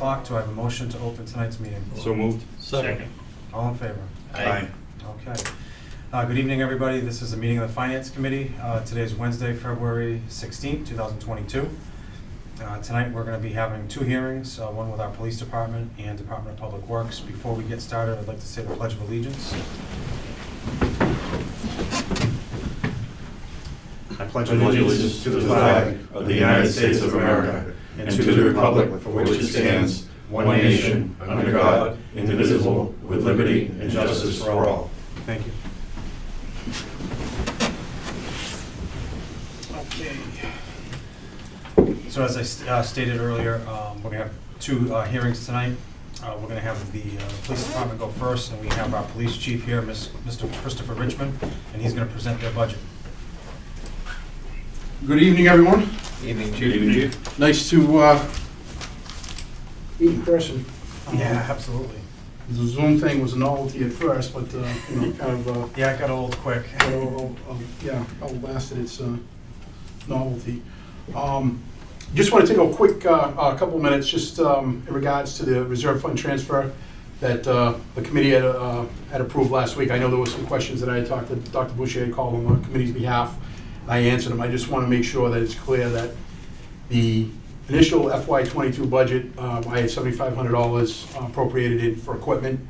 o'clock. Do I have a motion to open tonight's meeting? So moved. Second. All in favor? Aye. Okay. Good evening, everybody. This is a meeting of the Finance Committee. Today is Wednesday, February 16th, 2022. Tonight we're going to be having two hearings, one with our Police Department and Department of Public Works. Before we get started, I'd like to say the Pledge of Allegiance. I pledge Allegiance to the flag of the United States of America and to the republic for which it stands, one nation, under God, indivisible, with liberty and justice for all. Thank you. Okay. So as I stated earlier, we're going to have two hearings tonight. We're going to have the Police Department go first, and we have our Police Chief here, Mr. Christopher Richmond, and he's going to present their budget. Good evening, everyone. Evening, Good evening, Chief. Nice to meet in person. Yeah, absolutely. The Zoom thing was a novelty at first, but kind of Yeah, it got old quick. outlasted its novelty. Just want to take a quick couple minutes just in regards to the reserve fund transfer that the committee had approved last week. I know there were some questions that I had talked to Dr. Boucher, had called on the committee's behalf. I answered them. I just want to make sure that it's clear that the initial FY22 budget, I had $7,500 appropriated in for equipment.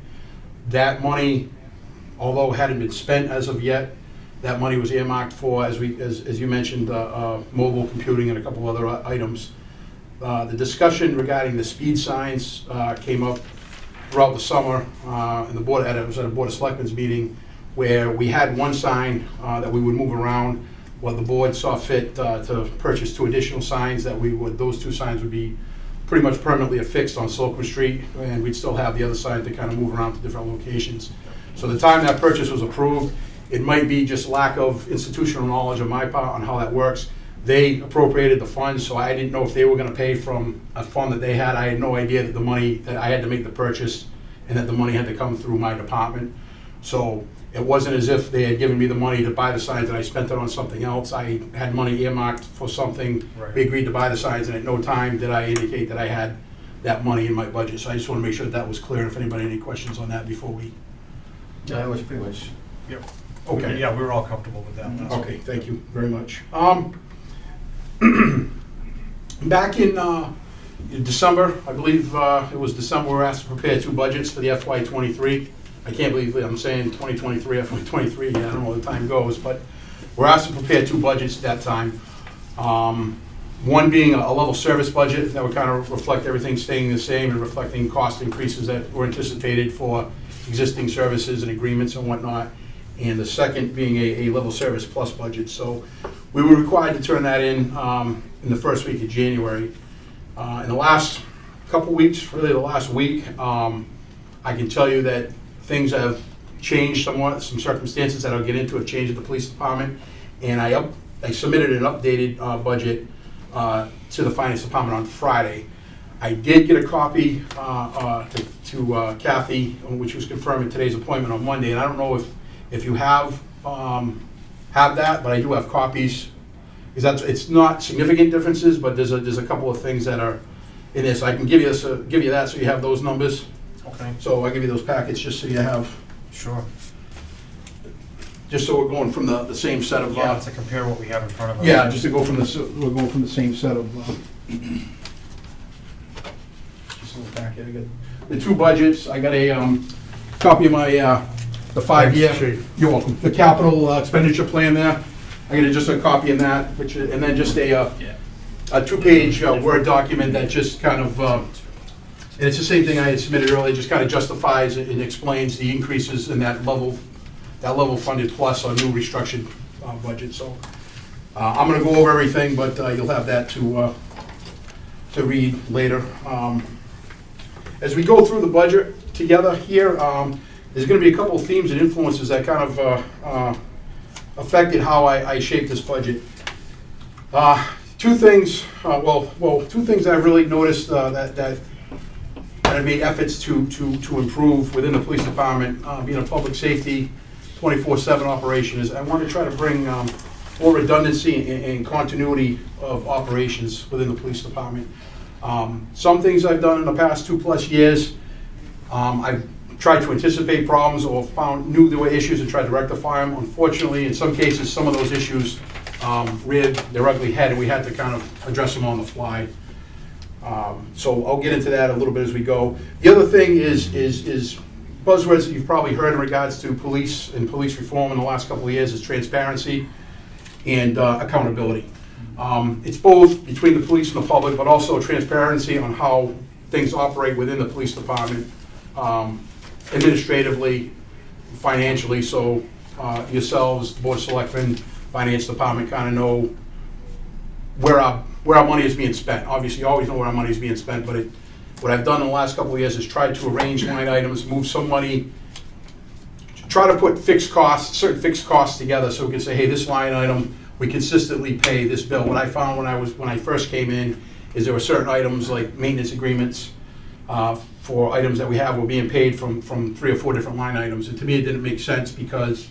That money, although hadn't been spent as of yet, that money was earmarked for, as you mentioned, mobile computing and a couple other items. The discussion regarding the speed signs came up throughout the summer, and the board it was at a Board of Selectmen's meeting where we had one sign that we would move around. Well, the board saw fit to purchase two additional signs those two signs would be pretty much permanently affixed on Slocum Street, and we'd still have the other sign to kind of move around to different locations. So the time that purchase was approved, it might be just lack of institutional knowledge on my part on how that works. They appropriated the funds, so I didn't know if they were gonna pay from a fund that they had. I had no idea that that I had to make the purchase and that the money had to come through my department. So it wasn't as if they had given me the money to buy the signs and I spent it on something else. I had money earmarked for something. Right. We agreed to buy the signs, and at no time did I indicate that I had that money in my budget. So I just want to make sure that was clear. If anybody had any questions on that before we... No, that was pretty much. Yep. Okay. Yeah, we were all comfortable with that. Okay, thank you very much. Back in December, I believe it was December, we were asked to prepare two budgets for the FY23. I can't believe I'm saying 2023, FY23, yeah, I don't know where the time goes, but we're asked to prepare two budgets at that time. One being a level service budget that would kind of reflect everything staying the same and reflecting cost increases that were anticipated for existing services and agreements and whatnot. And the second being a level service plus budget. So we were required to turn that in the first week of January. In the last couple weeks, really the last week, I can tell you that things have changed somewhat. Some circumstances that I'll get into have changed at the police department. And I submitted an updated budget to the finance department on Friday. I did get a copy to Kathy, which was confirmed in today's appointment on Monday. And I don't know if you have that, but I do have copies. Because it's not significant differences, but there's a couple of things that are in this. I can give you that so you have those numbers. Okay. So I'll give you those packets just so you have, Sure. just so we're going from the same set of. Yeah, to compare what we have in front of us. Yeah, just to go from we're going from the same set of. Just a little packet. I got the two budgets. I got a copy of my the 5-year. Thanks, Chief. You're welcome. The capital expenditure plan there. I got just a copy of that, and then just a 2-page Word document that just kind of. And it's the same thing I had submitted earlier, just kind of justifies and explains the increases in that level funded plus our new restructured budget. So I'm going to go over everything, but you'll have that to read later. As we go through the budget together here, there's going to be a couple of themes and influences that kind of affected how I shaped this budget. Two things I really noticed that I made efforts to improve within the police department, being a public safety 24/7 operation, is I want to try to bring more redundancy and continuity of operations within the police department. Some things I've done in the past 2+ years, I've tried to anticipate problems or knew there were issues and tried to rectify them. Unfortunately, in some cases, some of those issues reared their ugly head, and we had to kind of address them on the fly. So I'll get into that a little bit as we go. The other thing is buzzwords that you've probably heard in regards to police and police reform in the last couple of years is transparency and accountability. It's both between the police and the public, but also transparency on how things operate within the police department, administratively, financially, so yourselves, the Board of Selectmen, Finance Department kind of know where our money is being spent. Obviously, you always know where our money is being spent, but what I've done in the last couple of years is tried to arrange line items, move some money, try to put certain fixed costs together so we can say, hey, this line item, we consistently pay this bill. What I found when I first came in is there were certain items like maintenance agreements for items that we have were being paid from 3 or 4 different line items. And to me, it didn't make sense because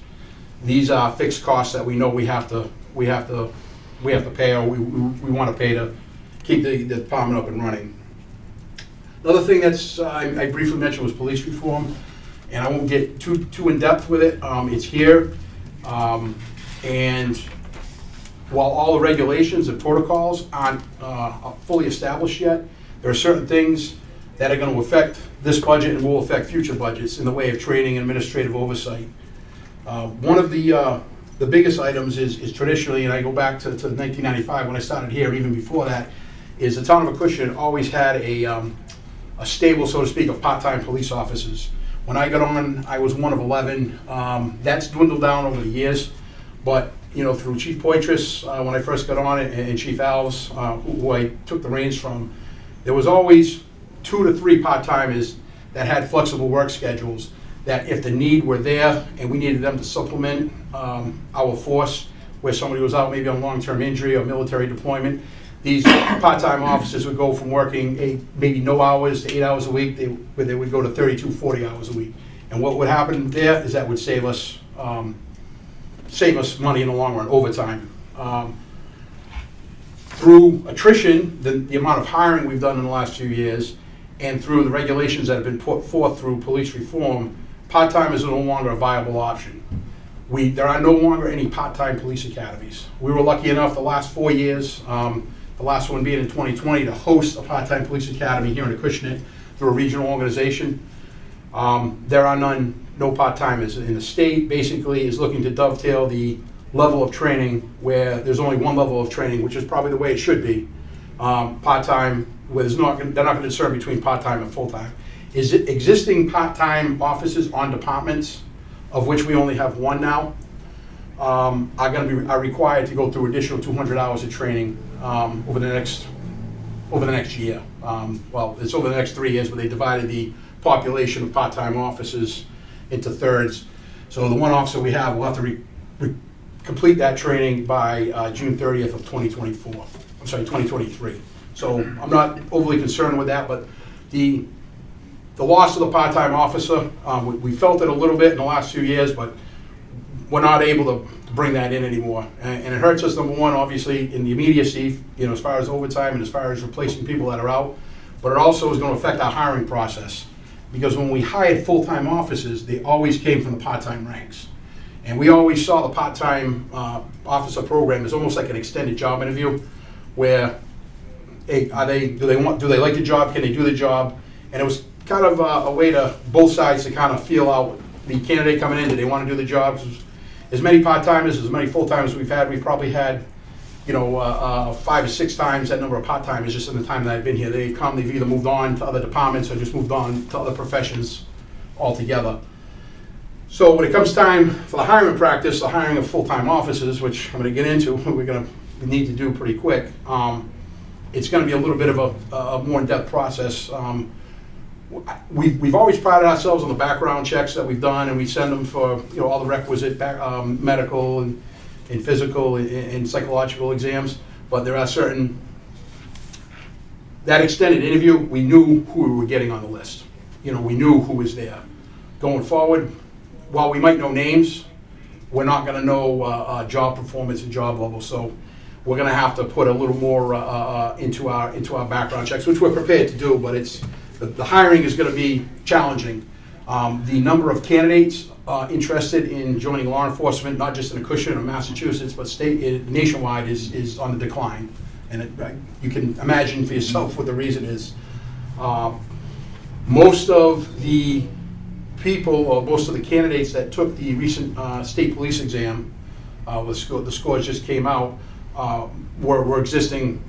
these are fixed costs that we know we have to pay, or we want to pay to keep the department up and running. Another thing that's I briefly mentioned was police reform, and I won't get too in depth with it. It's here, and while all the regulations and protocols aren't fully established yet, there are certain things that are going to affect this budget and will affect future budgets in the way of training and administrative oversight. One of the biggest items is traditionally, and I go back to 1995 when I started here, even before that, is the town of Acushnet always had a stable, so to speak, of part-time police officers. When I got on, I was one of 11. That's dwindled down over the years, but through Chief Poitras, when I first got on it, and Chief Alves, who I took the reins from, there was always 2 to 3 part-timers that had flexible work schedules, that if the need were there and we needed them to supplement our force, where somebody was out maybe on long-term injury or military deployment, these part-time officers would go from working maybe no hours to 8 hours a week, they would go to 32, 40 hours a week. And what would happen there is that would save us money in the long run, overtime. Through attrition, the amount of hiring we've done in the last few years, and through the regulations that have been put forth through police reform, part-time is no longer a viable option. There are no longer any part-time police academies. We were lucky enough the last 4 years, the last one being in 2020, to host a part-time police academy here in Acushnet through a regional organization. There are no part-timers, and the state basically is looking to dovetail the level of training where there's only one level of training, which is probably the way it should be. Part-time, where they're not going to discern between part-time and full-time. Is it existing part-time officers on departments, of which we only have one now, are required to go through additional 200 hours of training over the next year. Well, it's over the next 3 years, but they divided the population of part-time officers into thirds. So the one officer we have will have to complete that training by June 30th of 2023. So I'm not overly concerned with that, but the loss of the part-time officer, we felt it a little bit in the last few years, but we're not able to bring that in anymore. And it hurts us, number one, obviously, in the immediacy, as far as overtime and as far as replacing people that are out, but it also is going to affect our hiring process. Because when we hired full-time officers, they always came from the part-time ranks. And we always saw the part-time officer program as almost like an extended job interview, where hey, do they like the job? Can they do the job? And it was kind of a way to both sides to kind of feel out the candidate coming in. Do they want to do the job? As many part-timers, as many full-timers we've had, we've probably had 5 or 6 times that number of part-timers just in the time that I've been here. They've either moved on to other departments or just moved on to other professions altogether. So when it comes time for the hiring practice, the hiring of full-time officers, which I'm going to get into, we need to do pretty quick. It's going to be a little bit of a more in-depth process. We've always prided ourselves on the background checks that we've done, and we send them for all the requisite medical and physical and psychological exams. But there are that extended interview, we knew who we were getting on the list. We knew who was there. Going forward, while we might know names, we're not going to know job performance and job level. So we're gonna have to put a little more into our background checks, which we're prepared to do, but the hiring is gonna be challenging. The number of candidates interested in joining law enforcement, not just in Acushnet or Massachusetts, but nationwide, is on the decline. And you can imagine for yourself what the reason is. Most of the people, or most of the candidates that took the recent state police exam, the scores just came out, were existing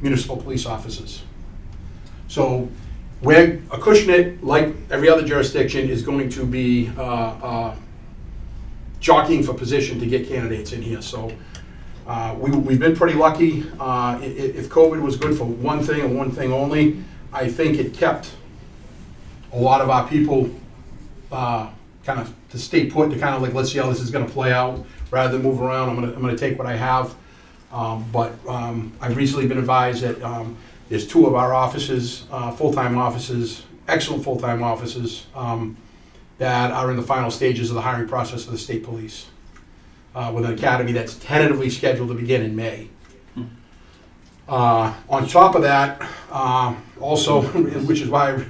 municipal police officers. So where Acushnet, like every other jurisdiction, is going to be jockeying for position to get candidates in here. So we've been pretty lucky. If COVID was good for one thing and one thing only, I think it kept a lot of our people kind of to stay put, to kind of like, let's see how this is going to play out, rather than move around. I'm going to take what I have. But I've recently been advised that there's 2 of our offices, full-time offices, excellent full-time offices, that are in the final stages of the hiring process of the state police, with an academy that's tentatively scheduled to begin in May. On top of that, also, which is why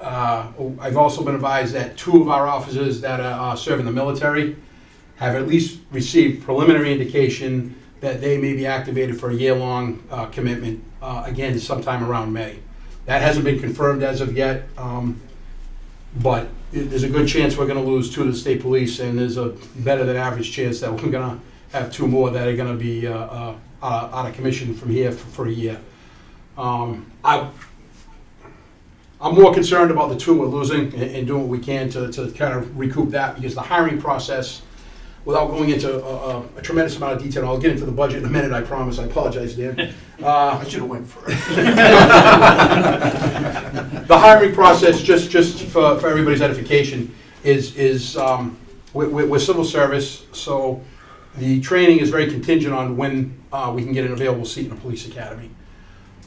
I've also been advised that 2 of our officers that serve in the military have at least received preliminary indication that they may be activated for a year-long commitment, again, sometime around May. That hasn't been confirmed as of yet, but there's a good chance we're going to lose 2 to the state police, and there's a better than average chance that we're going to have 2 more that are going to be out of commission from here for a year. I'm more concerned about the 2 we're losing and doing what we can to kind of recoup that, because the hiring process, without going into a tremendous amount of detail, I'll get into the budget in a minute, I promise. I apologize, Dan. I should have went first. The hiring process, just for everybody's edification, is we're civil service, so the training is very contingent on when we can get an available seat in a police academy.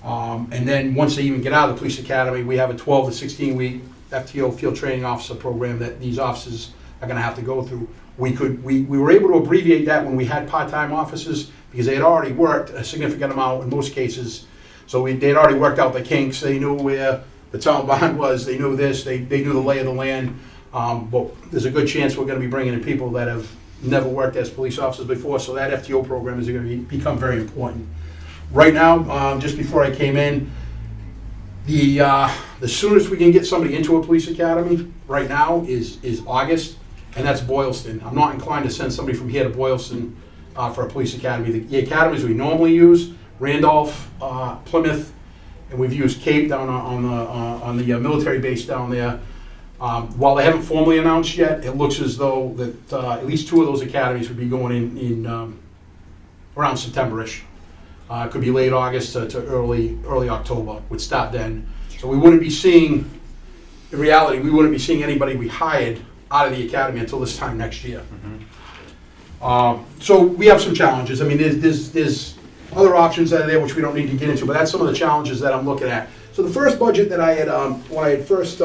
And then once they even get out of the police academy, we have a 12 to 16 week FTO, field training officer program, that these officers are going to have to go through. We were able to abbreviate that when we had part-time officers, because they had already worked a significant amount in most cases. So they had already worked out the kinks. They knew where the town bond was. They knew this. They knew the lay of the land. But there's a good chance we're going to be bringing in people that have never worked as police officers before. So that FTO program is going to become very important. Right now, just before I came in, the soonest we can get somebody into a police academy right now is August. And that's Boylston. I'm not inclined to send somebody from here to Boylston for a police academy. The academies we normally use, Randolph, Plymouth, and we've used Cape down on the military base down there. While they haven't formally announced yet, it looks as though that at least 2 of those academies would be going in around September-ish. It could be late August to early October would start then. So we wouldn't be seeing, in reality, we wouldn't be seeing anybody we hired out of the academy until this time next year. So we have some challenges. I mean, there's other options that are there which we don't need to get into, but that's some of the challenges that I'm looking at. So the first budget that I had, when I first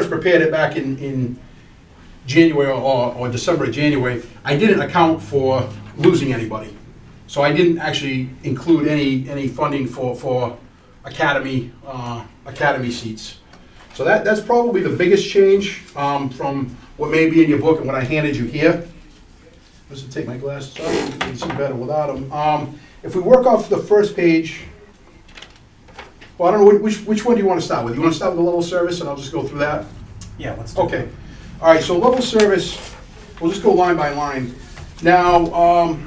prepared it back in January or December or January, I didn't account for losing anybody. So I didn't actually include any funding for academy seats. So that's probably the biggest change from what may be in your book and what I handed you here. Just to take my glasses off, you can see better without them. If we work off the first page, well, I don't know, which one do you want to start with? You want to start with the level service, and I'll just go through that? Yeah, let's do Okay. All right, so level service, we'll just go line by line. Now,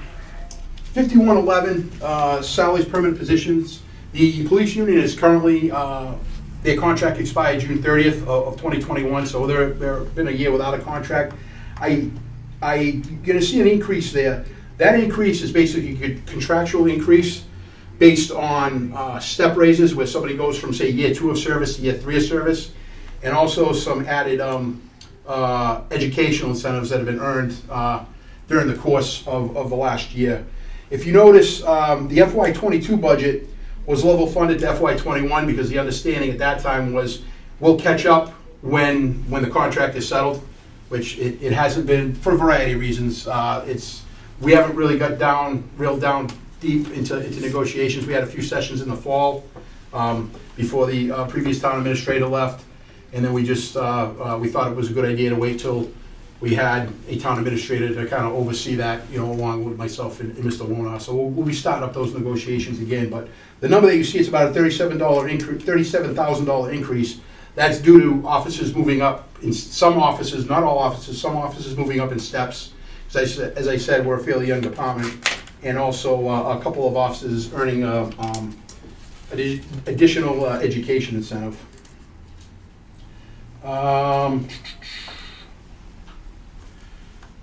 5111, salaries, permanent positions. The police union is currently, their contract expired June 30th of 2021, so they've been a year without a contract. I'm going to see an increase there. That increase is basically a contractual increase based on step raises, where somebody goes from, say, year 2 of service to year 3 of service, and also some added educational incentives that have been earned during the course of the last year. If you notice, the FY22 budget was level funded to FY21 because the understanding at that time was we'll catch up when the contract is settled, which it hasn't been for a variety of reasons. We haven't really got real down deep into negotiations. We had a few sessions in the fall, before the previous town administrator left. And then we just, we thought it was a good idea to wait till we had a town administrator to kind of oversee that, along with myself and Mr. Wona. So we'll be starting up those negotiations again. But the number that you see is about a $37,000 increase. That's due to officers moving up in some offices, not all offices, some offices moving up in steps. As I said, we're a fairly young department. And also a couple of offices earning additional education incentive. Let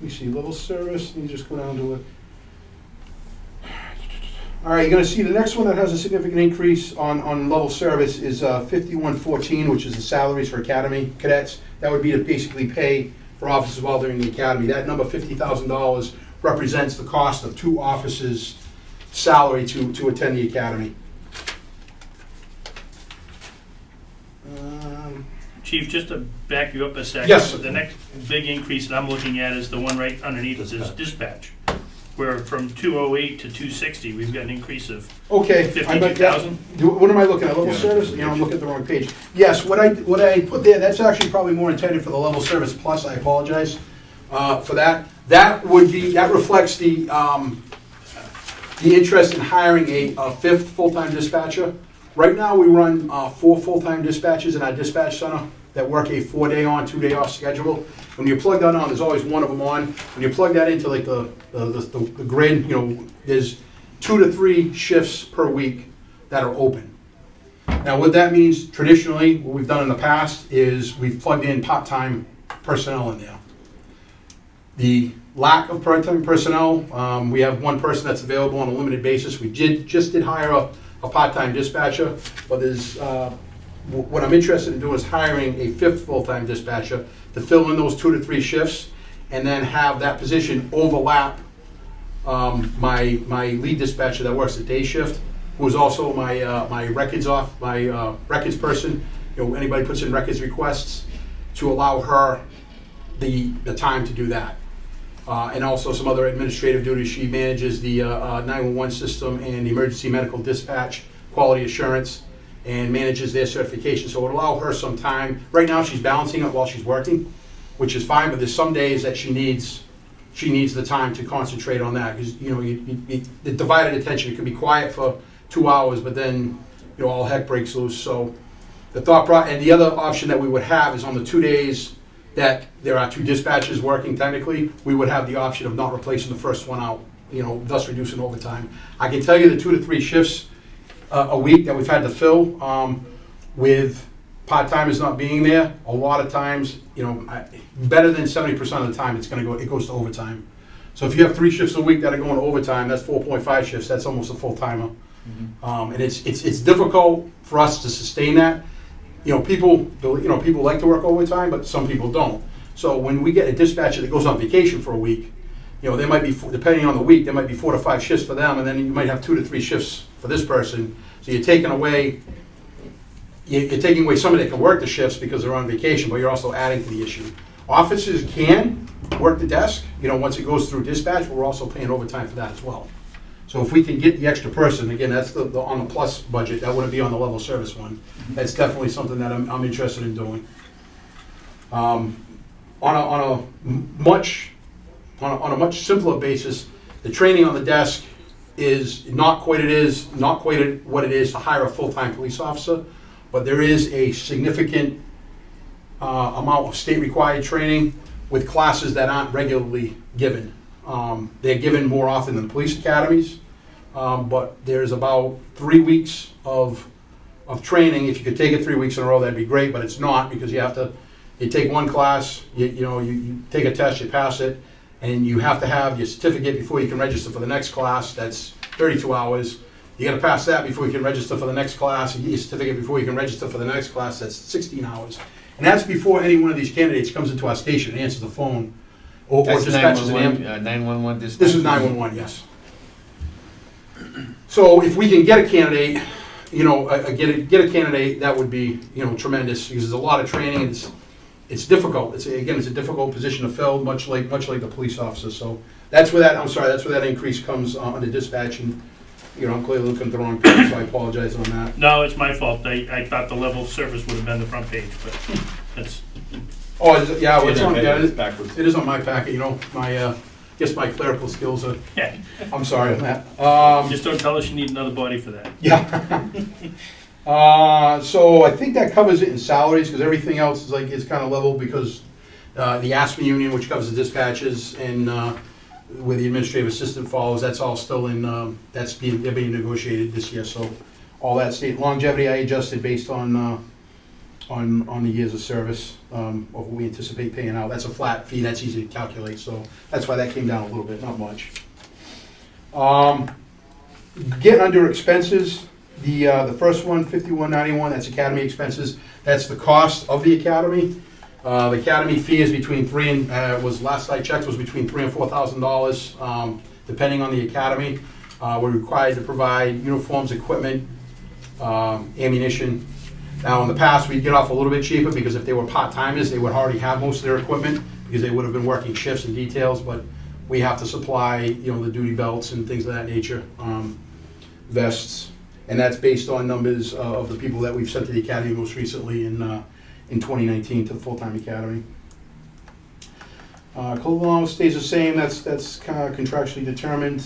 me see, level service, let me just go down to it. All right, you're gonna see the next one that has a significant increase on level service is 5114, which is the salaries for academy cadets. That would be to basically pay for officers while they're in the academy. That number, $50,000, represents the cost of 2 officers' salary to attend the academy. Chief, just to back you up a second. Yes. The next big increase that I'm looking at is the one right underneath it, is dispatch. Where from 208 to 260, we've got an increase of Okay. 52,000. What am I looking at, level Yeah. service? I'm looking at the wrong page. Yes, what I put there, that's actually probably more intended for the level service plus, I apologize for that. That reflects the interest in hiring a 5th full-time dispatcher. Right now, we run 4 full-time dispatchers in our dispatch center that work a 4-day on, 2-day off schedule. When you plug that on, there's always one of them on. When you plug that into like the grid, there's 2 to 3 shifts per week that are open. Now, what that means traditionally, what we've done in the past, is we've plugged in part-time personnel in there. The lack of part-time personnel, we have one person that's available on a limited basis. We just did hire a part-time dispatcher, but there's, what I'm interested in doing is hiring a 5th full-time dispatcher to fill in those 2 to 3 shifts, and then have that position overlap my lead dispatcher that works the day shift, who is also my records person. Anybody puts in records requests, to allow her the time to do that. And also some other administrative duties. She manages the 911 system and the emergency medical dispatch, quality assurance, and manages their certification. So it would allow her some time. Right now, she's balancing it while she's working, which is fine, but there's some days that she needs the time to concentrate on that. Because, the divided attention, it could be quiet for 2 hours, but then, all heck breaks loose. So the and the other option that we would have is on the 2 days that there are 2 dispatchers working technically, we would have the option of not replacing the first one out, thus reducing overtime. I can tell you the 2 to 3 shifts a week that we've had to fill with part-timers not being there, a lot of times, better than 70% of the time it goes to overtime. So if you have 3 shifts a week that are going to overtime, that's 4.5 shifts, that's almost a full-timer. And it's difficult for us to sustain that. People like to work overtime, but some people don't. So when we get a dispatcher that goes on vacation for a week, there might be, depending on the week, there might be 4 to 5 shifts for them, and then you might have 2 to 3 shifts for this person. So you're taking away somebody that can work the shifts because they're on vacation, but you're also adding to the issue. Officers can work the desk, once it goes through dispatch, but we're also paying overtime for that as well. So if we can get the extra person, again, that's on the plus budget, that wouldn't be on the level service one. That's definitely something that I'm interested in doing. On a much simpler basis, the training on the desk is not quite what it is to hire a full-time police officer, but there is a significant amount of state-required training with classes that aren't regularly given. They're given more often than police academies, but there's about 3 weeks of training. If you could take it 3 weeks in a row, that'd be great, but it's not, because you take one class, you take a test, you pass it, and you have to have your certificate before you can register for the next class. That's 32 hours. You gotta pass that before you can register for the next class, and get your certificate before you can register for the next class. That's 16 hours. And that's before any one of these candidates comes into our station and answers the phone, or That's dispatches an 911 dispatch. This is 911, yes. So if we can get a candidate, get a candidate, that would be, tremendous, because there's a lot of training, and it's difficult. It's a difficult position to fill, much like the police officer. So That's where that, I'm sorry, that's where that increase comes under dispatch, and, you know, I'm clearly looking at the wrong page, so I apologize on that. No, it's my fault. I thought the level surface would have been the front page, but that's, Oh, is it, yeah, well, it's on, yeah, It's backwards. it is on my packet, you know, my, guess my clerical skills are, yeah. I'm sorry on that. Just don't tell us you need another body for that. Yeah. So I think that covers it in salaries, because everything else is like, it's kind of level, because the ASME union, which covers the dispatches, and where the administrative assistant falls, that's all still in, they're being negotiated this year, so all that state longevity I adjusted based on the years of service, of what we anticipate paying out. That's a flat fee, that's easy to calculate, so that's why that came down a little bit, not much. Getting under expenses, the first one, 5191, that's academy expenses. That's the cost of the academy. The academy fee is between last I checked, was between $3,000 and $4,000, depending on the academy. We're required to provide uniforms, equipment, ammunition. Now, in the past, we'd get off a little bit cheaper, because if they were part-timers, they would already have most of their equipment, because they would have been working shifts and details, but we have to supply, you know, the duty belts and things of that nature, vests, and that's based on numbers of the people that we've sent to the academy most recently in 2019 to the full-time academy. Clothing allowance stays the same, that's kind of contractually determined.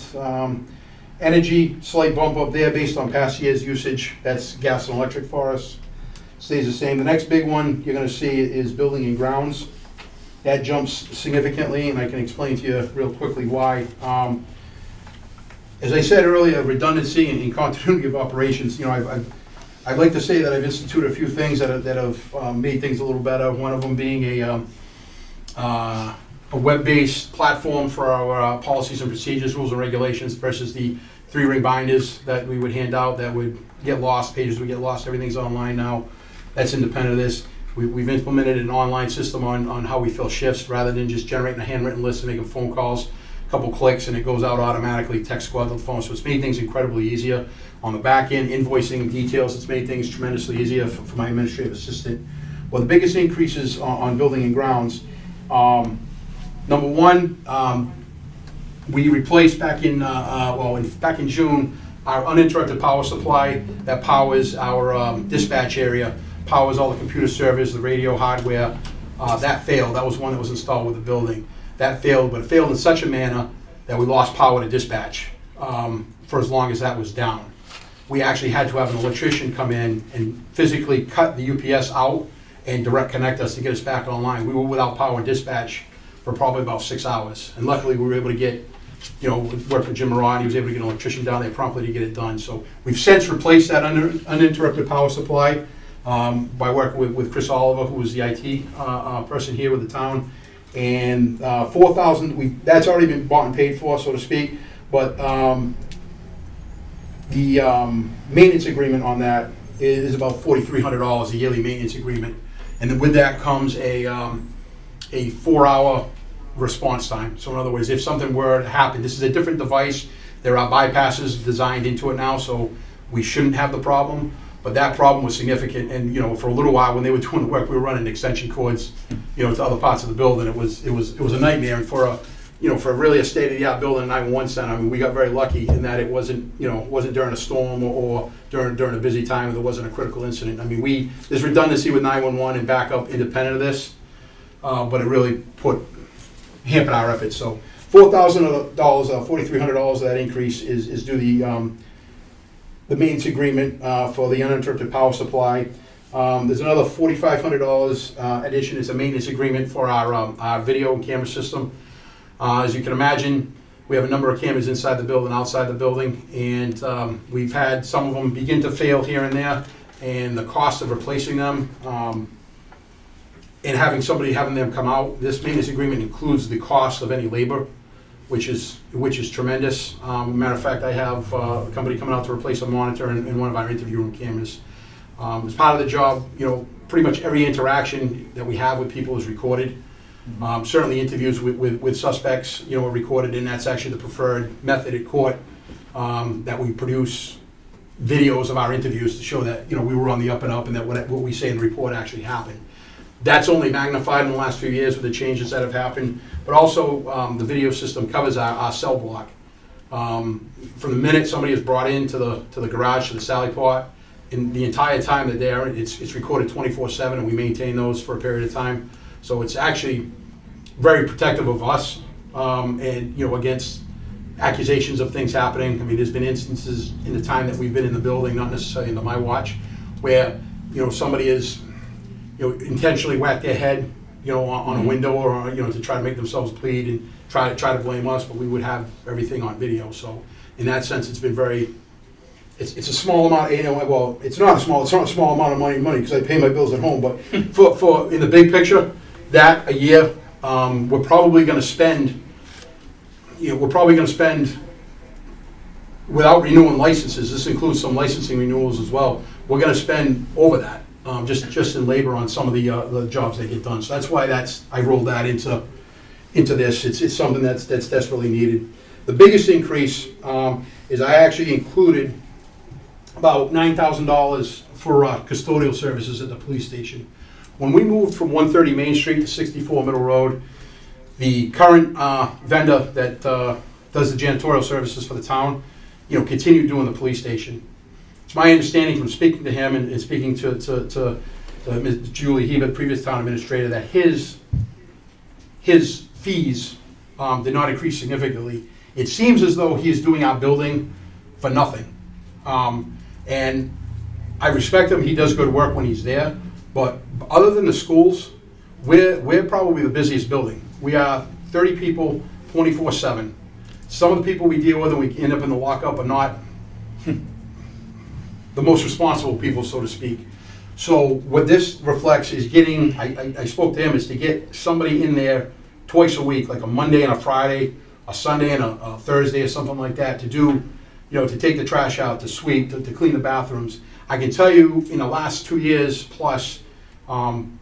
Energy, slight bump up there based on past year's usage, that's gas and electric for us, stays the same. The next big one you're gonna see is building and grounds. That jumps significantly, and I can explain to you real quickly why. As I said earlier, redundancy and continuity of operations, you know, I'd like to say that I've instituted a few things that have made things a little better. One of them being a web-based platform for our policies and procedures, rules and regulations, versus the 3-ring binders that we would hand out that would get lost, pages would get lost, everything's online now. That's independent of this. We've implemented an online system on how we fill shifts, rather than just generating a handwritten list and making phone calls. Couple clicks and it goes out automatically, text squad to the phone, so it's made things incredibly easier. On the back end, invoicing details, it's made things tremendously easier for my administrative assistant. Well, the biggest increases on building and grounds, number one, we replaced back in June, our uninterrupted power supply that powers our dispatch area, powers all the computer servers, the radio hardware. That failed. That was one that was installed with the building. That failed, but it failed in such a manner that we lost power to dispatch for as long as that was down. We actually had to have an electrician come in and physically cut the UPS out and direct connect us to get us back online. We were without power and dispatch for probably about 6 hours. And luckily we were able to get, you know, work with Jim Moran, he was able to get an electrician down there promptly to get it done. So we've since replaced that uninterrupted power supply by working with Chris Oliver, who was the IT person here with the town. And 4,000, that's already been bought and paid for, so to speak, but the maintenance agreement on that is about $4,300, a yearly maintenance agreement. And then with that comes a 4-hour response time. So in other words, if something were to happen, this is a different device, there are bypasses designed into it now, so we shouldn't have the problem. But that problem was significant, and you know, for a little while when they were doing the work, we were running extension cords, you know, to other parts of the building. It was a nightmare, and for a really a state-of-the-art building, a 911 center, I mean, we got very lucky in that it wasn't during a storm or during a busy time, and there wasn't a critical incident. I mean, there's redundancy with 911 and backup independent of this, but it really hampered our efforts. So $4,000, $4,300 of that increase is due to the maintenance agreement for the uninterrupted power supply. There's another $4,500 addition. It's a maintenance agreement for our video and camera system. As you can imagine, we have a number of cameras inside the building, outside the building, and we've had some of them begin to fail here and there, and the cost of replacing them and having them come out. This maintenance agreement includes the cost of any labor, which is tremendous. Matter of fact, I have a company coming out to replace a monitor in one of our interview room cameras. As part of the job, you know, pretty much every interaction that we have with people is recorded. Certainly interviews with suspects, you know, are recorded, and that's actually the preferred method at court, that we produce videos of our interviews to show that, you know, we were on the up and up and that what we say in the report actually happened. That's only magnified in the last few years with the changes that have happened. But also, the video system covers our cell block. From the minute somebody is brought into the garage, to the sally port, and the entire time they're there, it's recorded 24/7, and we maintain those for a period of time. So it's actually very protective of us, and, against accusations of things happening. I mean, there's been instances in the time that we've been in the building, not necessarily into my watch, where, somebody is, intentionally whacked their head, on a window, or, to try to make themselves bleed and try to blame us, but we would have everything on video. So in that sense, it's been very, it's a small amount, well, it's not a small amount of money, because I pay my bills at home, but for in the big picture, that a year, we're probably gonna spend, without renewing licenses, this includes some licensing renewals as well, we're gonna spend over that, just in labor on some of the jobs that get done. So that's why I rolled that into this. It's something that's desperately needed. The biggest increase is I actually included about $9,000 for custodial services at the police station. When we moved from 130 Main Street to 64 Middle Road, the current vendor that does the janitorial services for the town, continued doing the police station. It's my understanding from speaking to him and speaking to Ms. Julie Hebert, previous town administrator, that his fees did not increase significantly. It seems as though he is doing our building for nothing. And I respect him, he does good work when he's there, but other than the schools, we're probably the busiest building. We are 30 people, 24/7. Some of the people we deal with and we end up in the lockup are not the most responsible people, so to speak. So what this reflects is getting, I spoke to him, is to get somebody in there twice a week, like a Monday and a Friday, a Sunday and a Thursday or something like that, to do, to take the trash out, to sweep, to clean the bathrooms. I can tell you, in the last 2 years plus,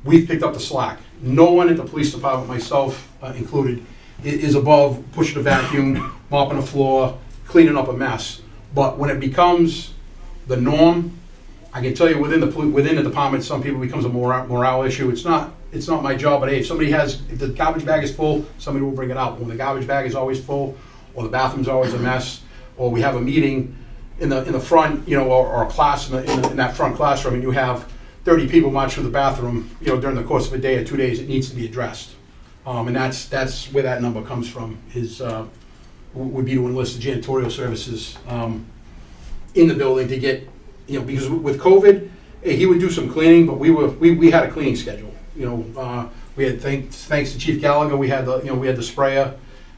we've picked up the slack. No one at the police department, myself included, is above pushing a vacuum, mopping a floor, cleaning up a mess. But when it becomes the norm, I can tell you within the department, some people it becomes a morale issue. It's not my job, but hey, if the garbage bag is full, somebody will bring it out. When the garbage bag is always full, or the bathroom's always a mess, or we have a meeting in the front, or a class in that front classroom, and you have 30 people march through the bathroom, during the course of a day or 2 days, it needs to be addressed. And that's where that number comes from, would be to enlist the janitorial services in the building to get, because with COVID, he would do some cleaning, but we had a cleaning schedule. We had, thanks to Chief Gallagher, we had the sprayer,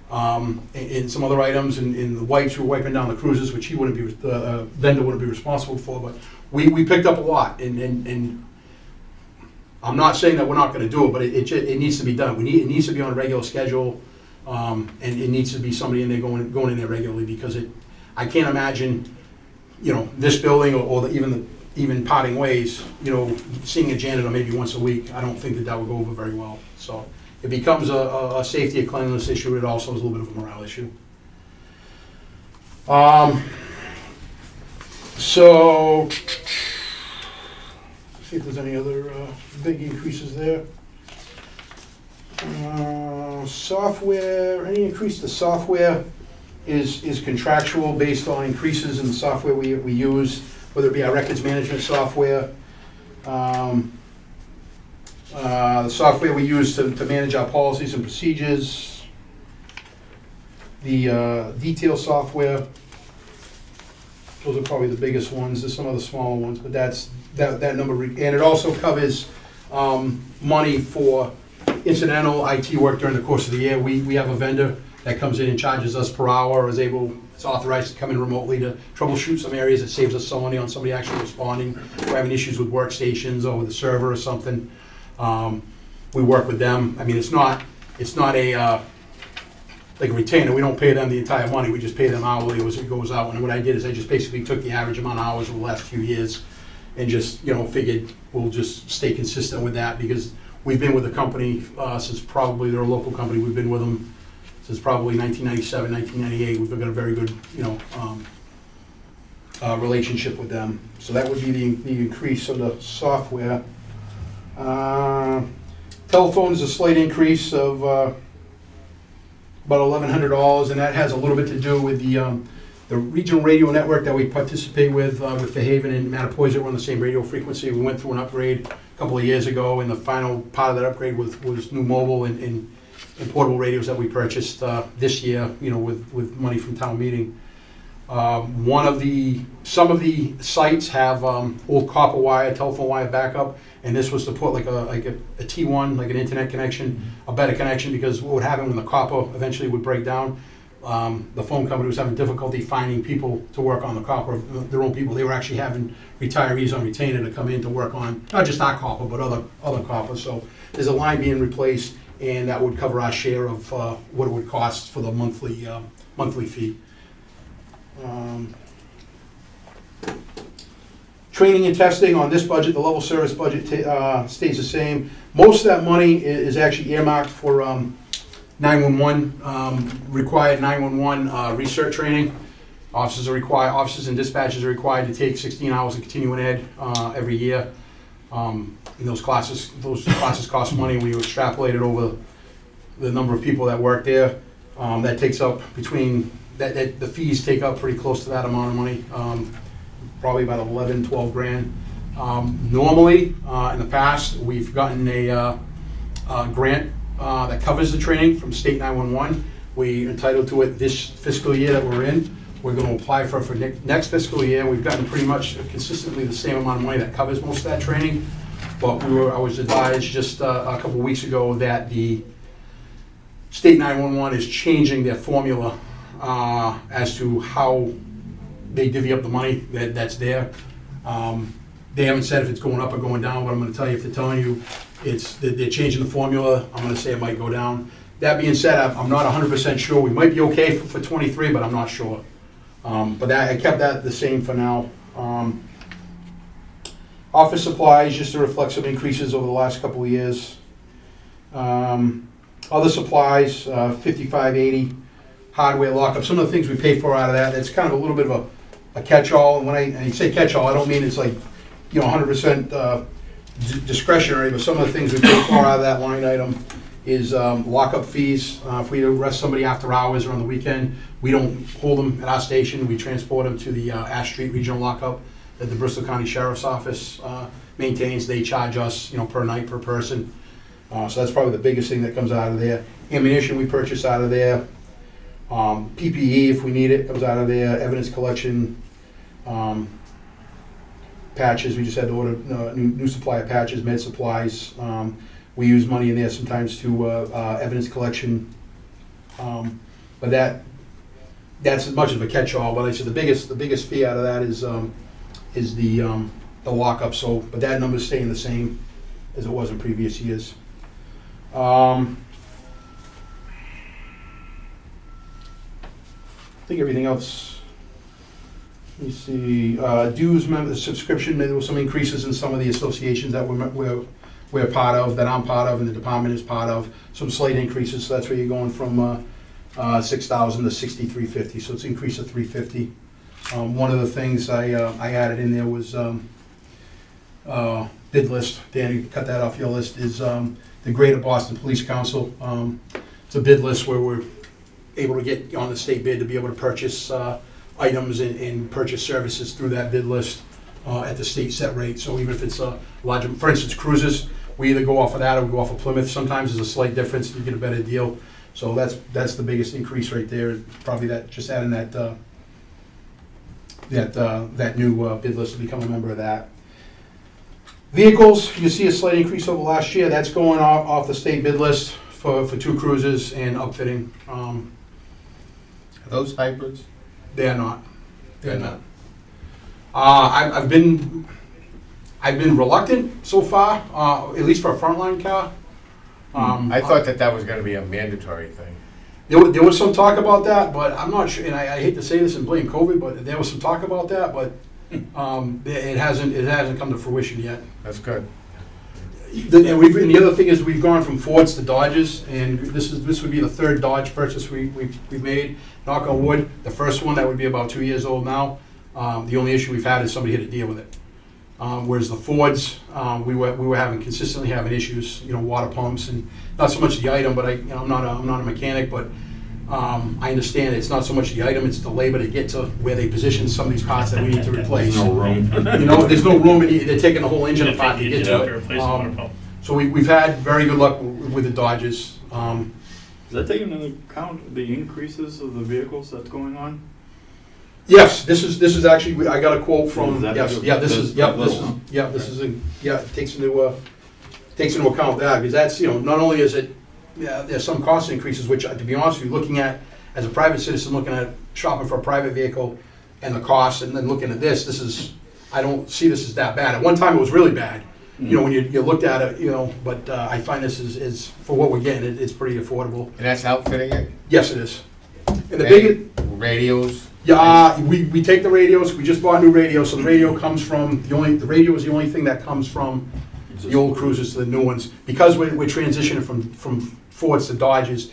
and some other items, and the wipes we were wiping down the cruises, which the vendor wouldn't be responsible for, but we picked up a lot, and I'm not saying that we're not gonna do it, but it needs to be done. It needs to be on a regular schedule, and it needs to be somebody in there going in there regularly, because I can't imagine, this building or even parting ways, seeing a janitor maybe once a week. I don't think that would go over very well. So it becomes a safety and cleanliness issue. It also is a little bit of a morale issue. So, let's see if there's any other big increases there. Software, any increase to software is contractual based on increases in the software we use, whether it be our records management software, the software we use to manage our policies and procedures, the detail software. Those are probably the biggest ones. There's some other smaller ones, but that number, and it also covers money for incidental IT work during the course of the year. We have a vendor that comes in and charges us per hour, or it's authorized to come in remotely to troubleshoot some areas. It saves us some money on somebody actually responding. We're having issues with workstations or with a server or something. We work with them. I mean, it's not a like a retainer. We don't pay them the entire money. We just pay them hourly as it goes out. And what I did is I just basically took the average amount of hours over the last few years and just, figured we'll just stay consistent with that, because we've been with the company since probably, they're a local company. We've been with them since probably 1997, 1998. We've got a very good, relationship with them. So that would be the increase of the software. Telephone is a slight increase of about $1,100, and that has a little bit to do with the regional radio network that we participate with Fairhaven and Mattapoisett. We're on the same radio frequency. We went through an upgrade a couple of years ago, and the final part of that upgrade was new mobile and portable radios that we purchased this year, with money from town meeting. Some of the sites have old copper wire, telephone wire backup, and this was to put like a T1, like an internet connection, a better connection, because what would happen when the copper eventually would break down, the phone company was having difficulty finding people to work on the copper, their own people. They were actually having retirees on retainer to come in to work on, not just our copper, but other copper. So there's a line being replaced, and that would cover our share of what it would cost for the monthly fee. Training and testing on this budget, the level service budget stays the same. Most of that money is actually earmarked for 911, required 911 research training. Officers and dispatchers are required to take 16 hours of continuing ed every year. And those classes cost money. When you extrapolate it over the number of people that work there, that takes up the fees take up pretty close to that amount of money, probably about 11, 12 grand. Normally, in the past, we've gotten a grant that covers the training from State 911. We're entitled to it this fiscal year that we're in. We're going to apply for next fiscal year. We've gotten pretty much consistently the same amount of money that covers most of that training. But I was advised just a couple weeks ago that the State 911 is changing their formula as to how they divvy up the money that's there. They haven't said if it's going up or going down, but I'm going to tell you, if they're telling you they're changing the formula, I'm going to say it might go down. That being said, I'm not 100% sure. We might be okay for 23, but I'm not sure. But I kept that the same for now. Office supplies, just to reflect some increases over the last couple of years. Other supplies, 5580. Hardware lockup, some of the things we pay for out of that, it's kind of a little bit of a catch-all. And when I say catch-all, I don't mean it's like, 100% discretionary, but some of the things we pay for out of that line item is lockup fees. If we arrest somebody after hours or on the weekend, we don't hold them at our station. We transport them to the Ash Street Regional Lockup that the Bristol County Sheriff's Office maintains. They charge us, per night, per person. So that's probably the biggest thing that comes out of there. Ammunition we purchase out of there. PPE, if we need it, comes out of there. Evidence collection, patches, we just had to order new supply of patches, med supplies. We use money in there sometimes to evidence collection. But that's as much of a catch-all. But I said the biggest fee out of that is the lockup. So, but that number's staying the same as it was in previous years. I think everything else, let me see, dues, member subscription, there was some increases in some of the associations that we're part of, that I'm part of, and the department is part of, some slight increases, so that's where you're going from 6,000 to 6,350, so it's an increase of 350. One of the things I added in there was bid list. Danny, cut that off your list, is the Greater Boston Police Council. It's a bid list where we're able to get on the state bid to be able to purchase items and purchase services through that bid list at the state set rate. So even if it's a larger, for instance, cruises, we either go off of that or we go off of Plymouth. Sometimes there's a slight difference, you get a better deal. So that's the biggest increase right there. Probably that, just adding that new bid list to become a member of that. Vehicles, you see a slight increase over last year. That's going off the state bid list for 2 cruisers and upfitting. Are those hybrids? They are not. They're not. I've been reluctant so far, at least for a frontline car. I thought that was gonna be a mandatory thing. There was some talk about that, but I'm not sure, and I hate to say this and blame COVID, but there was some talk about that, but it hasn't come to fruition yet. That's good. And the other thing is we've gone from Fords to Dodges, and this would be the 3rd Dodge purchase we've made. Knock on wood, the first one that would be about 2 years old now. The only issue we've had is somebody hit a deer with it. Whereas the Fords, we were consistently having issues, water pumps, and not so much the item, but I'm not a mechanic, but I understand it's not so much the item, it's the labor to get to where they position some of these parts that we need to replace. There's no room. There's no room, and they're taking the whole engine If apart they to get get to to it. replace the water pump. So we've had very good luck with the Dodges. Is that taking into account the increases of the vehicles that's going on? Yes, this is actually, I got a quote from, Is that yes, the- yeah, this the- is, the yeah, little this is, one? yeah, this is, it takes into account that, because that's, not only is it, there's some cost increases, which, to be honest with you, looking at, as a private citizen, looking at shopping for a private vehicle and the cost, and then looking at this is, I don't see this as that bad. At one time, it was really bad, when you looked at it, but I find this is, for what we're getting, it's pretty affordable. And that's outfitting it? Yes, it is. And the biggest, Radios? yeah, we take the radios, we just bought new radios, so the radio comes from, the radio is the only thing that comes from the old cruisers to the new ones. Because we're transitioning from Fords to Dodges,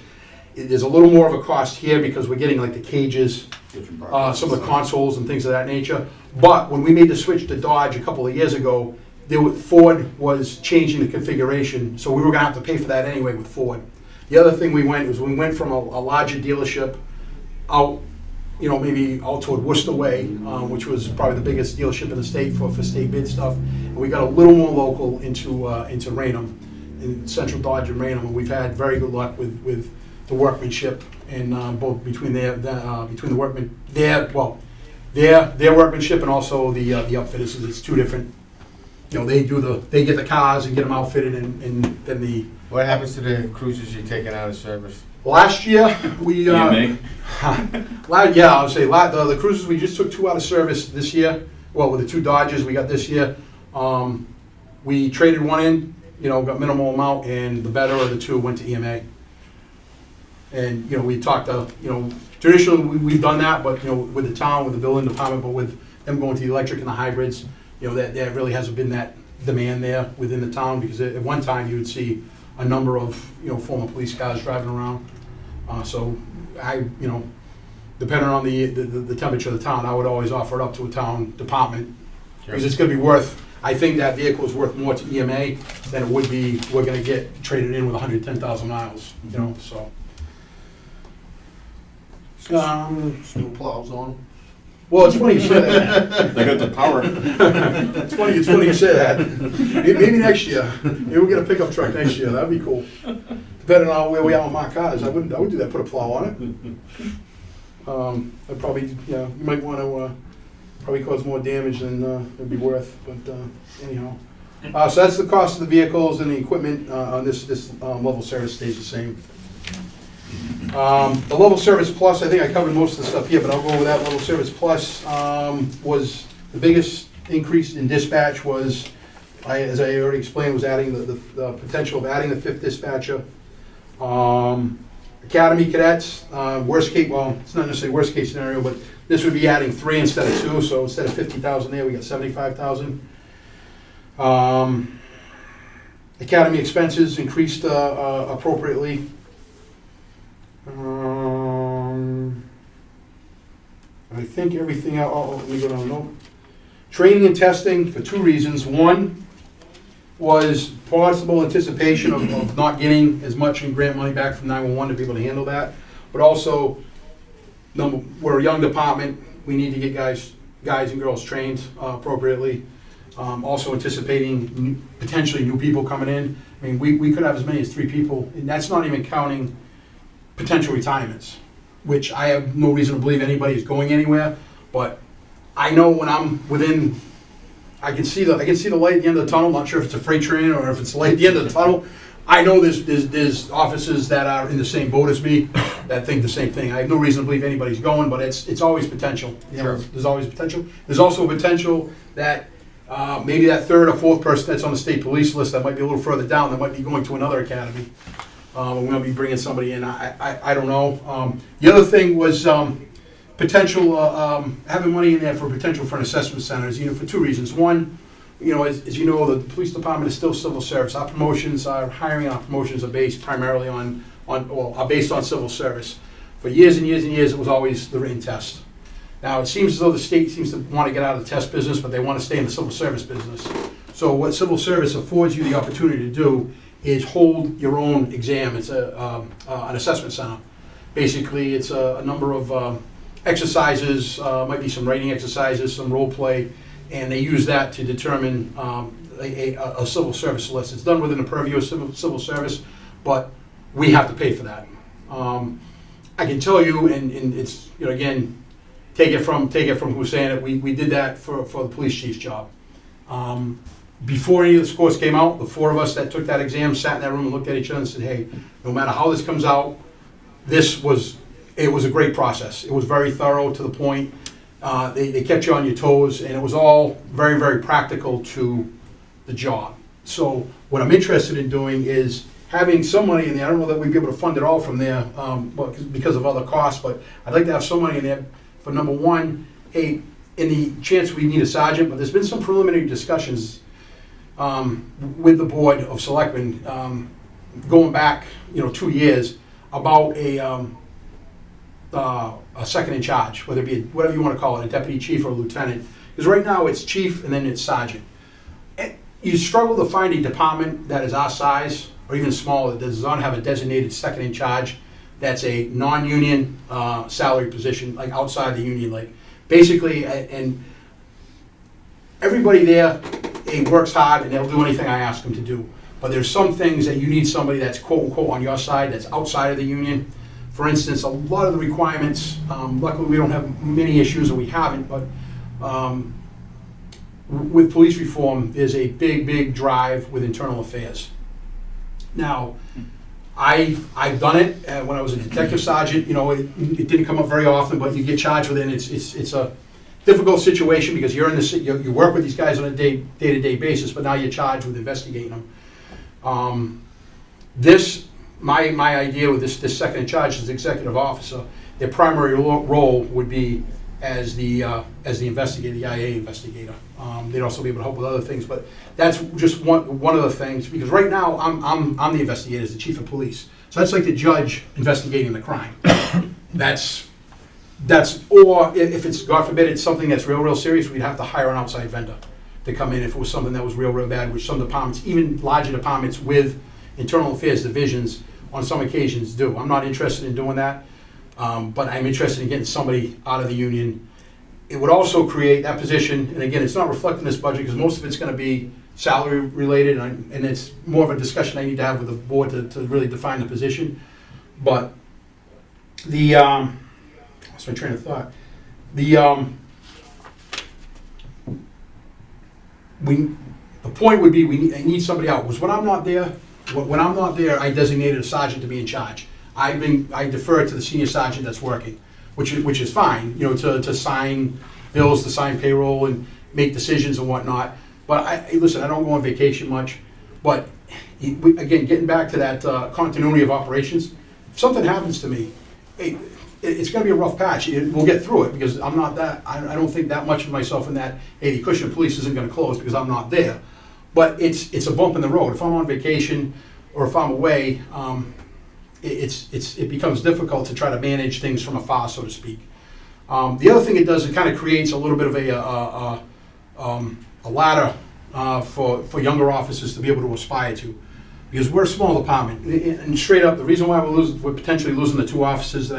there's a little more of a cost here because we're getting like the cages, Different parts. some of the consoles and things of that nature. But when we made the switch to Dodge a couple of years ago, Ford was changing the configuration, so we were gonna have to pay for that anyway with Ford. The other thing we went from a larger dealership out, maybe out toward Worcester Way, which was probably the biggest dealership in the state for state bid stuff. And we got a little more local into Raynham, in Central Dodge and Raynham, and we've had very good luck with the workmanship and both between their workmanship and also the upfitters. It's two different. They get the cars and get them outfitted, and then the. What happens to the cruisers you're taking out of service? Last year, we, EMA? yeah, I would say, the cruisers, we just took 2 out of service this year. Well, with the 2 Dodges we got this year. We traded one in, got minimal amount, and the better of the 2 went to EMA. And, we talked to, traditionally, we've done that, but, with the town, with the building department, but with them going to the electric and the hybrids, that there really hasn't been that demand there within the town, because at one time, you would see a number of, former police cars driving around. So depending on the temperature of the town, I would always offer it up to a town department. Because it's gonna be I think that vehicle is worth more to EMA than it would be, we're gonna get traded in with 110,000 miles, so. Snow plows on. Well, it's funny you say that. They got the power. It's funny you say that. Maybe next year. Maybe we'll get a pickup truck next year. That'd be cool. Depending on where we are with my cars, I would do that. Put a plow on it. I'd probably, you might want to probably cause more damage than it'd be worth. But anyhow, so that's the cost of the vehicles and the equipment on this level service stays the same. The level service plus, I think I covered most of the stuff here, but I'll go over that. Level service plus was the biggest increase in dispatch was, as I already explained, was adding the potential of adding the 5th dispatcher. Academy cadets, worst case, well, it's not necessarily worst case scenario, but this would be adding 3 instead of 2, so instead of 50,000 there, we got 75,000. Academy expenses increased appropriately. I think everything else, let me go down, no. Training and testing for 2 reasons. One was possible anticipation of not getting as much in grant money back from 911 to be able to handle that. But also, we're a young department, we need to get guys and girls trained appropriately. Also anticipating potentially new people coming in. I mean, we could have as many as 3 people, and that's not even counting potential retirements, which I have no reason to believe anybody is going anywhere, but I know when I'm within, I can see the light at the end of the tunnel. Not sure if it's a freight train or if it's the light at the end of the tunnel. I know there's officers that are in the same boat as me that think the same thing. I have no reason to believe anybody's going, but it's always potential. Sure. There's always potential. There's also potential that maybe that 3rd or 4th person that's on the state police list that might be a little further down that might be going to another academy. We're going to be bringing somebody in. I don't know. The other thing was potential having money in there for potential for an assessment centers. For 2 reasons. One, as you know, the police department is still civil service. Our promotions, our hiring, our promotions are based primarily are based on civil service. For years and years and years, it was always the written test. Now, it seems as though the state seems to want to get out of the test business, but they want to stay in the civil service business. So what civil service affords you the opportunity to do is hold your own exam. It's an assessment center. Basically, it's a number of exercises, might be some writing exercises, some role play, and they use that to determine a civil service list. It's done within the purview of civil service, but we have to pay for that. I can tell you, and it's, you know, again, take it from who's saying it, we did that for the police chief's job. Before any of the scores came out, the four of us that took that exam sat in that room and looked at each other and said, hey, no matter how this comes out, it was a great process. It was very thorough, to the point. They kept you on your toes, and it was all very, very practical to the job. So what I'm interested in doing is having some money in there. I don't know that we'd be able to fund it all from there because of other costs, but I'd like to have some money in there for, number one, hey, in the chance we need a sergeant, but there's been some preliminary discussions with the Board of Selectmen going back, 2 years, about a second in charge, whether it be whatever you want to call it, a deputy chief or a lieutenant. Because right now it's chief and then it's sergeant. You struggle to find a department that is our size or even smaller that does not have a designated second in charge that's a non-union salary position, like outside the union. Like basically, and everybody there works hard and they'll do anything I ask them to do. But there's some things that you need somebody that's quote unquote on your side, that's outside of the union. For instance, a lot of the requirements, luckily we don't have many issues, or we haven't, but with police reform, there's a big, big drive with internal affairs. Now, I've done it when I was a detective sergeant. It didn't come up very often, but you get charged with it, and it's a difficult situation because you're in you work with these guys on a day-to-day basis, but now you're charged with investigating them. My idea with this second in charge as executive officer, their primary role would be as the investigator, the IA investigator. They'd also be able to help with other things, but that's just one of the things, because right now I'm the investigator as the chief of police. So that's like the judge investigating the crime. That's or if it's, God forbid, it's something that's real serious, we'd have to hire an outside vendor to come in if it was something that was real bad, which some departments, even larger departments with internal affairs divisions, on some occasions do. I'm not interested in doing that, but I'm interested in getting somebody out of the union. It would also create that position, and again, it's not reflected in this budget because most of it's going to be salary related, and it's more of a discussion I need to have with the board to really define the position. But that's my train of thought. The point would be I need somebody out. Because when I'm not there, I designated a sergeant to be in charge. I defer to the senior sergeant that's working, which is fine, to sign bills, to sign payroll, and make decisions and whatnot. But listen, I don't go on vacation much. But again, getting back to that continuity of operations, if something happens to me, it's going to be a rough patch. We'll get through it because I'm not that. I don't think that much of myself in that. Hey, the Acushnet police isn't going to close because I'm not there. But it's a bump in the road. If I'm on vacation or if I'm away, it becomes difficult to try to manage things from afar, so to speak. The other thing it does, it kind of creates a little bit of a ladder for younger officers to be able to aspire to, because we're a small department. And straight up, the reason why we're potentially losing the 2 officers that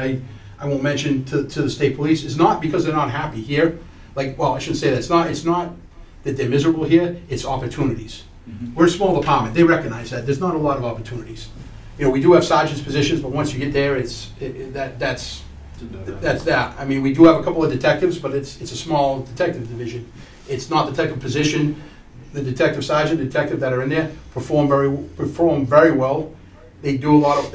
I won't mention to the state police is not because they're not happy here. I shouldn't say that. It's not that they're miserable here. It's opportunities. Mm-hmm. We're a small department. They recognize that. There's not a lot of opportunities. We do have sergeant's positions, but once you get there, that's that. I mean, we do have a couple of detectives, but it's a small detective division. It's not detective position. The detective sergeant, detective that are in there perform very well. They do a lot of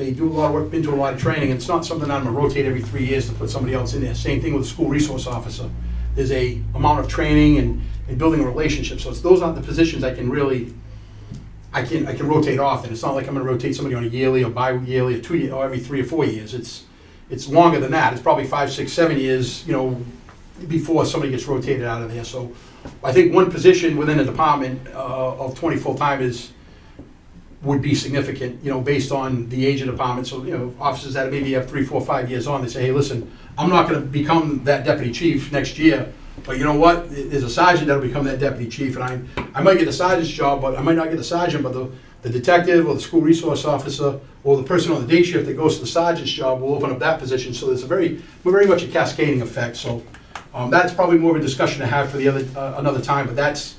work, been to a lot of training. It's not something I'm gonna rotate every 3 years to put somebody else in there. Same thing with the school resource officer. There's a amount of training and building relationships. So those aren't the positions I can rotate often. It's not like I'm going to rotate somebody on a yearly or bi-yearly or 2 year or every 3 or 4 years. It's longer than that. It's probably 5, 6, 7 years, before somebody gets rotated out of there. So I think one position within a department of 20 full-time would be significant, based on the age of the department. So, officers that maybe have 3, 4, 5 years on, they say, hey, listen, I'm not gonna become that deputy chief next year, but you know what? There's a sergeant that'll become that deputy chief, and I might get the sergeant's job, but I might not get the sergeant, but the detective or the school resource officer or the person on the day shift that goes to the sergeant's job will open up that position. So there's we're very much a cascading effect. So that's probably more of a discussion to have for the another time, but that's,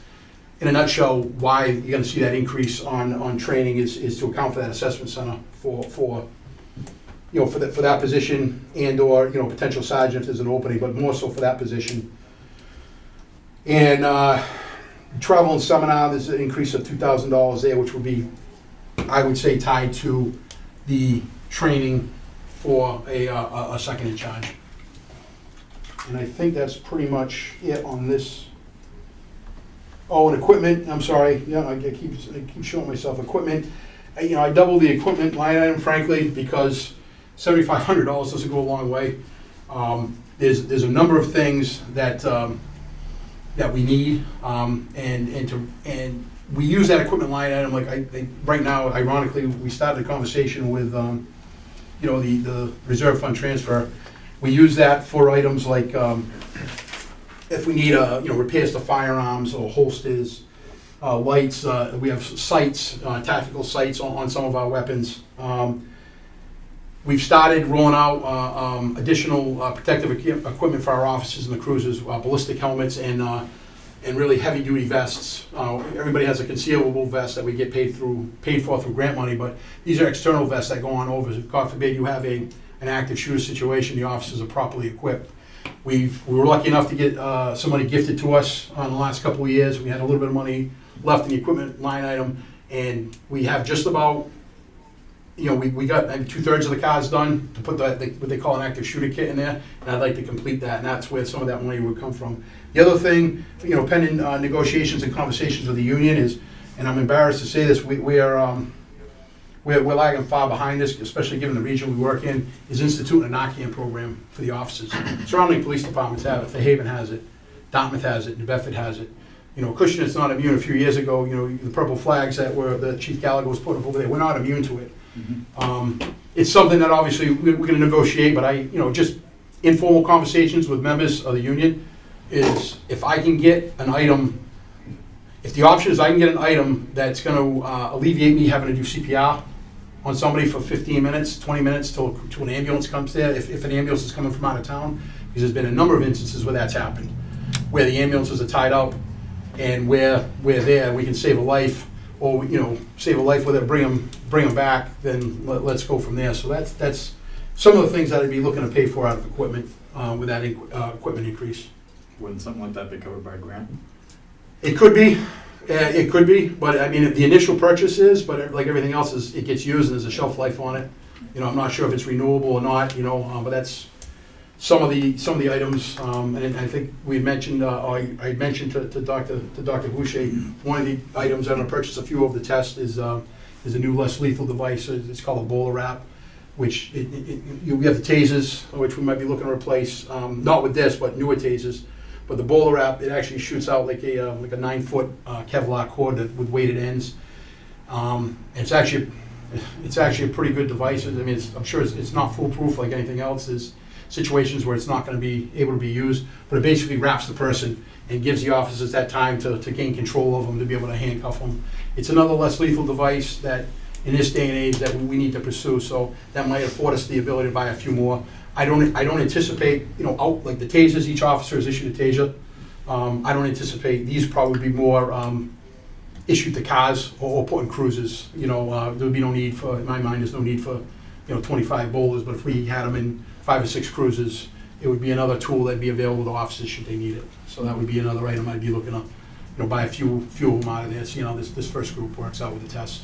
in a nutshell, why you're gonna see that increase on training is to account for that assessment center for that position and/or, potential sergeant if there's an opening, but more so for that position. And travel and seminar, there's an increase of $2,000 there, which would be, I would say, tied to the training for a second in charge. And I think that's pretty much it on this. Oh, and equipment, I'm sorry, I keep showing myself equipment. I doubled the equipment line item, frankly, because $7,500 doesn't go a long way. There's a number of things that we need, and we use that equipment line item, right now, ironically, we started a conversation with, the reserve fund transfer. We use that for items like, if we need, repairs to firearms or holsters, lights, we have sights, tactical sights on some of our weapons. We've started rolling out additional protective equipment for our officers and the cruisers, ballistic helmets and really heavy-duty vests. Everybody has a concealable vest that we get paid for through grant money, but these are external vests that go on over. God forbid you have an active shooter situation, the officers are properly equipped. We were lucky enough to get some money gifted to us in the last couple of years. We had a little bit of money left in the equipment line item, and we have just about, we got maybe 2/3 of the cars done to put what they call an active shooter kit in there, and I'd like to complete that, and that's where some of that money would come from. The other thing, pending negotiations and conversations with the union is, and I'm embarrassed to say this, we're lagging far behind this, especially given the region we work in, is instituting a Narcan program for the officers. Surrounding police departments have it, Fairhaven has it, Dartmouth has it, New Bedford has it. Acushnet's not immune. A few years ago, the purple flags that Chief Gallagher was putting up over there, we're not immune to it. It's something that obviously we're going to negotiate, but just informal conversations with members of the union is if I can get an item, if the option is I can get an item that's going to alleviate me having to do CPR on somebody for 15 minutes, 20 minutes till an ambulance comes there, if an ambulance is coming from out of town, because there's been a number of instances where that's happened, where the ambulances are tied up and where we're there, we can save a life, or save a life with it, bring them back, then let's go from there. So that's some of the things that I'd be looking to pay for out of equipment with that equipment increase. Wouldn't something like that be covered by a grant? It could be, but I mean, the initial purchase is, but like everything else is, it gets used and there's a shelf life on it. I'm not sure if it's renewable or not, but that's some of the items, and I think we mentioned, I mentioned to Dr. Boucher, one of the items I'm gonna purchase a few of the test is a new less lethal device. It's called a bowler wrap, which we have the tasers, which we might be looking to replace, not with this, but newer tasers. But the bowler wrap, it actually shoots out like a 9-foot Kevlar cord with weighted ends. It's actually a pretty good device. I mean, I'm sure it's not foolproof like anything else. There's situations where it's not going to be able to be used, but it basically wraps the person and gives the officers that time to gain control of them, to be able to handcuff them. It's another less lethal device that, in this day and age, that we need to pursue. So that might afford us the ability to buy a few more. I don't anticipate, out like the tasers, each officer is issued a taser. I don't anticipate these probably be more issued to cars or put in cruisers. There would be no need for, in my mind, there's no need for 25 bowlers, but if we had them in 5 or 6 cruisers, it would be another tool that'd be available to officers should they need it. So that would be another item I'd be looking to buy a few of them out of there. So, this first group works out with the test.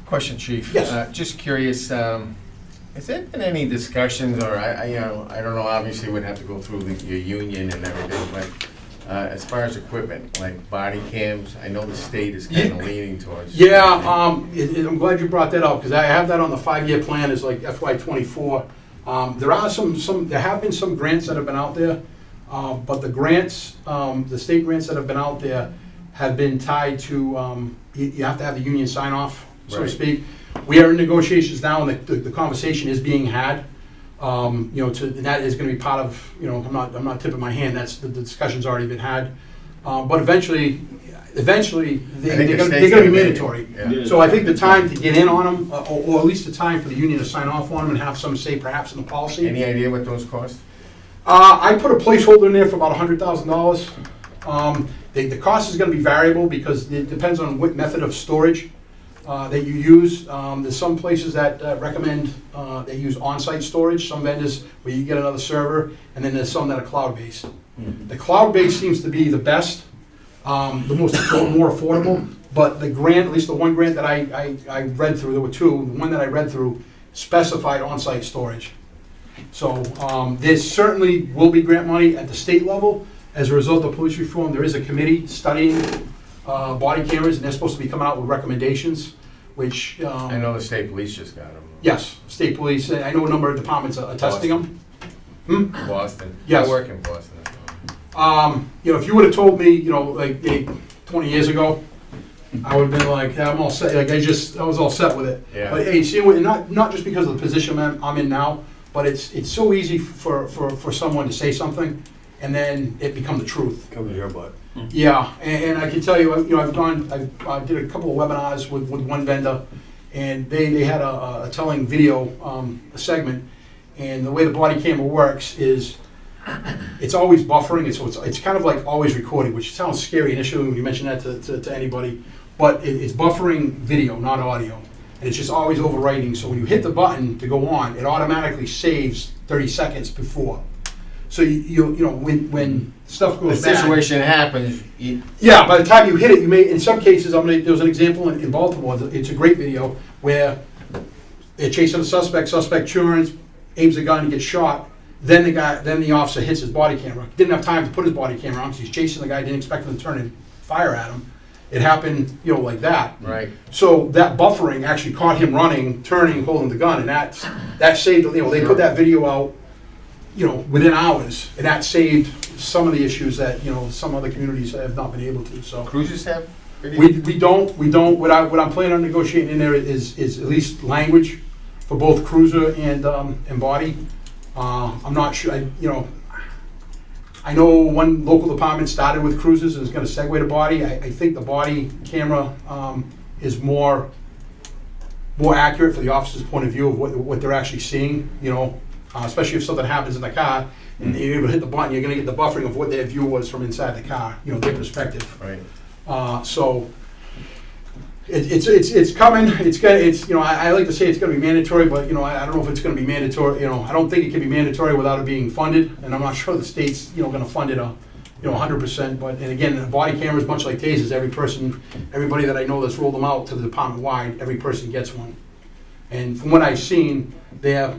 Question, Chief. Yes. Just curious, has there been any discussions, or I don't know, obviously we'd have to go through your union and everything, but as far as equipment, like body cams, I know the state is kind of leaning towards. Yeah, I'm glad you brought that up, because I have that on the 5-year plan as like FY24. There have been some grants that have been out there, but the grants, the state grants that have been out there have been tied to, you have to have the union sign off so to Right. speak. We are in negotiations now, and the conversation is being had. You know, and that is gonna be part of, you know, I'm not tipping my hand, that's, the discussion's already been had. But eventually, I they're think the gonna state's be gonna mandatory. Yeah. So I think the time to get in on them, or at least the time for the union to sign off on them and have some say perhaps in the policy. Any idea what those cost? I put a placeholder in there for about $100,000. The cost is gonna be variable because it depends on what method of storage that you use. There's some places that recommend they use on-site storage, some vendors where you get another server, and then there's some that are cloud-based. The cloud-based seems to be the best, more affordable, but the grant, at least the one grant that I read through, there were two, the one that I read through specified on-site storage. So there certainly will be grant money at the state level. As a result of police reform, there is a committee studying body cameras, and they're supposed to be coming out with recommendations, which, I know the state police just got them. yes, state police, I know a number of departments are testing them. Boston. Yes. I work in Boston. You know, if you would've told me, you know, like 20 years ago, I would've been like, yeah, I'm all set, like I was all set with it. Yeah. But hey, see, not just because of the position I'm in now, but it's so easy for someone to say something, and then it become the truth. Come to your butt. Yeah, and I can tell you, you know, I did a couple of webinars with one vendor, and they had a telling video a segment, and the way the body camera works is it's always buffering, it's kind of like always recording, which sounds scary initially when you mention that to anybody, but it's buffering video, not audio, and it's just always overwriting. So when you hit the button to go on, it automatically saves 30 seconds before. So you know when stuff The goes bad. situation happens, Yeah, by the time you hit it, you may, in some cases, there was an example in Baltimore, it's a great video, where they're chasing a suspect turns, aims the gun, and gets shot, then the officer hits his body camera. Didn't have time to put his body camera on, because he's chasing the guy, didn't expect him to turn and fire at him. It happened, you know, like that. right? So that buffering actually caught him running, turning, holding the gun, and that saved, you know, they put that video out, you know, within hours, and that saved some of the issues that, you know, some other communities have not been able to, so. Cruisers have video? We don't, what I'm planning on negotiating in there is at least language for both cruiser and body. I'm not sure, I know one local department started with cruisers and is gonna segue to body. I think the body camera is more accurate for the officer's point of view of what they're actually seeing, you know, especially if something happens in the car and you're able to hit the button, you're gonna get the buffering of what their view was from inside the car, you know, their perspective. Right. So it's coming. It's you know, I like to say it's going to be mandatory, but you know, I don't know if it's going to be mandatory. You know, I don't think it can be mandatory without it being funded, and I'm not sure the state's, you know, going to fund it 100%. But and again, the body cameras, much like tasers, everybody that I know that's rolled them out to the department wide, every person gets one. And from what I've seen, they're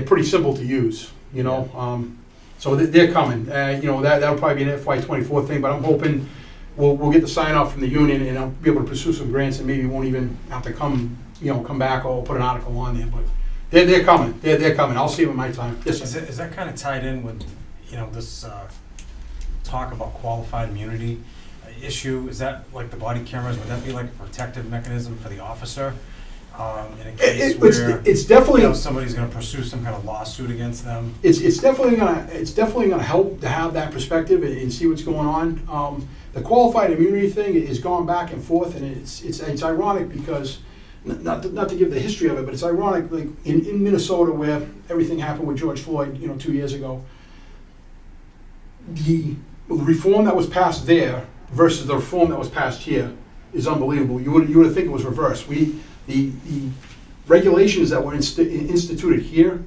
pretty simple to use. You know, so they're coming. You know, that'll probably be an FY24 thing, but I'm hoping we'll get the sign off from the union, and I'll be able to pursue some grants, and maybe won't even have to come back or put an article on there. But they're coming. They're coming. I'll see them in my time. Yes, sir. Is that kind of tied in with, you know, this talk about qualified immunity issue? Is that like the body cameras? Would that be like a protective mechanism for the officer in a case where It's definitely, you know, somebody's going to pursue some kind of lawsuit against them? it's definitely gonna help to have that perspective and see what's going on. The qualified immunity thing is gone back and forth, and it's ironic because, not to give the history of it, but it's ironic, like in Minnesota, where everything happened with George Floyd, you know, 2 years ago. The reform that was passed there versus the reform that was passed here is unbelievable. You would think it was reversed. The regulations that were instituted here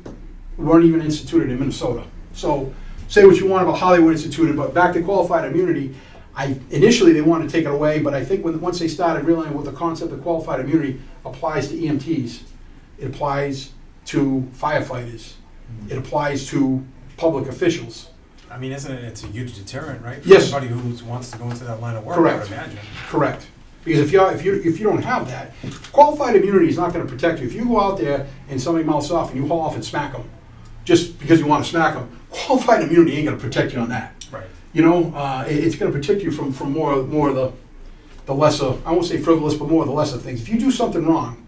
weren't even instituted in Minnesota. So say what you want about how they were instituted, but back to qualified immunity, initially they wanted to take it away, but I think once they started realizing what the concept of qualified immunity applies to EMTs, it applies to firefighters, it applies to public officials. I mean, it's a huge deterrent, right? For Yes. Anybody who wants to go into that line of work, Correct. I would imagine. Correct. Because if you don't have that, qualified immunity is not going to protect you. If you go out there and somebody mouths off and you haul off and smack them, just because you want to smack them, qualified immunity ain't going to protect you on that. Right. You know, it's going to protect you from more of the lesser, I won't say frivolous, but more the lesser things. If you do something wrong,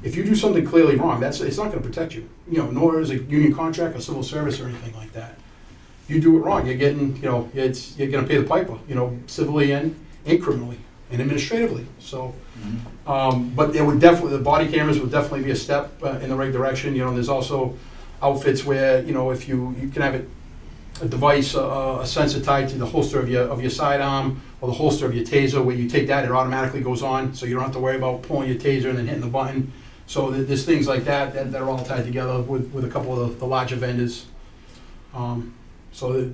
if you do something clearly wrong, it's not gonna protect you. Nor is a union contract or civil service or anything like that. If you do it wrong, you're getting, you're gonna pay the piper, civilly and criminally and administratively, so. But it would definitely, the body cameras would definitely be a step in the right direction. There's also outfits where, if you can have a device, a sensor tied to the holster of your sidearm or the holster of your taser, where you take that, it automatically goes on, so you don't have to worry about pulling your taser and then hitting the button. So there's things like that are all tied together with a couple of the larger vendors. So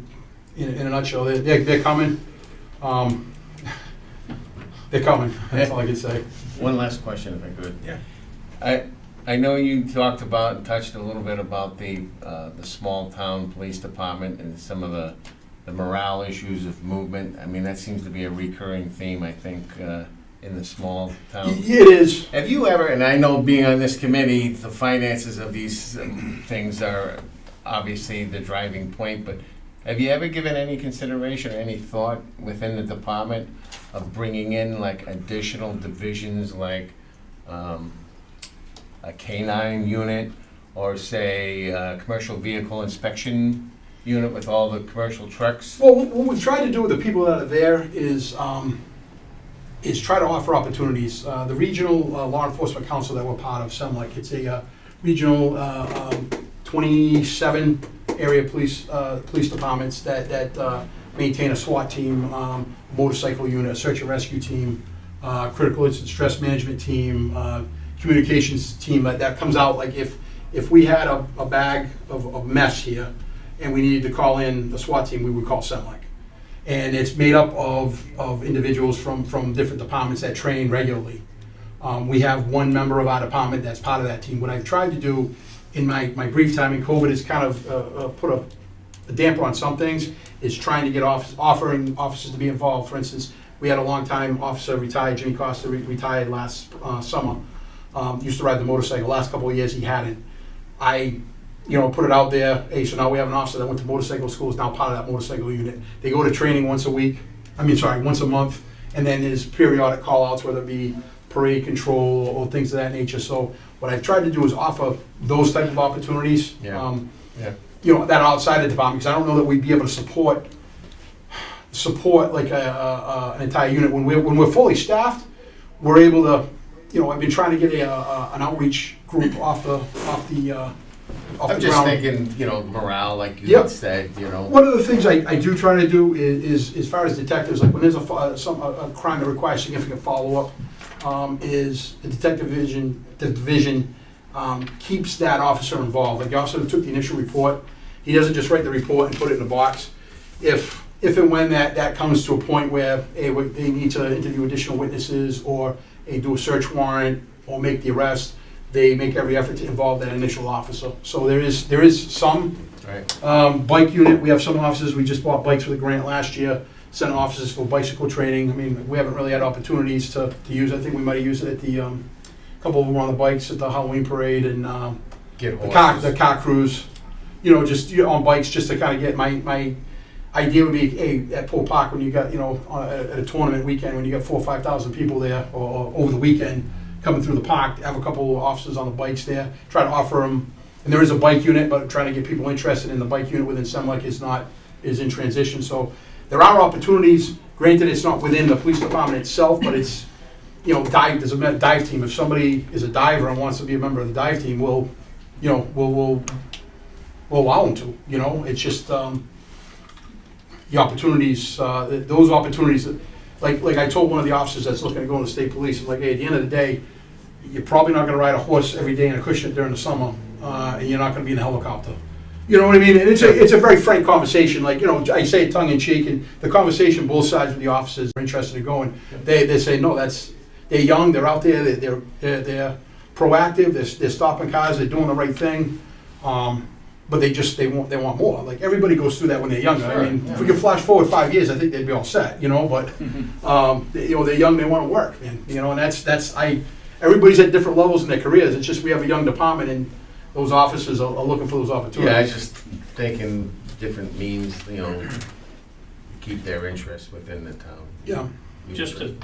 in a nutshell, they're coming. They're coming, that's all I can say. One last question, if I could. Yeah. I know you talked about, and touched a little bit about the small town police department and some of the morale issues of movement. I mean, that seems to be a recurring theme, I think, in the small town. It is. Have you ever, and I know being on this committee, the finances of these things are obviously the driving point, but have you ever given any consideration or any thought within the department of bringing in like additional divisions, like a canine unit, or say a commercial vehicle inspection unit with all the commercial trucks? Well, what we've tried to do with the people that are there is try to offer opportunities. The regional law enforcement council that we're part of, SEMLEC, it's a regional 27 area police departments that maintain a SWAT team, motorcycle unit, a search and rescue team, critical incident stress management team, communications team that comes out. Like if we had a bag of mess here and we needed to call in the SWAT team, we would call SEMLEC. And it's made up of individuals from different departments that train regularly. We have one member of our department that's part of that team. What I've tried to do in my brief time in COVID is kind of put a damper on some things, is trying to get offering officers to be involved. For instance, we had a long-time officer retired, Jimmy Costa, retired last summer. Used to ride the motorcycle. Last couple of years he hadn't. I put it out there, hey, so now we have an officer that went to motorcycle school, is now part of that motorcycle unit. They go to training once a month, and then there's periodic call-outs, whether it be parade control or things of that nature. So what I've tried to do is offer those type of opportunities, Yeah. that are outside the department, because I don't know that we'd be able to support like an entire unit. When we're fully staffed, we're able to, I've been trying to get an outreach group off the I'm just ground. thinking, morale, like you Yep. had said, One of the things I do try to do is as far as detectives, like when there's a crime that requires significant follow-up, is the division keeps that officer involved. Like the officer who took the initial report, he doesn't just write the report and put it in a box. If and when that comes to a point where they need to interview additional witnesses or do a search warrant or make the arrest, they make every effort to involve that initial officer. So there is some. right? Bike unit, we have some officers, we just bought bikes with a grant last year, sent officers for bicycle training. I mean, we haven't really had opportunities to use it. I think we might have used it at the, couple of them on the bikes at the Halloween parade and Get the horses. car cruise, just on bikes, just to kind of get my idea would be, hey, at Pool Park, when you got, at a tournament weekend, when you got 4,000 or 5,000 people there, or over the weekend, coming through the park, have a couple of officers on the bikes there, try to offer them, and there is a bike unit, but trying to get people interested in the bike unit within SEMLEC is in transition. So there are opportunities. Granted, it's not within the police department itself, but it's, there's a dive team. If somebody is a diver and wants to be a member of the dive team, we'll allow them to. It's just the opportunities. Those opportunities. Like I told one of the officers that's looking to go into the state police, I'm like, hey, at the end of the day, you're probably not going to ride a horse every day in Acushnet during the summer, and you're not going to be in a helicopter. You know what I mean? And it's a very frank conversation. Like, I say it tongue in cheek, and the conversation both sides with the officers are interested in going. They say no, they're young, they're out there, they're proactive, they're stopping cars, they're doing the right thing. But they want more. Like everybody goes through that when they're younger. Sure, I mean, yeah. if we could flash forward 5 years, I think they'd be all set. But they're young, they want to work, and and everybody's at different levels in their careers. It's just we have a young department, and those officers are looking for those opportunities. Yeah, I was just thinking different means, keep their interest within the town. Yeah. Just to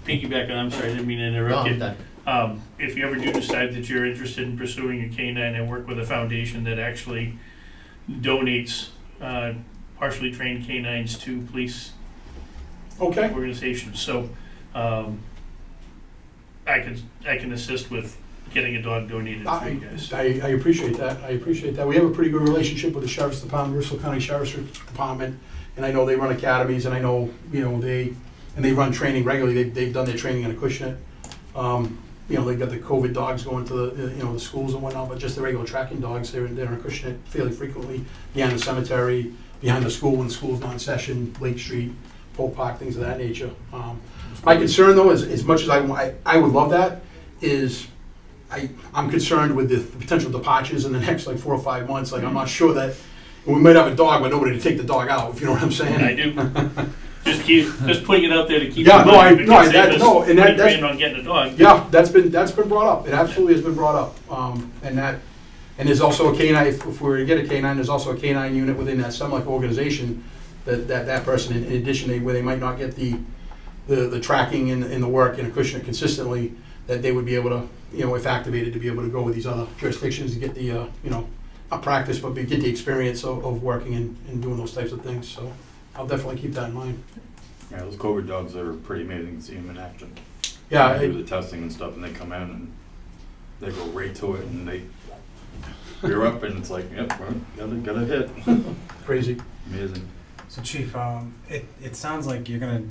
piggyback on, I'm sorry, I didn't mean to No, interrupt I'm you. done. If you ever do decide that you're interested in pursuing a canine, I work with a foundation that actually donates partially trained canines to police Okay. organizations. So I can assist with getting a dog donated for you guys. I appreciate that. I appreciate that. We have a pretty good relationship with the Sheriff's Department, Bristol County Sheriff's Department, and I know they run academies, and I know, they run training regularly. They've done their training in Acushnet. They've got the COVID dogs going to the schools and whatnot, but just the regular tracking dogs, they're in Acushnet fairly frequently, behind the cemetery, behind the school when school's not in session, Lake Street, Polk Park, things of that nature. My concern, though, is as much as I would love that, is I'm concerned with the potential departures in the next 4 or 5 months. I'm not sure that we might have a dog, but nobody to take the dog out. If you know what I'm saying. I do. Just putting it out there to keep. Yeah, in mind, because that's that's on getting a dog. yeah, that's been brought up. It absolutely has been brought up. And there's also a canine. If we were to get a canine, there's also a canine unit within that Semlec organization that person, in addition, where they might not get the tracking and the work and Acushnet consistently, that they would be able to, if activated, to be able to go with these other jurisdictions to get the, not practice, but get the experience of working and doing those types of things. So I'll definitely keep that in mind. Yeah, those COVID dogs are pretty amazing to see them in action. Yeah, They do the testing and stuff, and they come in and they go right to it, and you're up, and it's like, yep, got a hit. crazy. Amazing. So Chief, it sounds like you're gonna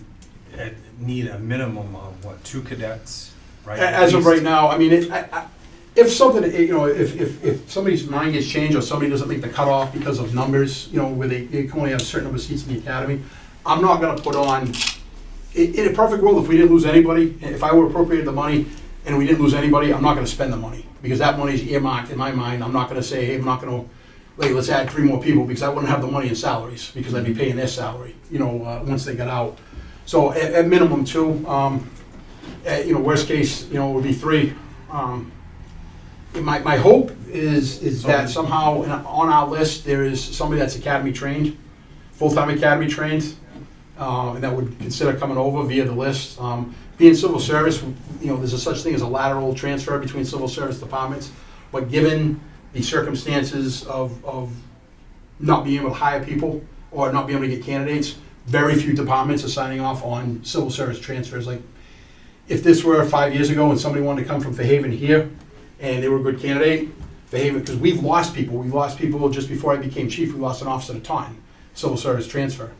need a minimum of 2 cadets, right? As of right now, I mean, if something, if somebody's mind gets changed or somebody doesn't make the cutoff because of numbers, where they can only have a certain number of seats in the academy, I'm not gonna put on, in a perfect world, if we didn't lose anybody, if I were appropriated the money and we didn't lose anybody, I'm not gonna spend the money, because that money's earmarked in my mind. I'm not gonna say, hey, I'm not gonna, let's add 3 more people, because I wouldn't have the money in salaries, because I'd be paying their salary, once they got out. So at minimum 2, worst case, it would be 3. My hope is that somehow on our list, there is somebody that's academy trained, full-time academy trained, and that would consider coming over via the list. Being civil service, there's a such thing as a lateral transfer between civil service departments, but given the circumstances of not being able to hire people or not being able to get candidates, very few departments are signing off on civil service transfers. Like, if this were 5 years ago and somebody wanted to come from Fairhaven here, and they were a good candidate, Fairhaven, because we've lost people. We've lost people just before I became chief. We lost an officer to Taunton, civil service transfer.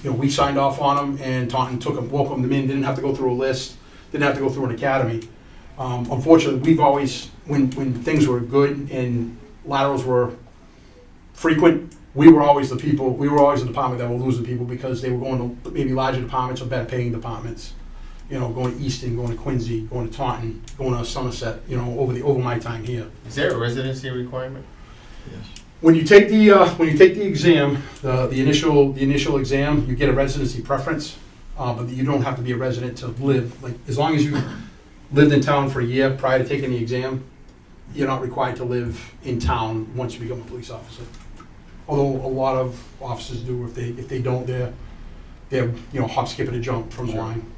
We signed off on them, and Taunton took them, welcomed them in, didn't have to go through a list, didn't have to go through an academy. Unfortunately, we've always, when things were good and laterals were frequent, we were always the department that were losing people, because they were going to maybe larger departments or better paying departments. Going to Easton, going to Quincy, going to Taunton, going to Somerset, over my time here. Is there a residency requirement? When you take the exam, the initial exam, you get a residency preference, but you don't have to be a resident to live. Like, as long as you lived in town for a year prior to taking the exam, you're not required to live in town once you become a police officer. Although a lot of officers do. If they don't, they're hop, skip, and a jump from the line.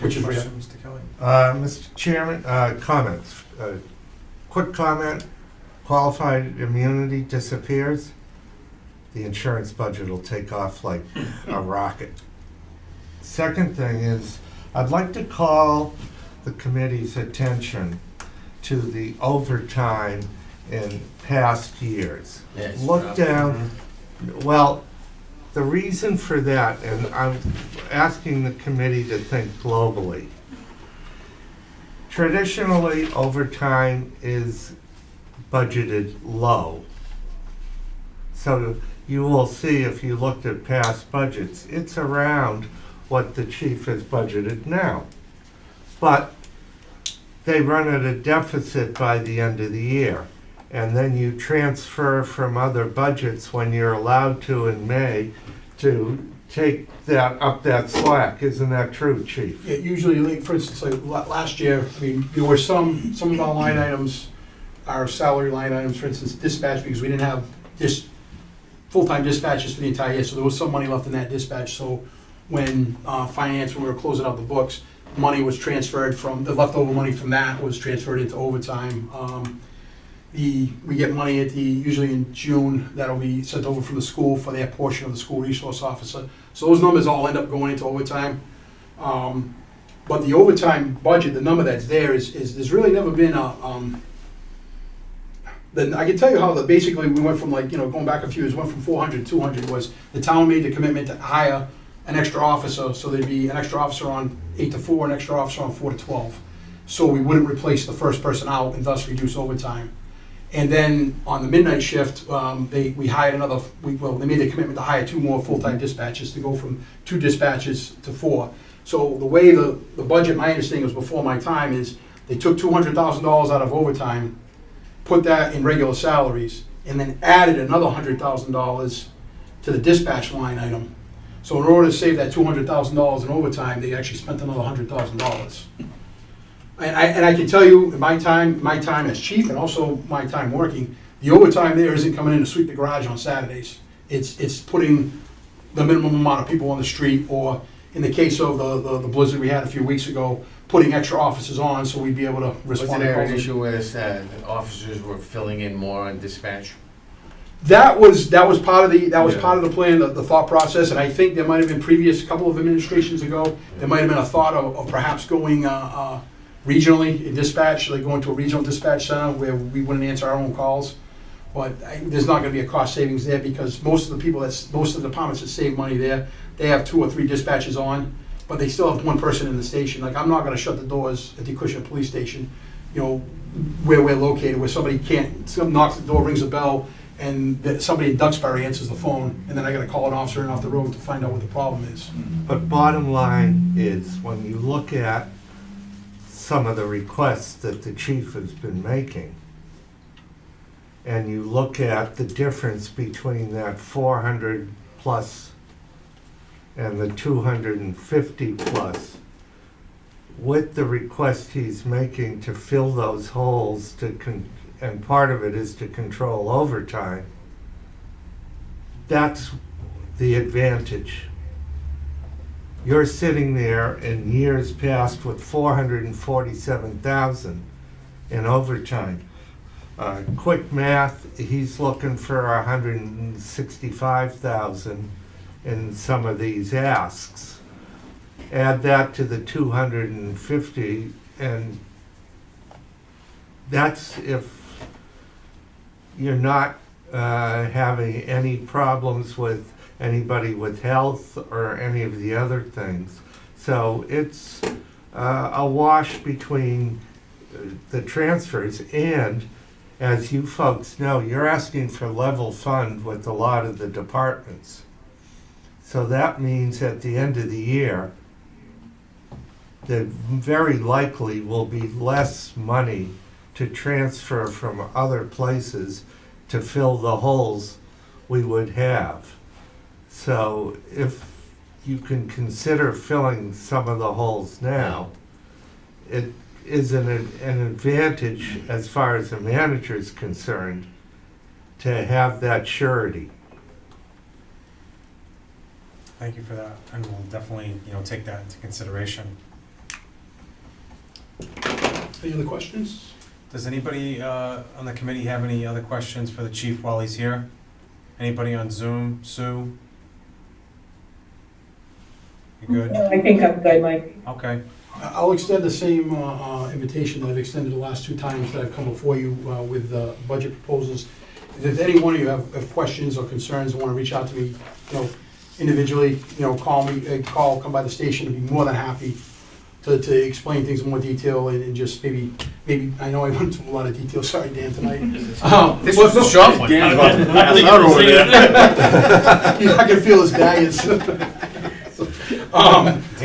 Which is question, Mr. Kelly? Mr. Chairman, comments. Quick comment, qualified immunity disappears, the insurance budget will take off like a rocket. Second thing is, I'd like to call the committee's attention to the overtime in past years. Yes. Look down, well, the reason for that, and I'm asking the committee to think globally. Traditionally, overtime is budgeted low. So you will see, if you looked at past budgets, it's around what the chief has budgeted now. But they run at a deficit by the end of the year. And then you transfer from other budgets when you're allowed to in May to take that up that slack. Isn't that true, Chief? Yeah, usually, like, for instance, like last year, I mean, there were some of our line items, our salary line items, for instance, dispatch, because we didn't have full-time dispatches for the entire year, so there was some money left in that dispatch. So when finance, when we were closing out the books, money was transferred from, the leftover money from that was transferred into overtime. We get money usually in June, that'll be sent over from the school for their portion of the school resource officer. So those numbers all end up going into overtime. But the overtime budget, the number that's there is there's really never been then I can tell you how basically we went from going back a few years, went from 400 to 200 was the town made the commitment to hire an extra officer, so there'd be an extra officer on 8 to 4, an extra officer on 4 to 12. So we wouldn't replace the first person out and thus reduce overtime. And then on the midnight shift, we hired they made the commitment to hire 2 more full-time dispatchers to go from 2 dispatchers to 4. So the way the budget, my understanding was before my time, is they took $200,000 out of overtime, put that in regular salaries, and then added another $100,000 to the dispatch line item. So in order to save that $200,000 in overtime, they actually spent another $100,000. And I can tell you, in my time as chief, and also my time working, the overtime there isn't coming in to sweep the garage on Saturdays. It's putting the minimum amount of people on the street, or in the case of the blizzard we had a few weeks ago, putting extra officers on so we'd be able to respond. Wasn't there an issue where the officers were filling in more on dispatch? That was part of the plan, the thought process, and I think there might have been couple of administrations ago, there might have been a thought of perhaps going regionally in dispatch, like going to a regional dispatch center where we wouldn't answer our own calls. But there's not going to be a cost savings there because most of the departments that save money there, they have 2 or 3 dispatches on, but they still have 1 person in the station. Like, I'm not going to shut the doors at the Acushnet police station, where we're located, where somebody knocks the door, rings a bell, and somebody in Duxbury answers the phone, and then I got to call an officer in off the road to find out what the problem is. But bottom line is, when you look at some of the requests that the chief has been making, and you look at the difference between that 400 plus and the 250 plus, with the request he's making to fill those holes, and part of it is to control overtime, that's the advantage. You're sitting there in years past with 447,000 in overtime. Quick math, he's looking for 165,000 in some of these asks. Add that to the 250, and that's if you're not having any problems with anybody with health or any of the other things. So it's a wash between the transfers, and as you folks know, you're asking for level fund with a lot of the departments. So that means at the end of the year, there very likely will be less money to transfer from other places to fill the holes we would have. So if you can consider filling some of the holes now, it is an advantage as far as the manager is concerned to have that surety. Thank you for that, and we'll definitely, take that into consideration. Any other questions? Does anybody on the committee have any other questions for the chief while he's here? Anybody on Zoom? Sue? You good? No, I think I'm good, Mike. Okay. I'll extend the same invitation that I've extended the last 2 times that I've come before you with budget proposals. If any one of you have questions or concerns and want to reach out to me, individually, come by the station, and be more than happy to explain things in more detail and just maybe, I know I went into a lot of detail, sorry Dan, tonight. This was a short one. Dan's about to pass out over there. I can feel his daggers.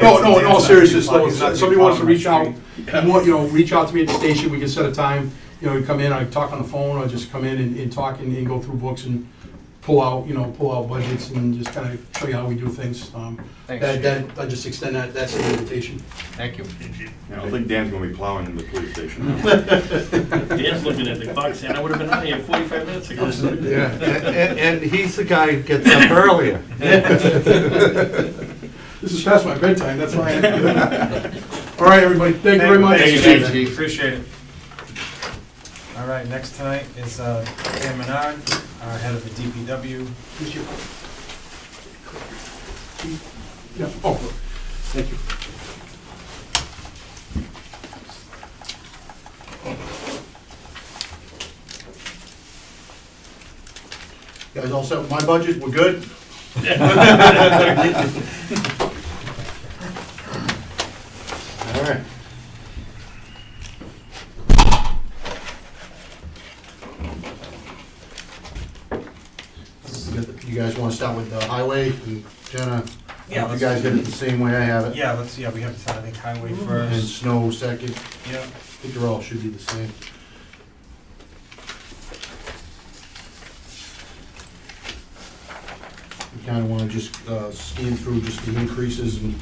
No, in all seriousness, though, if somebody wants to reach out, reach out to me at the station, we can set a time, you come in, I talk on the phone, or just come in and talk and go through books and pull out budgets and just kind of show you how we do things. Thanks. I just extend that's the invitation. Thank you. I don't think Dan's gonna be plowing in the police station now. Dan's looking at the clock saying, I would have been out here 45 minutes ago. Yeah, and he's the guy who gets up earlier. This is past my bedtime, that's why. All right, everybody, thank you very much. Thank you, Thank you. Chief. Appreciate it. All right, next tonight is Dan Menard, head of the DPW. Here's your- Yeah, oh, thank you. Guys all set with my budget? We're good? All right. You guys want to start with the highway and kind of, Yeah, you let's- guys get it the same way I have it? Yeah, we have, I think, highway And first. snow second. Yeah. I think they're all should be the same. We kind of want to just scan through just the increases and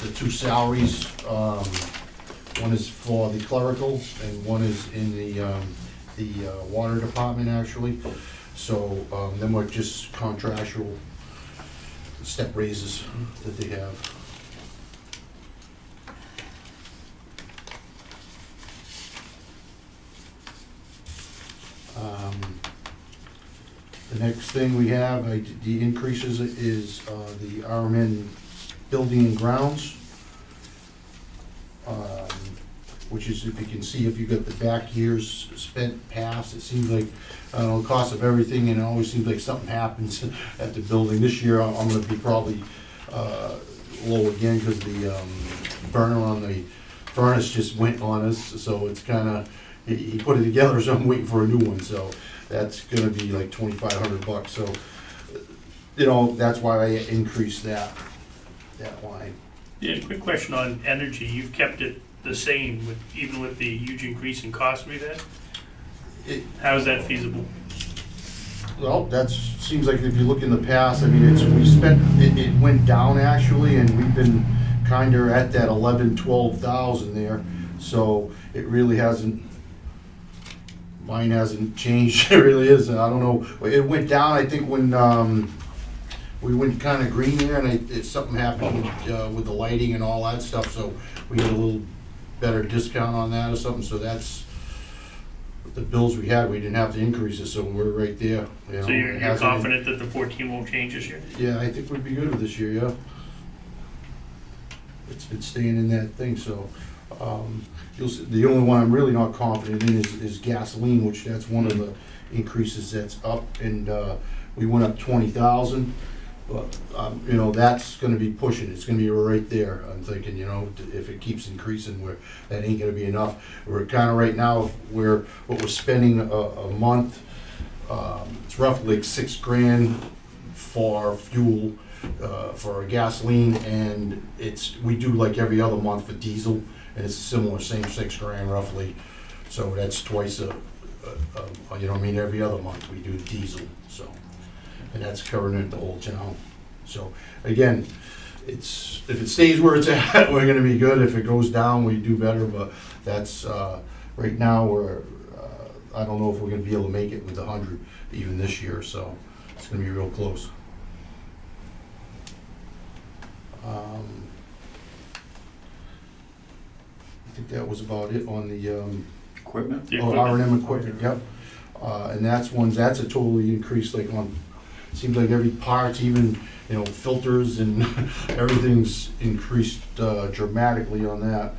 the two salaries. One is for the clerical and one is in the water department, actually. So then we're just contractual step raises that they have. The next thing we have, the increases is the RMN building and grounds, which is, if you can see, if you got the back years spent past, it seems like, I don't know, the cost of everything, and it always seems like something happens at the building. This year, I'm gonna be probably low again, because the burner on the furnace just went on us, so it's kinda, he put it together, so I'm waiting for a new one, so that's gonna be like $2,500, so, you know, that's why I increased that line. Yeah, quick question on energy. You've kept it the same with, even with the huge increase in cost we've had? How is that feasible? Well, that seems like if you look in the past, I mean, it went down actually, and we've been kinda at that 12,000 there, so it really hasn't, mine hasn't changed, it really isn't, I don't know, it went down, I think, when, we went kinda green there, and something happened with the lighting and all that stuff, so we got a little better discount on that or something, so that's, the bills we had, we didn't have to increase it, so we're right there. You know, So it you're hasn't- confident that the 14 won't change this year? Yeah, I think we'd be good with this year, yeah. It's been staying in that thing, so, you'll see, the only one I'm really not confident in is gasoline, which that's one of the increases that's up, and, we went up 20,000. But, you know, that's gonna be pushing, it's gonna be right there, I'm thinking, you know, if it keeps increasing, that ain't gonna be enough. We're kinda right now, what we're spending a month, it's roughly like $6,000 for fuel, for our gasoline, and we do like every other month for diesel, and it's similar, same $6,000 roughly. So that's twice you know what I mean, every other month we do diesel, so. And that's covering it the whole town. So, again, if it stays where it's at, we're gonna be good. If it goes down, we do better, but that's, right now, I don't know if we're gonna be able to make it with 100 even this year, so it's gonna be real close. I think that was about it on the, Equipment? The oh, equipment? R&M equipment, yep. And that's a totally increase, like seems like every part, even, you know, filters and everything's increased dramatically on that.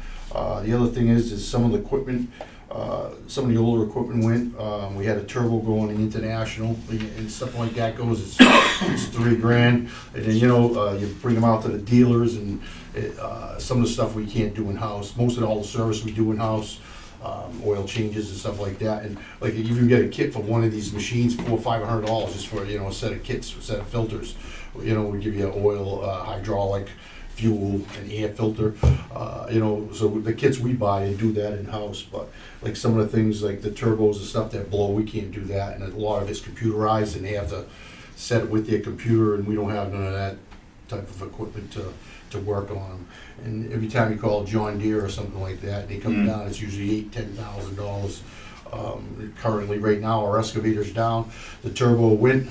The other thing is some of the equipment, some of the older equipment went, we had a turbo going in international, and stuff like that goes, it's $3,000. And then, you know, you bring them out to the dealers, and some of the stuff we can't do in-house. Most of all the service we do in-house, oil changes and stuff like that, and like you even get a kit for one of these machines, $400 or $500 just for, you know, a set of kits, a set of filters. You know, we give you oil, hydraulic, fuel, and air filter. You know, so the kits we buy and do that in-house, but like some of the things like the turbos and stuff that blow, we can't do that, and a lot of it's computerized, and they have to set it with their computer, and we don't have none of that type of equipment to work on them. And every time you call John Deere or something like that, they come down, it's usually $8,000-$10,000. Currently, right now, our excavator's down. The turbo went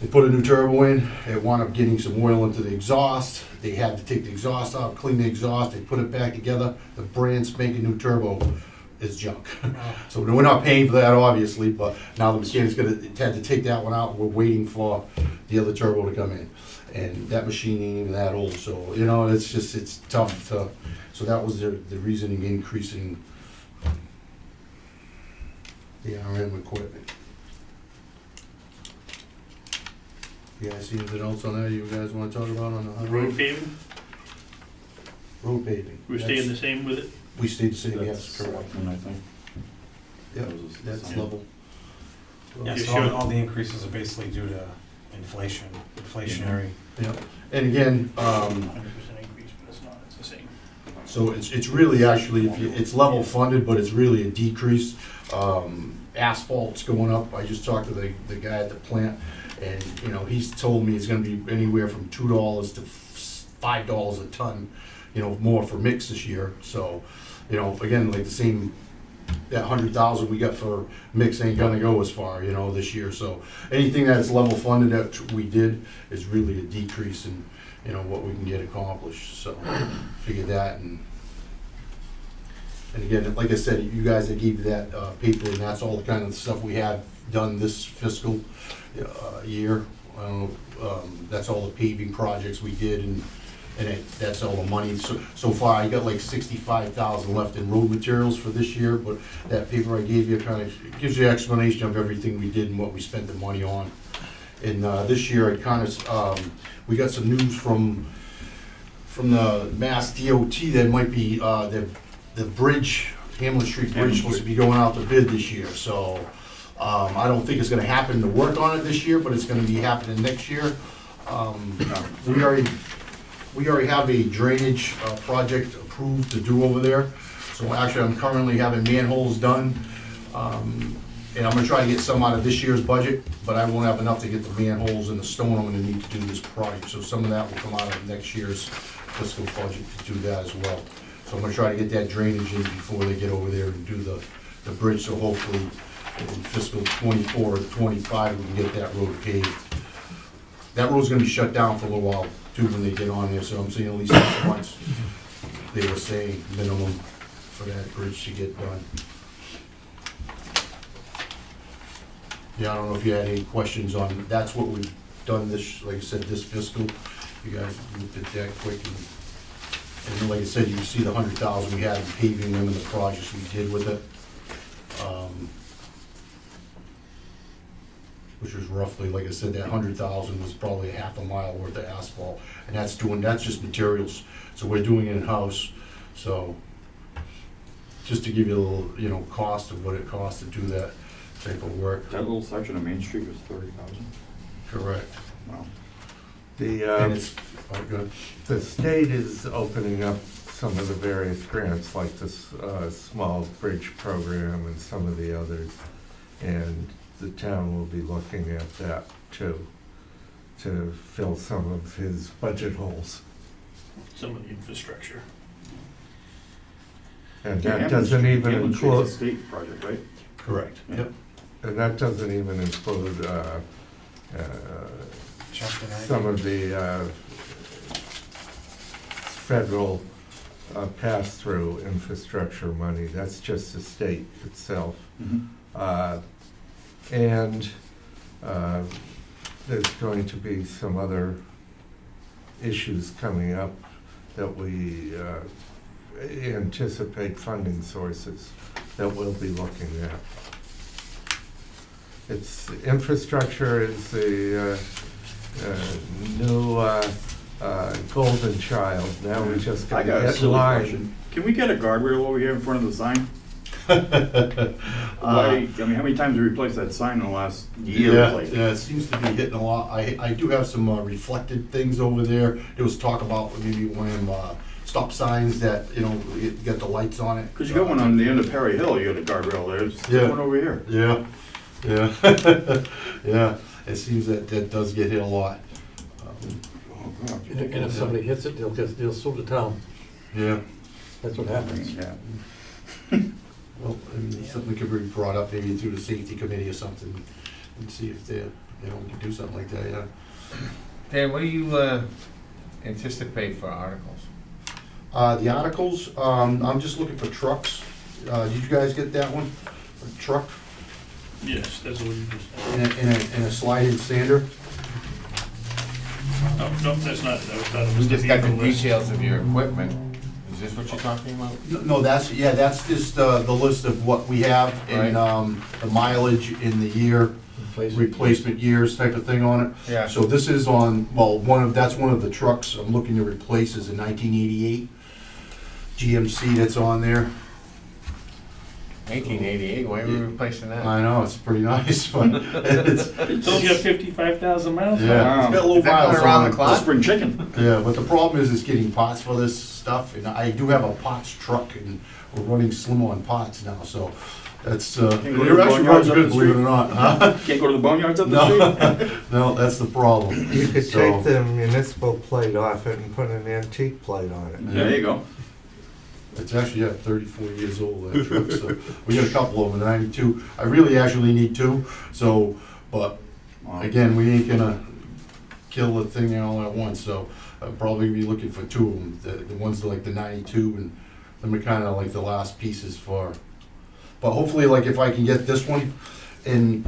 They put a new turbo in, it wound up getting some oil into the exhaust, they had to take the exhaust out, clean the exhaust, they put it back together, the brand spanking new turbo is junk. So we're not paying for that, obviously, but now the mechanic's had to take that one out, we're waiting for the other turbo to come in. And that machine ain't even that old, so, you know, it's just, it's tough to, so that was the reasoning increasing the RM equipment. You guys see anything else on that you guys wanna talk about on the Road paving, road paving? we're staying the same with it? We stayed the same, yes, That's correct. selectmen, I think. Yep, That was the that's same. level. Yeah, You so sure? all the increases are basically due to inflationary. Yep, and again, 100% increase, but it's not, it's the same. so it's really actually, if you, it's level funded, but it's really a decrease. Asphalt's going up, I just talked to the guy at the plant, and, you know, he's told me it's gonna be anywhere from $2 to $5 a ton, you know, more for mix this year, so, you know, again, like the same, that 100,000 we got for mix ain't gonna go as far, you know, this year, so anything that's level funded that we did is really a decrease in, you know, what we can get accomplished, so, figured that, and again, like I said, you guys, I gave you that paper, and that's all the kind of stuff we have done this fiscal year. That's all the paving projects we did, and that's all the money. So far, I got like 65,000 left in road materials for this year, but that paper I gave you kind of gives you an explanation of everything we did and what we spent the money on. And this year, it kind of, we got some news from the Mass DOT that might be, the bridge, Hamlin Street Bridge, supposed to be going out to bid this year, so I don't think it's gonna happen to work on it this year, but it's gonna be happening next year. We already have a drainage project approved to do over there, so actually, I'm currently having manholes done, and I'm gonna try to get some out of this year's budget, but I won't have enough to get the manholes and the stone I'm gonna need to do this project, so some of that will come out of next year's fiscal budget to do that as well. So I'm gonna try to get that drainage in before they get over there and do the bridge, so hopefully in fiscal '24 or '25, we can get that road paved. That road's gonna be shut down for a little while too when they get on there, so I'm saying at least 6 months, they were saying minimum for that bridge to get done. Yeah, I don't know if you had any questions on, that's what we've done this, like I said, this fiscal. You guys looked at that quick, and then, like I said, you see the 100,000 we had in paving them and the projects we did with it. Which was roughly, like I said, that 100,000 was probably a half a mile worth of asphalt, and that's just materials. So we're doing it in-house, so just to give you a little, you know, cost of what it costs to do that type of work. That little section of Main Street was 30,000. Correct. Wow. And it's, oh, good. The state is opening up some of the various grants, like this small bridge program and some of the others. And the town will be looking at that too, to fill some of his budget holes. Some of the infrastructure. And Yeah, that doesn't even Hamlin Street's include, a state project, right? Correct, yep. and that doesn't even include Chapter 90. some of the federal pass-through infrastructure money. That's just the state itself. Mm-hmm. And there's going to be some other issues coming up that we anticipate funding sources that we'll be looking at. It's, infrastructure is the new golden child. Now we just I got got to a get in silly line. question. Can we get a guardrail over here in front of the sign? Why, I mean, how many times have we replaced that sign in the last year? Yeah, Like, yeah, it seems to be hitting a lot. I do have some reflected things over there. There was talk about maybe one of them stop signs that, you know, it got the lights on it. Cause you got one on the end of Perry Hill, you got a guardrail there, there's Yeah. one over here. Yeah, yeah, yeah. It seems that does get hit a lot. Oh, God. And if somebody hits it, they'll sue the town. Yeah. That's what happens. Yeah. Well, I mean, something could be brought up maybe through the safety committee or something, and see if they're we could do something like that, yeah. Dan, what do you anticipate for articles? The articles, I'm just looking for trucks. Did you guys get that one? A truck Yes, that's what you just said. and a slide-in sander? No, that's not it. That was We the just got the vehicle list. details of your equipment. Is this what you're talking about? No, that's just the list of what we have and the mileage in the year, replacement years type of thing on it. Yeah. So this is on, well, that's one of the trucks I'm looking to replace is a 1988 GMC that's on there. 1888, why are we replacing that? I know, it's pretty nice, but it's Don't get 55,000 miles. yeah, it's got low Is that miles going around on the it. clock? Spring chicken. Yeah, but the problem is getting parts for this stuff, and I do have a parts truck, and we're running slim on parts now, so that's, go to it the actually boneyards runs up good, the believe it street? or not, huh? Can't go to the boneyards up the street? No, no, that's the problem. You could So- take the municipal plate off it and put an antique plate on it. There you go. It's actually, 34 years old, that truck, so, we got a couple of them, 92, I really actually need two, so, but, again, we ain't gonna kill the thing all at once, so I'll probably be looking for two of them, the ones like the 92, and them are kinda like the last pieces for, but hopefully, like, if I can get this one, and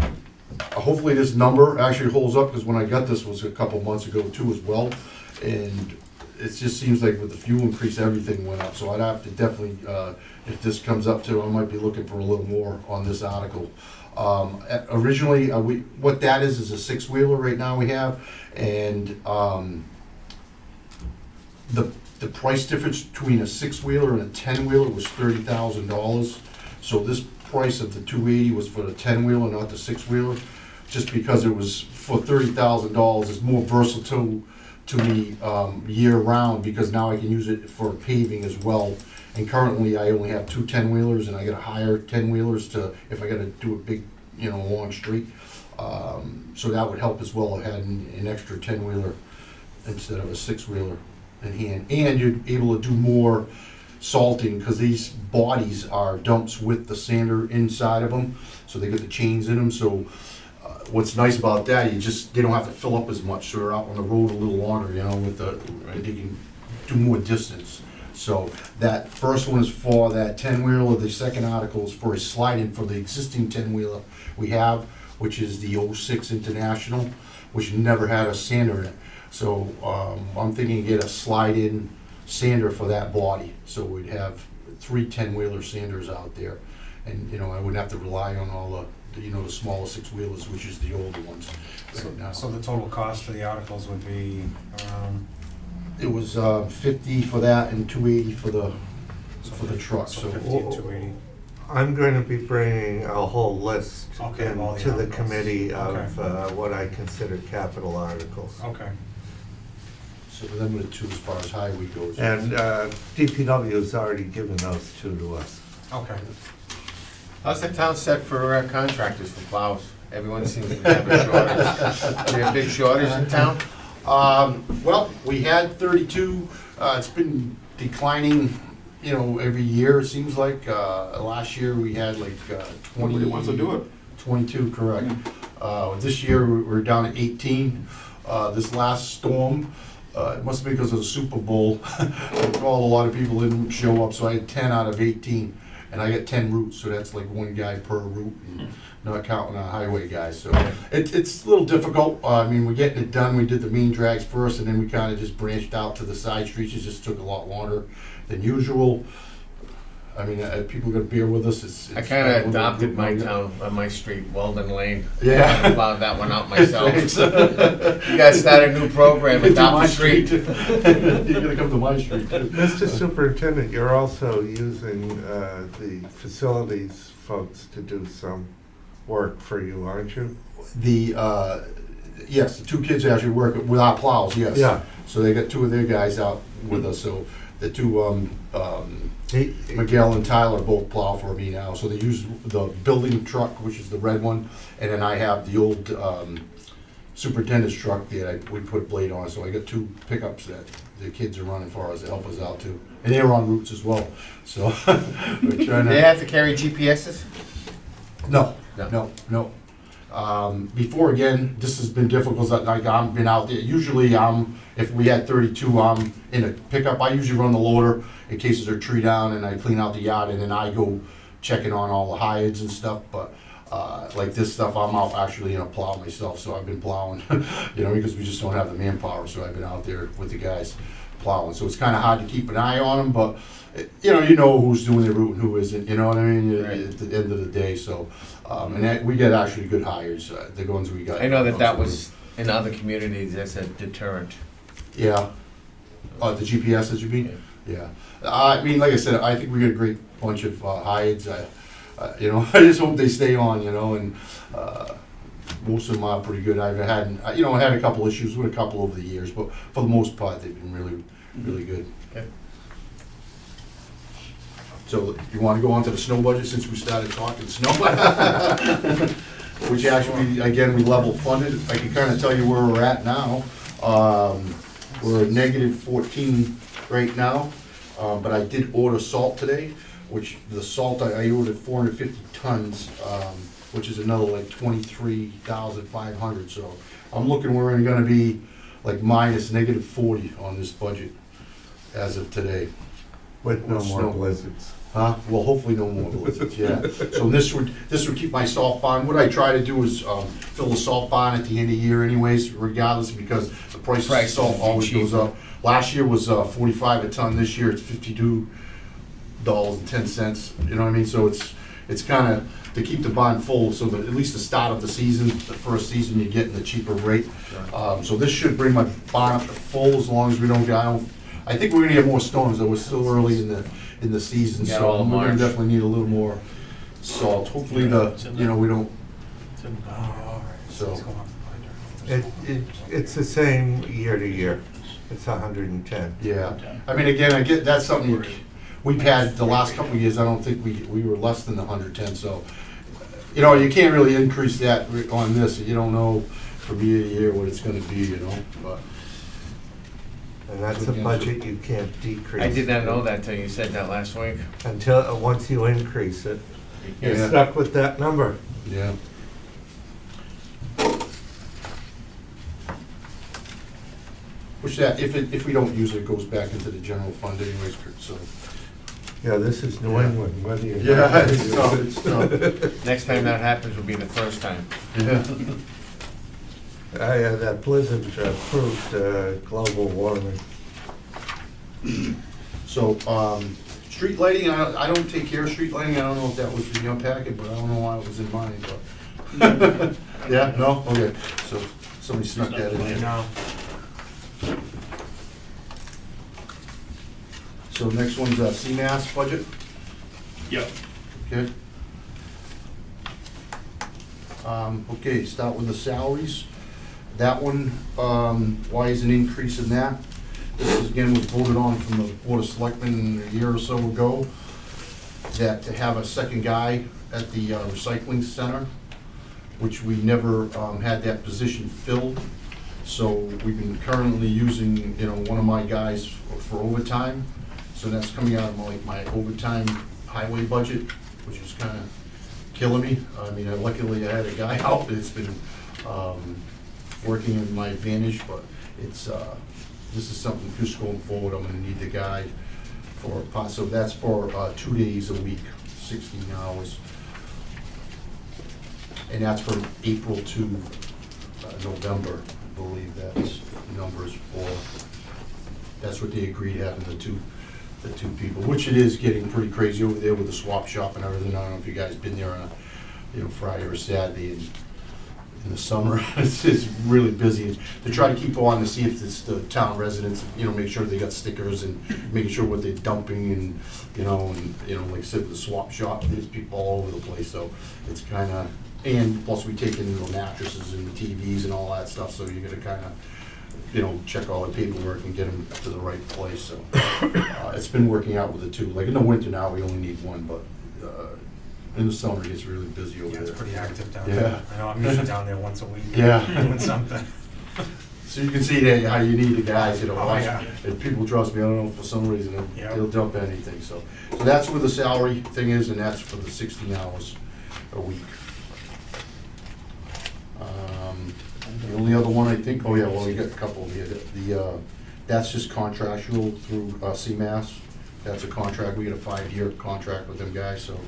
hopefully this number actually holds up, because when I got this was a couple months ago too as well, and it just seems like with the fuel increase, everything went up, so I'd have to definitely, if this comes up to, I might be looking for a little more on this article. Originally, what that is a six-wheeler right now we have, and, the price difference between a six-wheeler and a ten-wheeler was $30,000. So this price of the 280 was for the ten-wheeler, not the six-wheeler, just because it was for $30,000. It's more versatile to me year-round, because now I can use it for paving as well. And currently, I only have two ten-wheelers, and I gotta hire ten-wheelers to, if I gotta do a big, long street. So that would help as well, having an extra ten-wheeler instead of a six-wheeler in hand. And you're able to do more salting, because these bodies are dumps with the sander inside of them, so they got the chains in them, so what's nice about that, they don't have to fill up as much, so they're out on the road a little longer, with they can do more distance. So that first one is for that ten-wheeler, the second article is for a slide-in for the existing ten-wheeler we have, which is the '06 International, which never had a sander in it. So I'm thinking get a slide-in sander for that body, so we'd have 3 10-wheeler sanders out there, and I wouldn't have to rely on all the the smaller six-wheelers, which is the older ones right now. So the total cost for the articles would be around, It was 50 for that and 280 for the truck. so So 50 and 280. I'm going to be bringing a whole list Okay, of all the to the articles. committee of Okay. what I consider capital articles. Okay. so them are the two as far as highway goes. And DPW has already given those two to us. Okay. How's the town set for contractors for plows? Everyone seems to have a shortage. We have big shortage in town? Well, we had 32. It's been declining, every year, it seems like. Last year, we had like 20. Nobody wants to do it. 22, correct. This year, we're down at 18. This last storm, it must be because of the Super Bowl. I called a lot of people didn't show up, so I had 10 out of 18. And I got 10 routes, so that's like one guy per route, and not counting our highway guys. So it's a little difficult. We're getting it done. We did the main drags first, and then we kind of just branched out to the side streets. It just took a lot longer than usual. People got to bear with us. It's I kind of adopted my town, my street, Weldon Lane. Yeah. I found that one out myself. Thanks. You guys started a new program, Adopt my a Street. You're gonna come to my street too. Mr. Superintendent, you're also using the facilities folks to do some work for you, aren't you? Yes, the two kids actually work with our plows. Yes. Yeah. So they got two of their guys out with us. So the two He- Miguel and Tyler both plow for me now. So they use the building truck, which is the red one, and then I have the old superintendent's truck that we put blade on. So I got two pickups that the kids are running for us to help us out too, and they're on routes as well. So we're trying They to. have to carry GPSs? No, No. no, no. Before, again, this has been difficult, like I've been out there, usually if we had 32, I'm in a pickup, I usually run the loader in case there's a tree down and I clean out the yard and then I go checking on all the hides and stuff, but like this stuff, I'm out actually in a plow myself, so I've been plowing, because we just don't have the manpower, so I've been out there with the guys plowing, so it's kinda hard to keep an eye on them, but, you know who's doing their route and who isn't, you know what I mean, Right. at the end of the day, so, and we get actually good hires, the ones we got. I know that was, in other communities, that's a deterrent. Yeah. The GPS, that you mean? Yeah. I mean, like I said, I think we got a great bunch of hides. I just hope they stay on, and most of them are pretty good. I had a couple issues with a couple over the years, but for the most part, they've been really, really good. Okay. So you want to go on to the snow budget since we started talking snow? Which actually, again, we level funded. I can kind of tell you where we're at now. We're at -14 right now, but I did order salt today, which the salt, I ordered 450 tons, which is another like 23,500. So I'm looking we're gonna be like -40 on this budget as of today. With no With more snow. blizzards. Huh? Well, hopefully no more blizzards, yeah. So this would keep my salt bond. What I try to do is fill the salt bond at the end of the year anyways, regardless, because the price of salt always goes up. Last year was 45 a ton, this year it's $52.10, you know what I mean? So it's kind of to keep the bond full, so that at least the start of the season, the first season, you're getting the cheaper rate. So this should bring my bond up to full as long as we don't get, I think we're gonna get more storms, though, we're still early in the season, Got so all we're gonna March. definitely need a little more salt. Hopefully we don't, It's in Oh, all right. So- It's going up the binder. It's the same year to year. It's 110. yeah. I mean, again, that's something we've had the last couple of years, I don't think we were less than the 110, so, you can't really increase that on this, you don't know from year to year what it's gonna be, but. And that's a budget you can't decrease. I did not know that till you said that last week. Until, once you increase it, you're Yeah. stuck with that number. Yeah. Which if we don't use it, it goes back into the general fund anyways, so. Yeah, this is New Yeah. England, whether you. Yeah, it's tough, it's tough. Next time that happens will be the first time. Yeah. That blizzard proved global warming. So, street lighting, I don't take care of street lighting, I don't know if that was in your packet, but I don't know why it was in mine, but. Yeah, no, okay, so somebody snuck that in there. No. So next one's CMAS budget, Yep. okay? Okay, start with the salaries. That one, why is an increase in that? This is, again, was voted on from the Board of Selectmen a year or so ago, that to have a second guy at the recycling center, which we never had that position filled. So we've been currently using, one of my guys for overtime. So that's coming out of my overtime highway budget, which is kind of killing me. I mean, luckily I had a guy out that's been working in my advantage, but it's, this is something just going forward, I'm gonna need the guy for, so that's for 2 days a week, 16 hours. And that's from April to November, I believe that's numbers for, that's what they agreed having the two people, which it is getting pretty crazy over there with the swap shop and everything. I don't know if you guys been there on a, Friday or Saturday in the summer. It's really busy. They try to keep on to see if it's the town residents, make sure they got stickers and making sure what they're dumping and, like I said, with the swap shop, there's people all over the place, so it's kinda, and plus we take in the mattresses and the TVs and all that stuff, so you gotta kinda, check all the paperwork and get them to the right place, so. It's been working out with the two. Like in the winter now, we only need one, but, in the summer, it gets really busy over Yeah, there. it's pretty active down Yeah. there. I know, I'm usually down there once a week. Yeah. Doing something. So you can see that how you need the guys, Oh, yeah. and people trust me, I don't know, for some reason, Yeah. they'll dump anything, so. So that's where the salary thing is, and that's for the 16 hours a week. one, I think, oh yeah, well, we got a couple here. That's just contractual through CMAS. That's a contract, we got a 5-year contract with them guys, so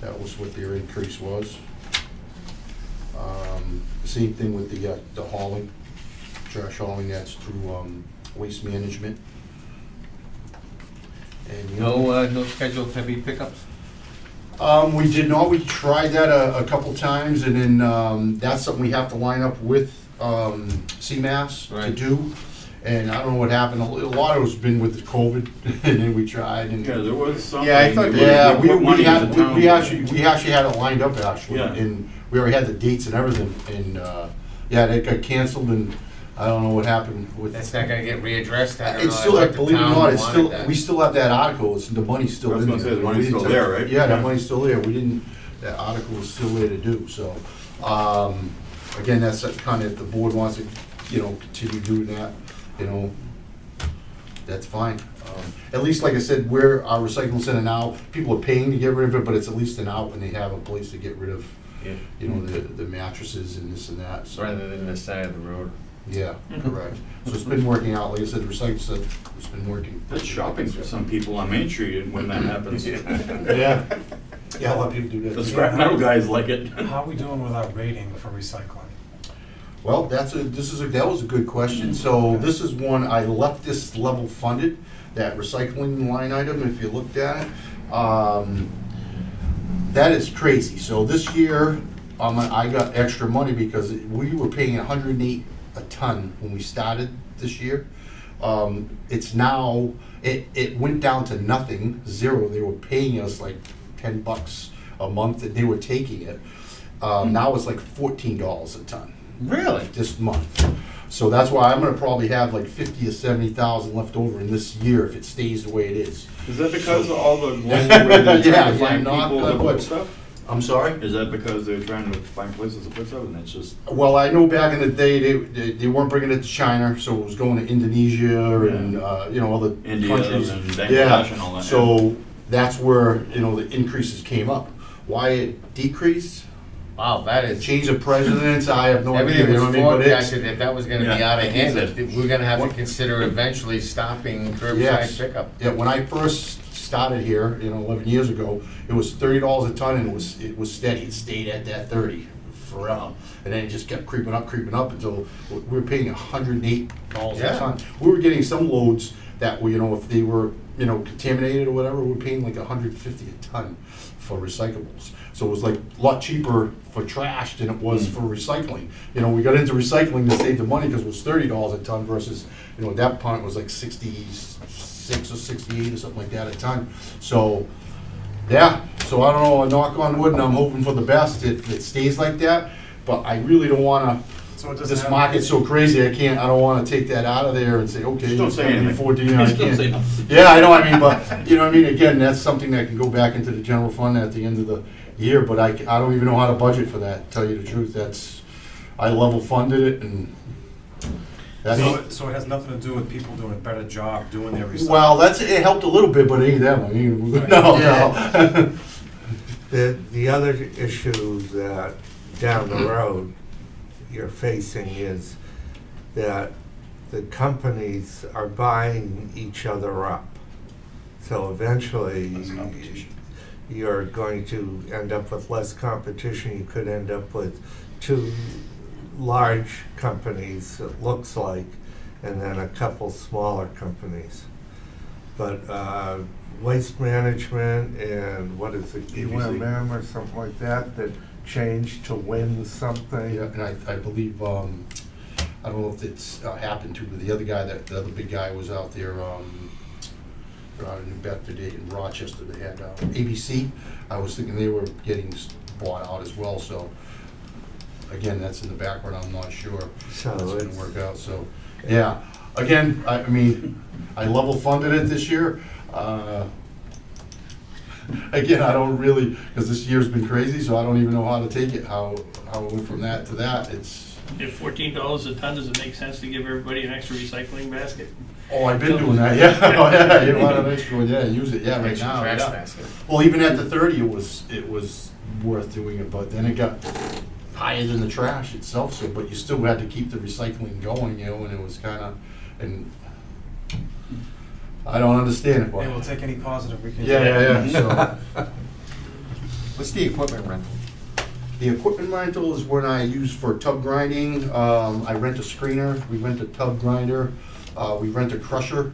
that was what their increase was. Same thing with the hauling, trash hauling, that's through Waste Management. And, No scheduled heavy pickups? we did not, we tried that a couple times, and then, that's something we have to line up with, CMAS to Right. do. And I don't know what happened, a lot of it's been with the COVID, and then we tried, and. Yeah, there was something. Yeah, I thought- Yeah, They put money into town. we actually had it lined up, actually, Yeah. and we already had the dates and everything, and, yeah, it got canceled, and I don't know what happened with. That's not gonna get readdressed? I don't It's know. still, I thought the believe it or town not, it's wanted still, that. we still have that article, it's, the money's still I was in there. gonna say, the We money's didn't still touch- there, right? Yeah, that Yeah. money's still there, we didn't, that article is still there to do, so, again, that's kind of, if the board wants to, continue doing that, that's fine. At least, like I said, we're our recycling center now, people are paying to get rid of it, but it's at least an out, and they have a place to get rid of, Yeah. the mattresses and this and that, so. Rather than the side of the road. Yeah, correct. So it's been working out, like I said, the recycling center, it's been working. That's shopping for some people on Main Street when that happens. Yeah. Yeah, a lot of people do that. The scrap metal guys like it. How are we doing with our rating for recycling? Well, that was a good question. So this is one, I left this level funded, that recycling line item, if you looked at it. That is crazy. So this year, I got extra money because we were paying 108 a ton when we started this year. It's now, it went down to nothing, zero. They were paying us like $10 a month, and they were taking it. Now it's like $14 a ton. Really? This month. So that's why I'm gonna probably have like 50 or 70,000 left over in this year if it stays the way it is. Is that because of all the global way they're Yeah, trying to find not people to what- put stuff? I'm sorry? Is that because they're trying to find places to put stuff and it's just, Well, I know back in the day, they weren't bringing it to China, so it was going to Indonesia and, other India countries. and Bangladesh Yeah, and all that? so that's where, the increases came up. Why it decreased, Wow, that the is, change of presidents, I have no idea, everything you know was what I mean? But it's- forecasted that was gonna be Yeah, out of like you hand. said. That we're gonna have to consider eventually stopping curbside Yes. pickup. Yeah, when I first started here, 11 years ago, it was $30 a ton, and it was steady. It stayed at that 30 forever, and then it just kept creeping up until we were paying $108 Yeah. a ton. We were getting some loads that were, if they were, contaminated or whatever, we were paying like $150 a ton for recyclables. So it was like a lot cheaper for trash than it was for recycling. We got into recycling to save the money because it was $30 a ton versus, at that point it was like 66 or 68 or something like that a ton. So, yeah, so I don't know, I knock on wood, and I'm hoping for the best if it stays like that. But I really don't wanna, So it doesn't this have- market's so crazy, I don't wanna take that out of there and say, okay, Just don't it's say gonna be anything. 14, I Just don't say can't. nothing. Yeah, I know, but, again, that's something that can go back into the general fund at the end of the year, but I don't even know how to budget for that, to tell you the truth. I level funded it, and that's. So it has nothing to do with people doing a better job doing their recycling? Well, it helped a little bit, but it ain't that one. No. The other issue that down the road you're facing is that the companies are buying each other up. So eventually, Less competition. you're going to end up with less competition. You could end up with two large companies, it looks like, and then a couple smaller companies. But Waste Management and what is it, UMM or something like that, that changed to win something. Yeah, and I believe, I don't know if it's happened to, but the other guy, the other big guy was out there, out in New Bedford, in Rochester, they had ABC. I was thinking they were getting bought out as well, so, again, that's in the background, I'm not sure So how it's it's- gonna work out, so, yeah. Again, I level funded it this year. Again, I don't really, because this year's been crazy, so I don't even know how to take it, how it went from that to that, it's, If $14 a ton, does it make sense to give everybody an extra recycling basket? oh, I've been doing that, yeah, oh, yeah, you want an extra one, yeah, use it, yeah, right Extra now, trash yeah. basket. Well, even at the 30, it was worth doing it, but then it got higher than the trash itself, so, but you still had to keep the recycling going, you know, and it was kinda, and I don't understand it, but. Hey, we'll take any positive we can. Yeah, so. What's the equipment rental? The equipment rental is when I use for tub grinding. I rent a screener, we rent a tub grinder, we rent a crusher.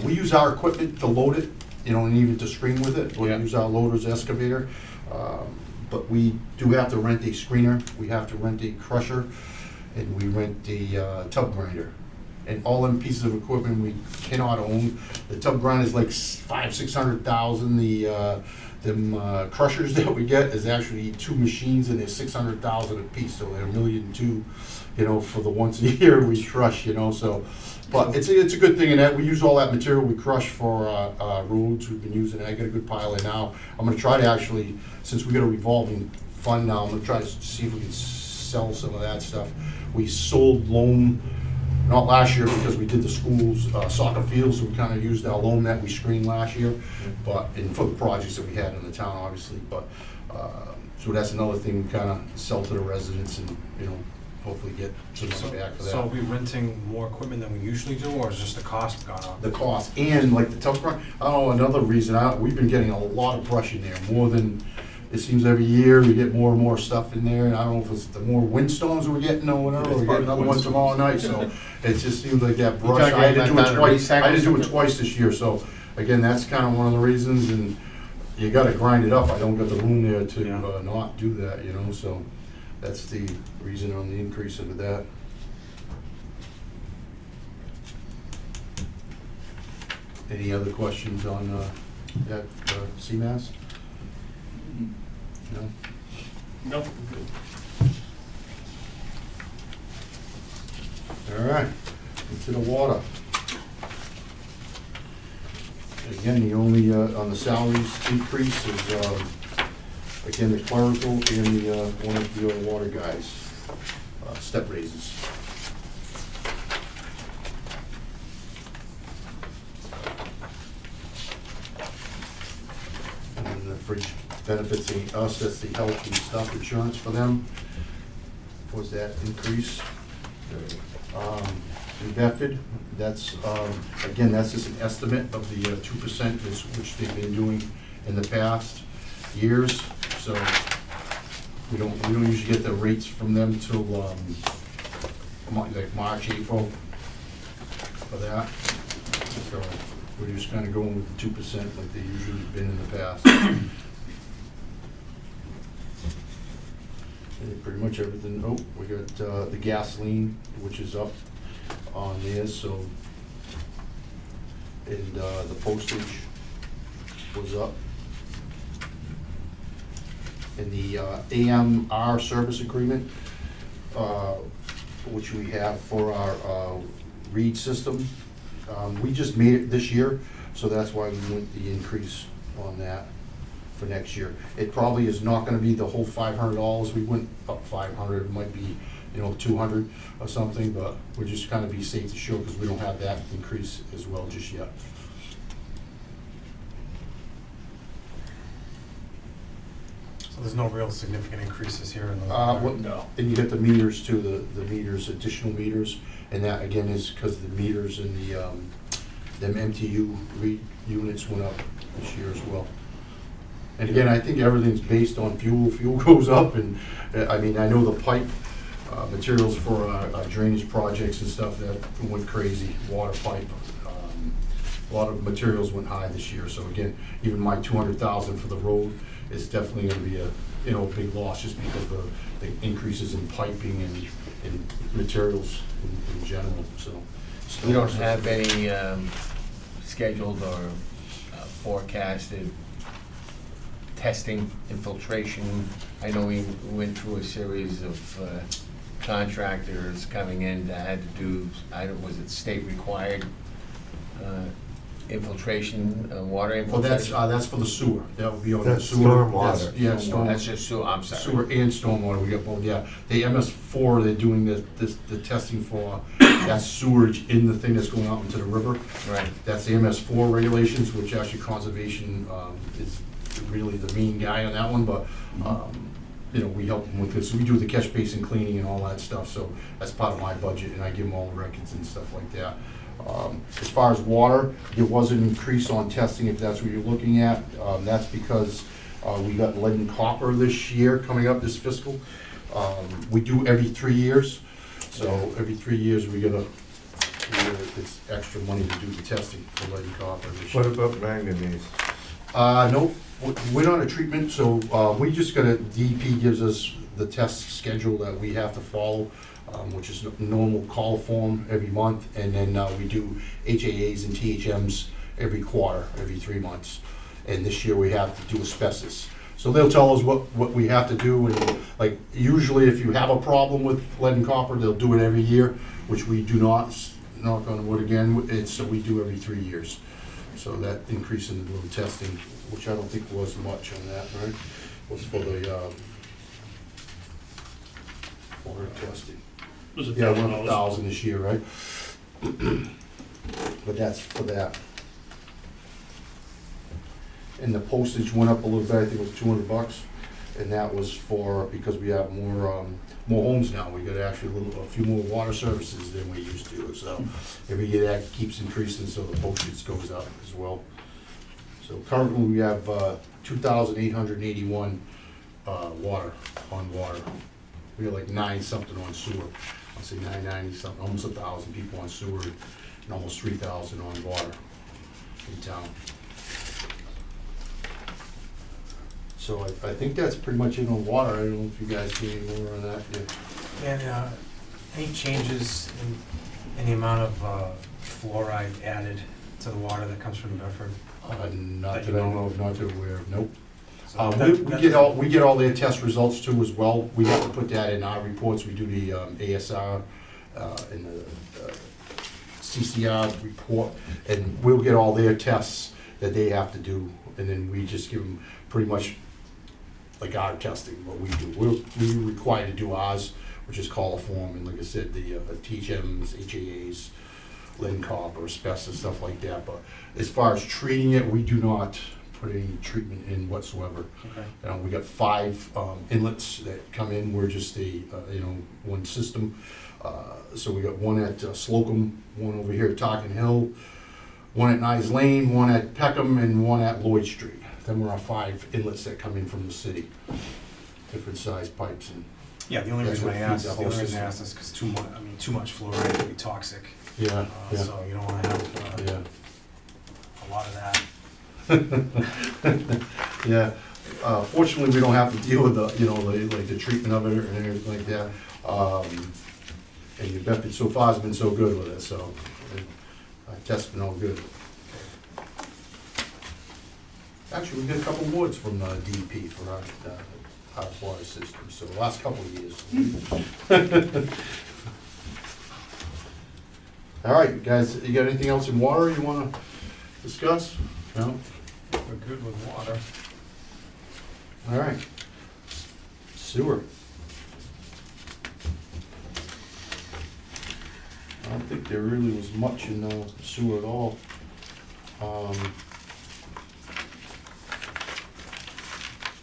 We use our equipment to load it, you know, and even to screen with it. We Yeah. use our loader's excavator. But we do have to rent a screener, we have to rent a crusher, and we rent the tub grinder. And all them pieces of equipment we cannot own. The tub grinder is like 600,000. Them crushers that we get is actually 2 machines, and they're 600,000 a piece, so they're $1.2 million, you know, for the once a year we crush, you know, so. But it's a good thing in that we use all that material we crush for roads. We've been using it. I got a good pile in now. I'm gonna try to actually, since we got a revolving fund now, I'm gonna try to see if we can sell some of that stuff. We sold loam, not last year because we did the schools soccer fields, so we kind of used our loam that we screened last year, but, and for the projects that we had in the town, obviously, but, so that's another thing we kind of sell to the residents and, you know, hopefully get some money back for that. So are we renting more equipment than we usually do, or is just the cost gone up? The cost, and like the tub grind, I don't know, another reason, we've been getting a lot of brush in there, more than, it seems every year we get more and more stuff in there, and I don't know if it's the more windstorms we're getting or whatever, we're getting another one tomorrow night, so it just seems like that brush, talking I had to about do it down twice, at I had to do it recycle twice this year, so again, that's kind of one of the reasons, and you gotta grind it up, I don't got the room there to Yeah. not do that, you know, so that's the reason on the increase of that. Any other questions on that CMAS? No? No, All right, into the water. Again, the only, on the salaries increase is, again, the clerical and the, one of the water guys, step raises. And then the fridge benefits us, that's the health and stuff, insurance for them. Was that increase? In Bedford, that's, again, that's just an estimate of the 2%, which they've been doing in the past years. So we don't usually get the rates from them till like March, April for that. So we're just kind of going with the 2% like they usually been in the past. And pretty much everything, oh, we got the gasoline, which is up on there, so, and the postage was up. And the AMR service agreement, which we have for our read system, we just made it this year, so that's why we went the increase on that for next year. It probably is not gonna be the whole $500, we went up 500, it might be, you know, 200 or something, but we're just kind of be safe to show because we don't have that increase as well just yet. So there's no real significant increases here in the. No. And you get the meters too, the meters, additional meters, and that again is because the meters and the, them MTU read units went up this year as well. And again, I think everything's based on fuel goes up, and, I mean, I know the pipe, materials for drainage projects and stuff that went crazy, water pipe. A lot of materials went high this year, so again, even my 200,000 for the road is definitely gonna be a, you know, big loss just because of the increases in piping and materials in general, so. You don't have any scheduled or forecasted testing, infiltration? I know we went through a series of contractors coming in that had to do, was it state required infiltration, water Well, infiltration? that's for the sewer, that would be on the That's sewer. stormwater. That's- Yeah, storm. That's just sewer, I'm sorry. Sewer and stormwater, we got both, yeah. The MS4, they're doing the testing for that sewage in the thing that's going out into the river. Right. That's the MS4 regulations, which actually conservation is really the main guy on that one, but you know, we help them with this. We do the catch basin cleaning and all that stuff, so that's part of my budget, and I give them all the records and stuff like that. As far as water, there was an increase on testing, if that's what you're looking at. That's because we got lead and copper this year, coming up this fiscal. We do every 3 years, so every 3 years it's extra money to do the testing for lead and copper this year. What about manganese? No, we're not a treatment, so we just got DEP gives us the test schedule that we have to follow, which is normal call form every month, and then we do HAAs and THMs every quarter, every 3 months. And this year we have to do asbestos. So they'll tell us what we have to do, and like usually if you have a problem with lead and copper, they'll do it every year, which we do not, knock on wood again, so we do every 3 years. So that increase in the blue testing, which I don't think was much on that, right? Was for the water testing. Was it Yeah, $1,000? 1,000 this year, right? But that's for that. And the postage went up a little bit, I think it was $200, and that was for, because we have more homes now, we got actually a few more water services than we used to, so every year that keeps increasing, so the postage goes up as well. So currently, we have 2,881 water. We got like 9-something on sewer. I'll say 990-something, almost 1,000 people on sewer, and almost 3,000 on water in town. So I think that's pretty much it on water. I don't know if you guys see any more on that. Yeah. And any changes in the amount of fluoride added to the water that comes from New Bedford? Not That that you I know know of? of, not that we're aware of, nope. So We get all their test results too as well. We have to put that in our reports. We do the ASR and the CCR report, and we'll get all their tests that they have to do, and then we just give them pretty much like our testing, what we do. We're required to do ours, which is coliform, and like I said, the THMs, HAAs, lead and copper, asbestos, stuff like that. But as far as treating it, we do not put any treatment in whatsoever. Okay. We got 5 inlets that come in. We're just one system. So we got one at Slocum, one over here at Tarkin Hill, one at Nyes Lane, one at Peckham, and one at Lloyd Street. Then we're our 5 inlets that come in from the city, different size pipes. And Yeah, the only That's reason what I feeds asked, the the whole only reason I system. asked is because too much fluoride can be toxic. yeah, yeah, So you don't want to have yeah. a lot of that. Yeah, fortunately, we don't have to deal with the treatment of it and everything like that. And New Bedford so far has been so good with it, so our test's been all good. Actually, we get a couple awards from DEP for our water system, so the last couple of years. All right, guys, you got anything else in water you want to discuss? No? We're good with water. All right. Sewer. I don't think there really was much in sewer at all.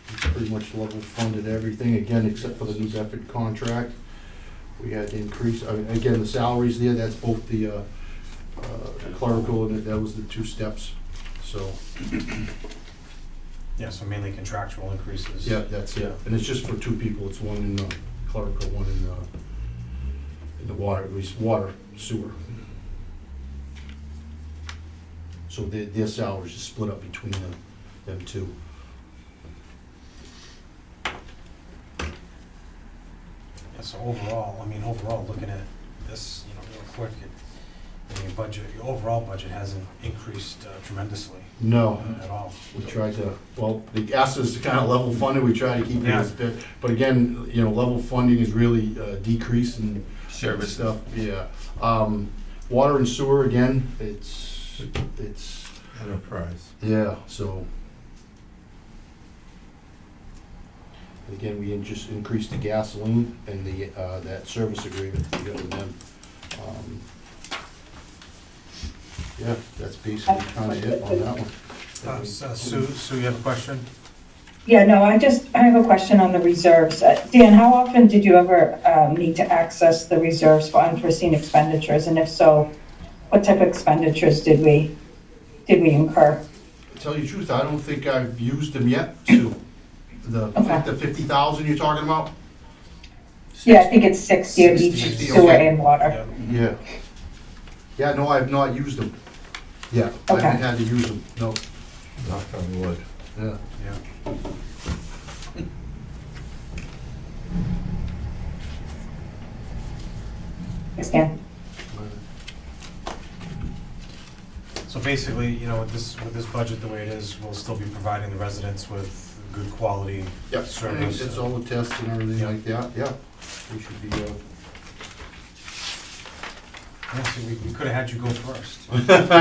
It's pretty much level funded everything, again, except for the New Bedford contract. We had to increase, again, the salaries there, that's both the clerical, and that was the 2 steps, so. Yeah, so mainly contractual increases. Yeah, that's it, and it's just for 2 people, it's one in the clerical, one in the water, at least water sewer. So their salaries is split up between them 2. Yeah, so overall, looking at this, real quick, your budget, your overall budget hasn't increased tremendously No, at all. we tried to, well, they asked us to kind of level fund it, we try to keep it as bit, but again, level funding is really decreasing Services. stuff, yeah. Water and sewer, again, it's, Enterprise. yeah, so. Again, we just increased the gasoline and the, that service agreement we got with them. Yeah, that's basically kind of it on that one. Sue, you have a question? Yeah, no, I have a question on the reserves. Dan, how often did you ever need to access the reserves for unforeseen expenditures? And if so, what type of expenditures did we incur? To tell you the truth, I don't think I've used them yet, Sue. Okay. The 50,000 you're talking about? Yeah, I think it's 60 of each 60, sewer okay. and water. Yeah. Yeah. Yeah, no, I have not used them. Yeah, I Okay. haven't had to use them, no. Knock on wood. Yeah. Yeah. Thanks, Dan. So basically, you know, with this budget the way it is, we'll still be providing the residents with good quality Yep, service. it's all the tests and everything Yeah. like that, yeah. We should be, Yeah, see, we could have had you go first. I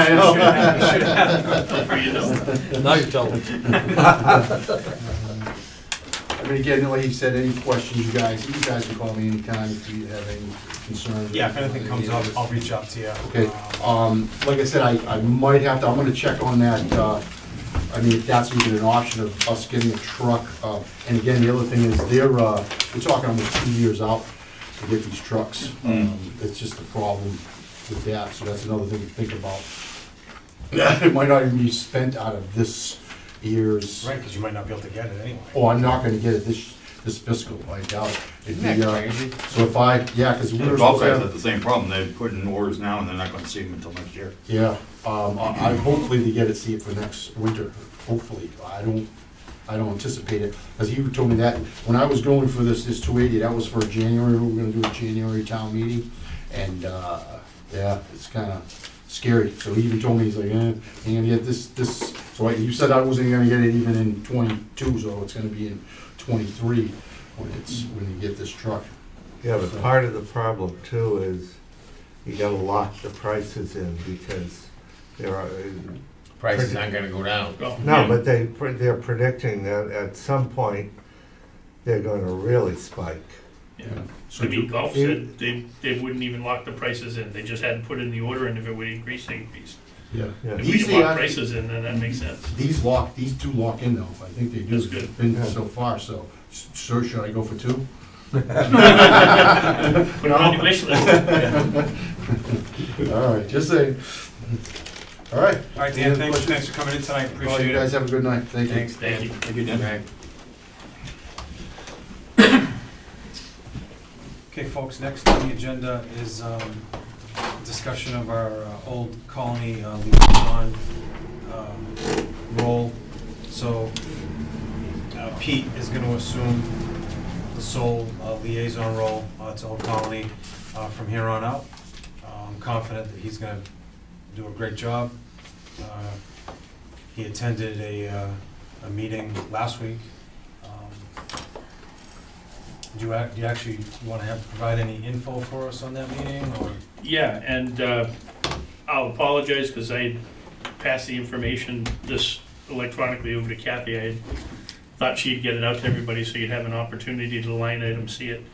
know. We should have had For you know. Now you tell them. I mean, again, like he said, any questions, you guys can call me anytime if you have any concerns. or Yeah, if anything comes up, anything. I'll reach out to you. Okay, like I said, I might have to, I'm gonna check on that, I mean, if that's even an option of us getting a truck. And again, the other thing is, we're talking almost 2 years out to get these trucks. It's just a problem with that, so that's another thing to think about. It might not even be spent out of this year's. Right, because you might not be able to get it anyway. Oh, I'm not gonna get it this fiscal, I doubt it. It'd Isn't be, that crazy? So if because The we're golf supposed guys to have have, the same problem, they put in orders now and they're not gonna see them until next year. yeah, I hopefully they get it, see it for next winter, hopefully. I don't anticipate it, because he told me that, when I was going for this 280, that was for January, we were gonna do a January town meeting, and, yeah, it's kinda scary, so he even told me, he's like, you're gonna get this, so you said I wasn't gonna get it even in 22, so it's gonna be in 23 when you get this truck. Yeah, but part of the problem too is you gotta lock the prices in because there are, Prices aren't gonna go down. Well, no, yeah. but they're predicting that at some point they're gonna really spike. Yeah. So I mean, you- Golf said they wouldn't even lock the prices in, they just had to put in the order, and if it would increase, they increased. Yeah. Yeah. If we These, can lock they- prices in, then that makes sense. These do lock in though, I think they do. That's good. Been so far, so, sir, should I go for 2? Put it on your wish list. All right, just saying. All right. All right, Dan, thanks for coming in tonight, All appreciate you it. guys have a good night, thank you. Thanks, Thank Dan. you. Thank you, Dan. Right. Okay, folks, next on the agenda is discussion of our old colony liaison role. So Pete is going to assume the sole liaison role to Old Colony from here on out. I'm confident that he's going to do a great job. He attended a meeting last week. Do you actually want to provide any info for us on that meeting, or? Yeah, and I'll apologize, because I had passed the information this electronically over to Kathy. I had thought she'd get it out to everybody, so you'd have an opportunity to line item see it.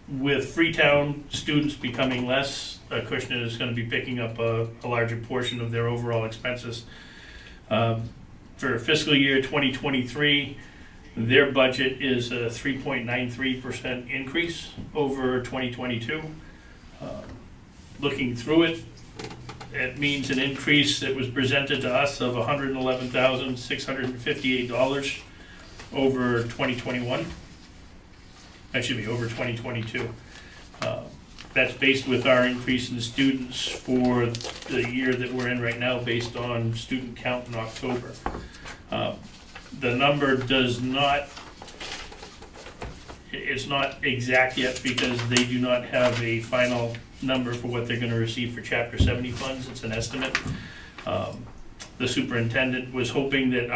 With Freetown students becoming less, Acushnet is gonna be picking up a larger portion of their overall expenses. For fiscal year 2023, their budget is a 3.93% increase over 2022. Looking through it, it means an increase that was presented to us of $111,658 over 2021. Excuse me, over 2022. That's based with our increase in students for the year that we're in right now, based on student count in October. The number does not, it's not exact yet, because they do not have a final number for what they're gonna receive for Chapter 70 funds. It's an estimate. The superintendent was hoping that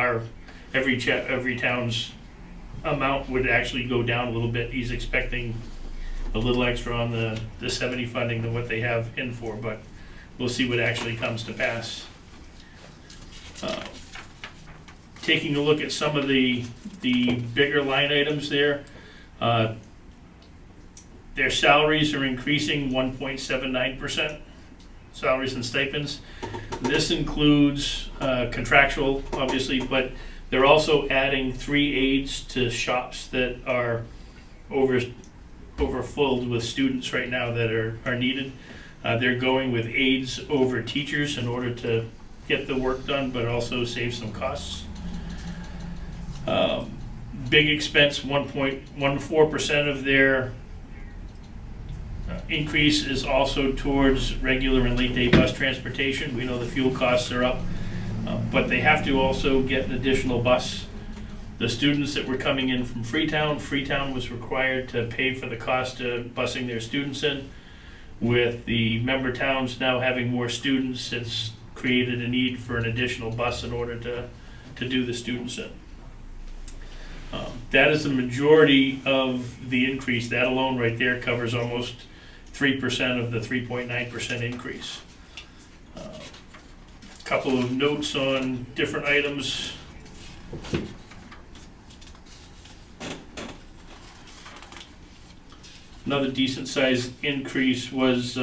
every town's amount would actually go down a little bit. He's expecting a little extra on the 70 funding than what they have in for, but we'll see what actually comes to pass. Taking a look at some of the bigger line items there, their salaries are increasing 1.79%. salaries and stipends. This includes contractual, obviously, but they're also adding 3 aides to shops that are overfilled with students right now that are needed. They're going with aides over teachers in order to get the work done, but also save some costs. Big expense, 1.14% of their increase is also towards regular and late day bus transportation. We know the fuel costs are up, but they have to also get an additional bus. The students that were coming in from Freetown was required to pay for the cost of busing their students in. With the member towns now having more students, it's created a need for an additional bus in order to do the students in. That is the majority of the increase. That alone right there covers almost 3% of the 3.9% increase. Couple of notes on different items. Another decent sized increase was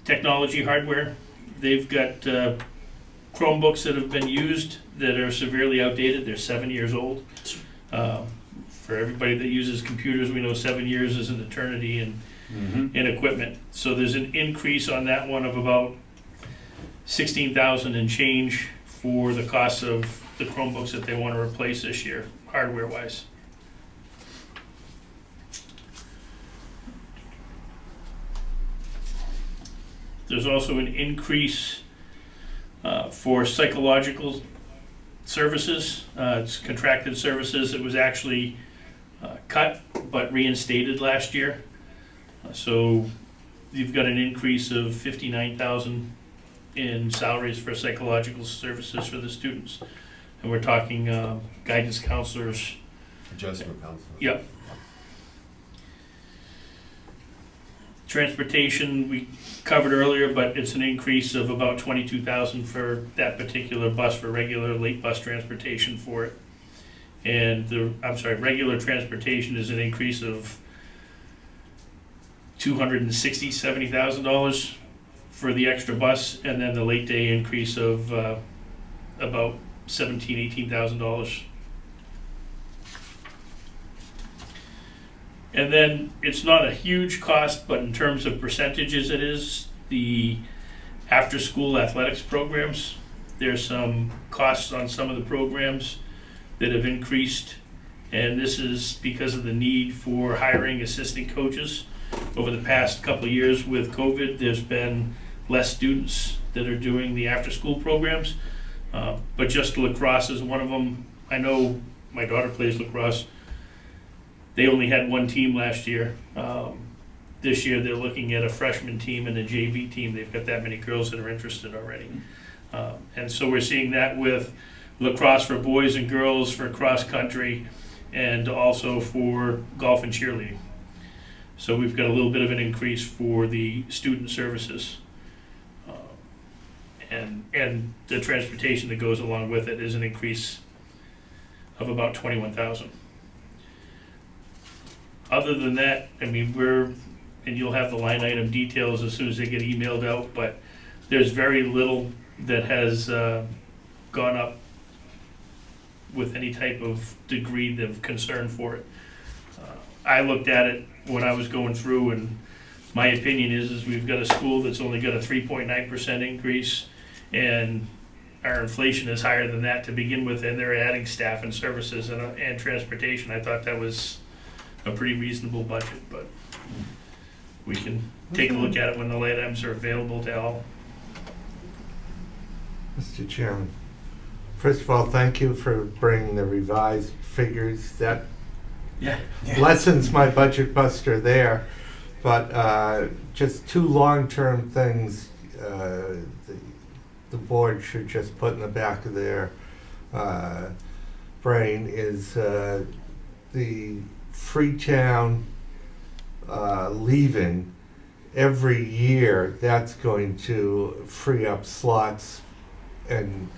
technology hardware. They've got Chromebooks that have been used that are severely outdated. They're 7 years old. For everybody that uses computers, we know 7 years is an eternity in equipment. So there's an increase on that one of about $16,000 and change for the cost of the Chromebooks that they want to replace this year, hardware-wise. There's also an increase for psychological services. It's contracted services. It was actually cut but reinstated last year. So you've got an increase of $59,000 in salaries for psychological services for the students. And we're talking guidance counselors. Adjustment counselor. Yep. Transportation, we covered earlier, but it's an increase of about $22,000 for that particular bus for regular late bus transportation for it. And regular transportation is an increase of $70,000 for the extra bus, and then the late day increase of about $18,000. And then it's not a huge cost, but in terms of percentages, it is the after-school athletics programs. There's some costs on some of the programs that have increased, and this is because of the need for hiring assistant coaches. Over the past couple of years with COVID, there's been less students that are doing the after-school programs, but just lacrosse is one of them. I know my daughter plays lacrosse. They only had one team last year. This year they're looking at a freshman team and a JV team. They've got that many girls that are interested already. And so we're seeing that with lacrosse for boys and girls, for cross country, and also for golf and cheerleading. So we've got a little bit of an increase for the student services. And the transportation that goes along with it is an increase of about $21,000. Other than that, I mean, and you'll have the line item details as soon as they get emailed out, but there's very little that has gone up with any type of degree of concern for it. I looked at it when I was going through, and my opinion is we've got a school that's only got a 3.9% increase, and our inflation is higher than that to begin with, and they're adding staff and services and transportation. I thought that was a pretty reasonable budget, but we can take a look at it when the line items are available to all. Mr. Chairman, first of all, thank you for bringing the revised figures. That lessens my budget buster there. But just two long-term things the board should just put in the back of their brain is the Freetown leaving. Every year, that's going to free up slots, and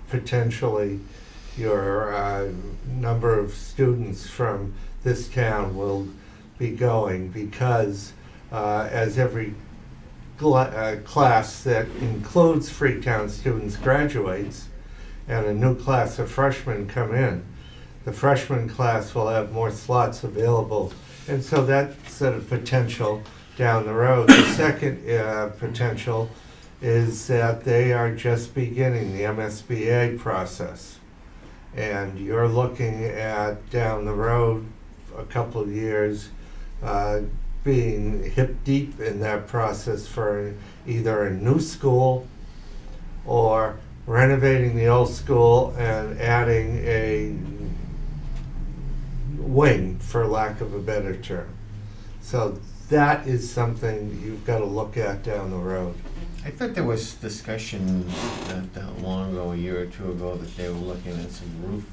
potentially your number of students from this town will be going, because as every class that includes Freetown students graduates and a new class of freshmen come in, the freshman class will have more slots available. And so that's a potential down the road. The second potential is that they are just beginning the MSBA process. And you're looking at down the road a couple of years being hip deep in that process for either a new school or renovating the old school and adding a wing, for lack of a better term. So that is something you've got to look at down the road. I thought there was discussion not that long ago, a year or two ago, that they were looking at some roof.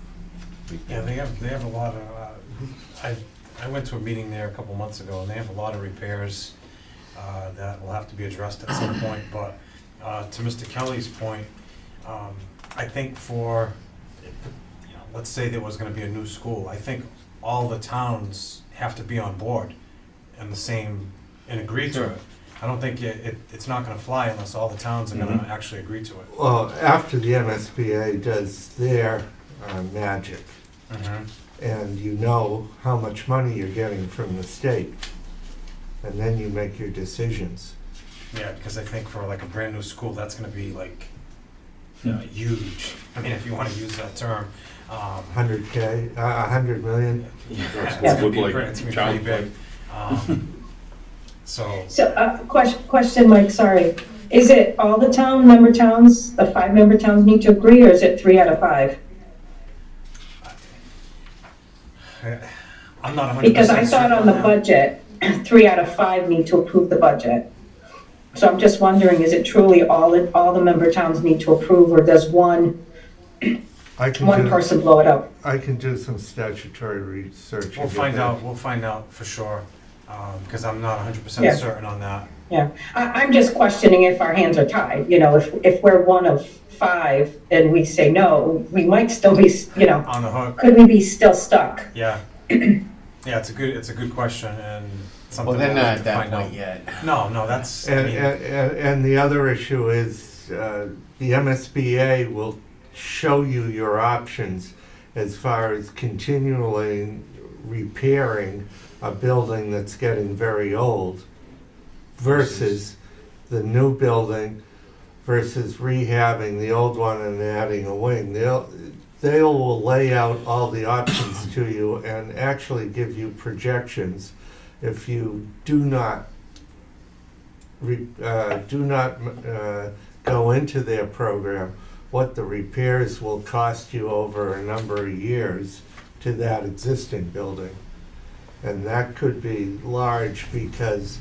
Yeah, they have a lot of, I went to a meeting there a couple months ago, and they have a lot of repairs that will have to be addressed at some point, but to Mr. Kelly's point, I think for, let's say there was gonna be a new school, I think all the towns have to be on board and the same, and agree to Sure. it. I don't think it's not gonna fly unless all the towns are gonna actually agree to it. Well, after the MSBA does their magic, and you know how much money you're getting from the state, and then you make your decisions. Yeah, because I think for like a brand new school, that's gonna be like huge. I mean, if you wanna use that term. 100K, 100 million. Yeah, That's it's gonna be like pretty, it's gonna be child pretty big. So, So, question, Mike, sorry. Is it all the member towns, the 5 member towns need to agree, or is it 3 out of 5? I'm not 100% Because I thought on the certain budget, 3 out of 5 need to approve the budget. So I'm just wondering, is it truly all the member towns need to approve, or does one person blow it up? I can do some statutory research. We'll find out for sure, because I'm not 100% Yeah. certain on that. Yeah, I'm just questioning if our hands are tied, if we're one of 5 and we say no, we might still be, On the hook, could we be still stuck? yeah. Yeah, it's a good question, and something Well, they're we'll not have at to that find out. point yet. No, that's, I mean, And the other issue is the MSBA will show you your options as far as continually repairing a building that's getting very old versus the new building versus rehabbing the old one and adding a wing. They will lay out all the options to you and actually give you projections. If you do not go into their program, what the repairs will cost you over a number of years to that existing building. And that could be large because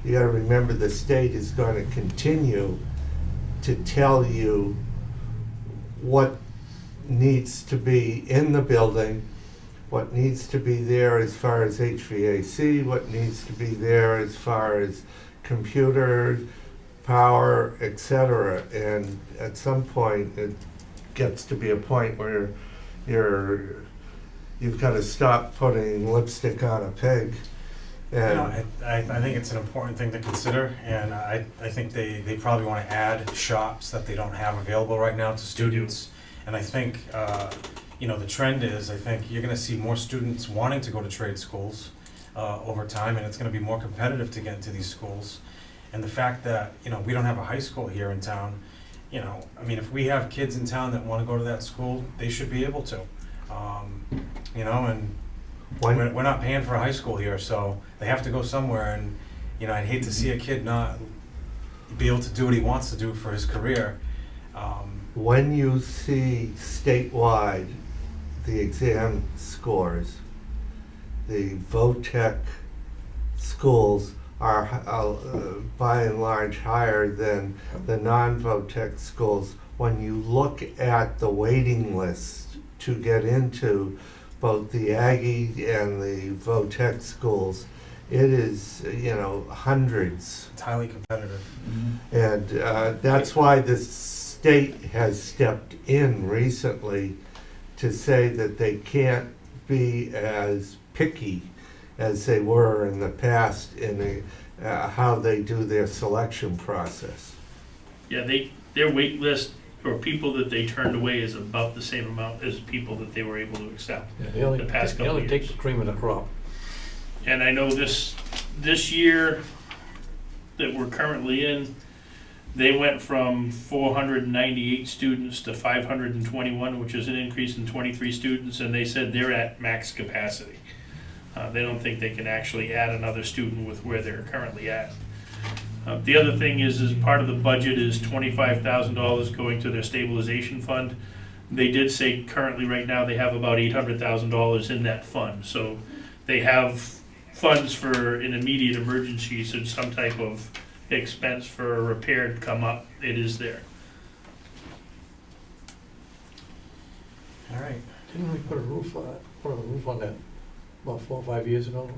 you gotta remember the state is gonna continue to tell you what needs to be in the building, what needs to be there as far as HVAC, what needs to be there as far as computers, power, etc. And at some point, it gets to be a point where you've got to stop putting lipstick on a pig. And I think it's an important thing to consider, and I think they probably want to add shops that they don't have available right now to students. And I think, the trend is, I think you're gonna see more students wanting to go to trade schools over time, and it's gonna be more competitive to get into these schools. And the fact that, we don't have a high school here in town, if we have kids in town that wanna go to that school, they should be able to. And we're not paying for a high school here, so they have to go somewhere, and, I'd hate to see a kid not be able to do what he wants to do for his career. when you see statewide the exam scores, the VOTEC schools are by and large higher than the non-VOTEC schools. When you look at the waiting list to get into both the Aggie and the VOTEC schools, it is, hundreds. It's highly competitive. And that's why the state has stepped in recently to say that they can't be as picky as they were in the past in how they do their selection process. Yeah, their wait list or people that they turned away is about the same amount as people that they were able to accept. Yeah, they only, The past they couple only take years. the cream of the crop. And I know this year that we're currently in, they went from 498 students to 521, which is an increase in 23 students, and they said they're at max capacity. They don't think they can actually add another student with where they're currently at. The other thing is part of the budget is $25,000 going to their stabilization fund. They did say currently, right now, they have about $800,000 in that fund. So they have funds for an immediate emergency, should some type of expense for a repair come up, it is there. All right. Didn't we put a roof on that about 4 or 5 years ago?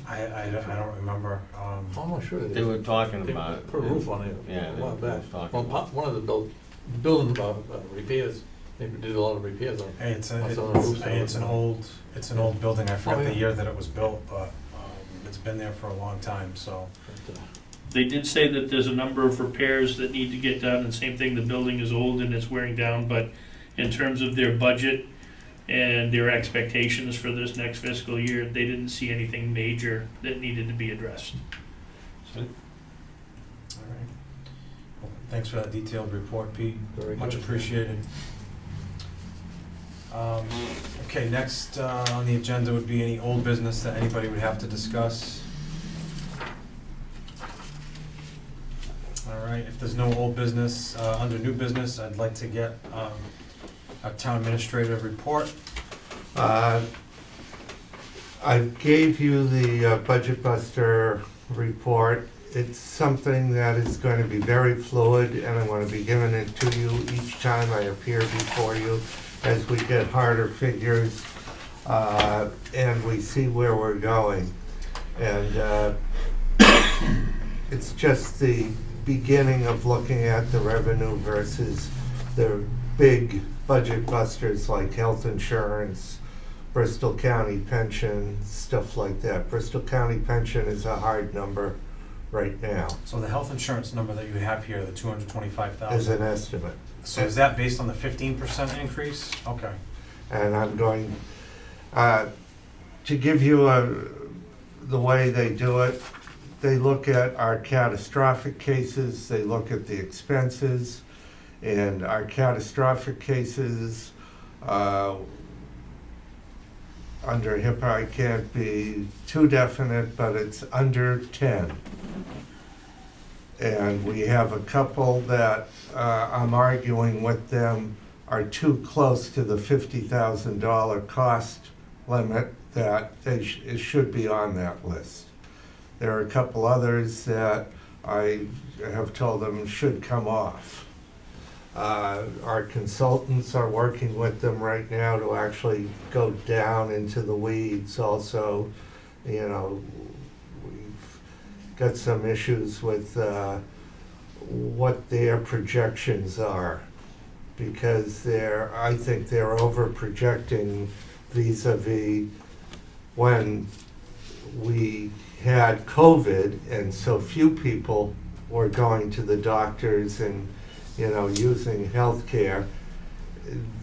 I don't remember. I'm not sure. They were talking They about it. put a roof on it Yeah, a they while were back. talking Well, about it. one of the building repairs, they did a lot of repairs on it. Hey, it's What's on the roof? it's an old building. I forget Oh, the yeah. year that it was built, but it's been there for a long time, so. But, They did say that there's a number of repairs that need to get done, and same thing, the building is old and it's wearing down, but in terms of their budget and their expectations for this next fiscal year, they didn't see anything major that needed to be addressed. All right. Well, thanks for that detailed report, Pete. Very Much good. appreciated. Okay, next on the agenda would be any old business that anybody would have to discuss. All right, if there's no old business, under new business, I'd like to get a town administrator report. I gave you the Budget Buster report. It's something that is going to be very fluid, and I'm going to be giving it to you each time I appear before you as we get harder figures and we see where we're going. And it's just the beginning of looking at the revenue versus the big budget busters like health insurance, Bristol County pension, stuff like that. Bristol County pension is a hard number right now, So the health insurance number that you have here, the as 225,000. an estimate. So is that based on the 15% increase? Okay. And I'm going, to give you the way they do it, they look at our catastrophic cases, they look at the expenses, and our catastrophic cases, under HIPAA, I can't be too definite, but it's under 10. And we have a couple that I'm arguing with them are too close to the $50,000 cost limit that it should be on that list. There are a couple others that I have told them should come off. Our consultants are working with them right now to actually go down into the weeds also. You know, we've got some issues with what their projections are, because I think they're over projecting vis-a-vis when we had COVID and so few people were going to the doctors and, you know, using healthcare.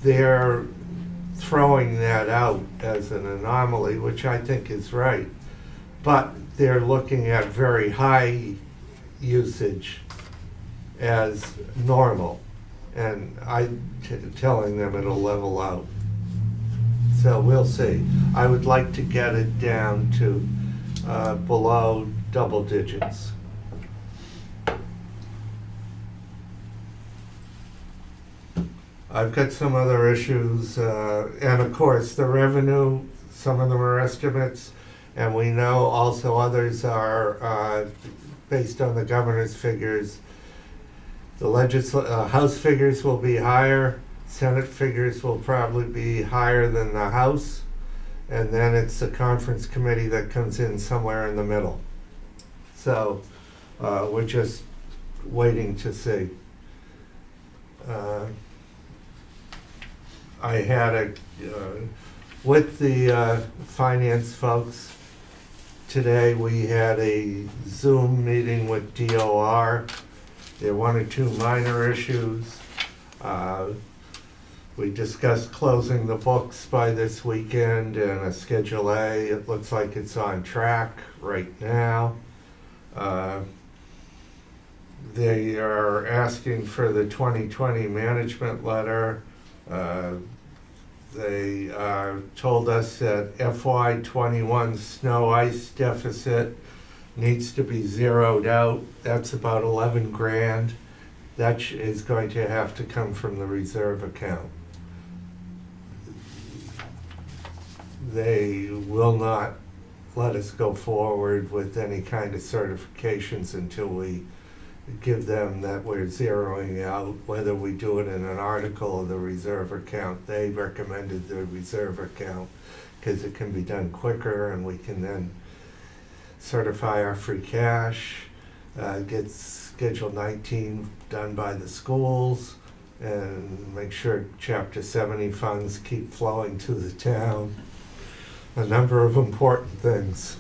They're throwing that out as an anomaly, which I think is right. But they're looking at very high usage as normal. And I'm telling them it'll level out. So we'll see. I would like to get it down to below double digits. I've got some other issues, and of course, the revenue, some of them are estimates, and we know also others are based on the governor's figures. The House figures will be higher, Senate figures will probably be higher than the House, and then it's the conference committee that comes in somewhere in the middle. So we're just waiting to see. I had with the finance folks, today we had a Zoom meeting with DOR. There were 1 or 2 minor issues. We discussed closing the books by this weekend and a Schedule A. It looks like it's on track right now. They are asking for the 2020 management letter. They told us that FY '21 snow ice deficit needs to be zeroed out. That's about 11 grand. That is going to have to come from the reserve account. They will not let us go forward with any kind of certifications until we give them that we're zeroing out, whether we do it in an article or the reserve account. They recommended the reserve account because it can be done quicker and we can then certify our free cash, get Schedule 19 done by the schools, and make sure Chapter 70 funds keep flowing to the town. A number of important things.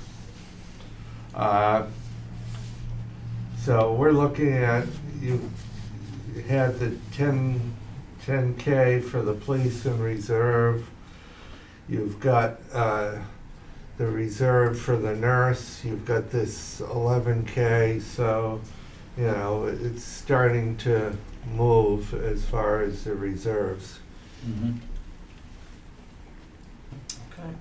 So we're looking at, you had the 10K for the police and reserve. You've got the reserve for the nurse. You've got this 11K. So, you know, it's starting to move as far as the reserves. Okay.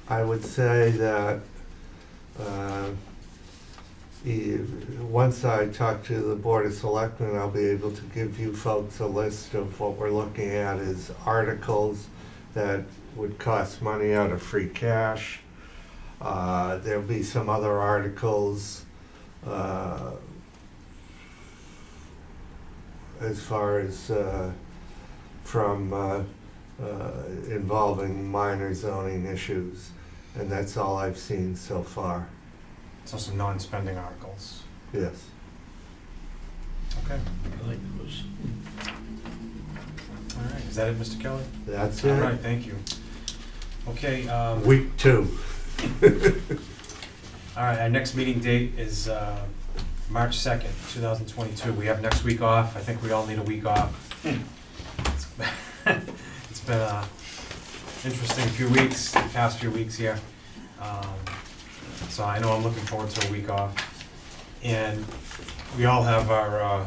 I would say that once I talk to the Board of Selectmen, I'll be able to give you folks a list of what we're looking at as articles that would cost money out of free cash. There'll be some other articles as far as from involving minor zoning issues, and that's all I've seen so far. So some non-spending articles. Yes. Okay. I like those. All right. Is that it, Mr. Kelly? That's All right. it. Thank you. Okay. Week 2. All right. Our next meeting date is March 2nd, 2022. We have next week off. I think we all need a week off. It's been a interesting few weeks, the past few weeks here. So I know I'm looking forward to a week off. And we all have our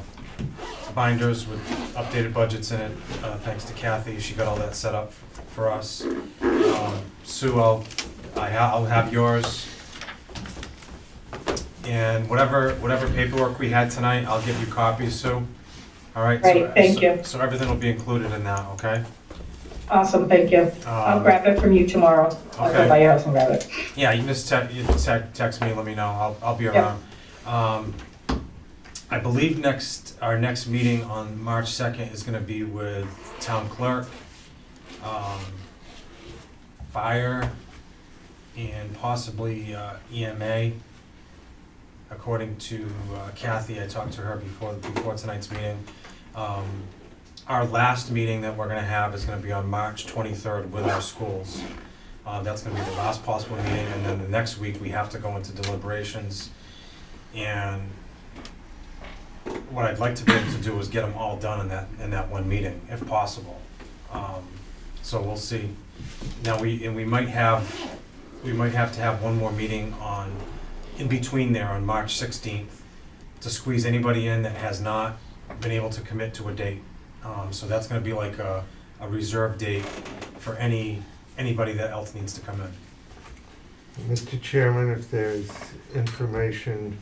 binders with updated budgets in it, thanks to Kathy. She got all that set up for us. Sue, I'll have yours. And whatever paperwork we had tonight, I'll give you copies, Sue. All right? Great, thank you. So everything will be included in that, okay? Awesome, thank you. I'll grab it from you tomorrow. I'll okay. go by your house and grab it. Yeah, you can just text me and let me know. I'll be Yep. around. I believe our next meeting on March 2nd is gonna be with town clerk, fire, and possibly EMA. According to Kathy, I talked to her before tonight's meeting. Our last meeting that we're gonna have is gonna be on March 23rd with our schools. That's gonna be the last possible meeting, and then the next week, we have to go into deliberations. And what I'd like to be able to do is get them all done in that one meeting, if possible. So we'll see. Now, we might have to have one more meeting in between there on March 16th to squeeze anybody in that has not been able to commit to a date. So that's gonna be like a reserve date for anybody that else needs to come in. Mr. Chairman, if there's information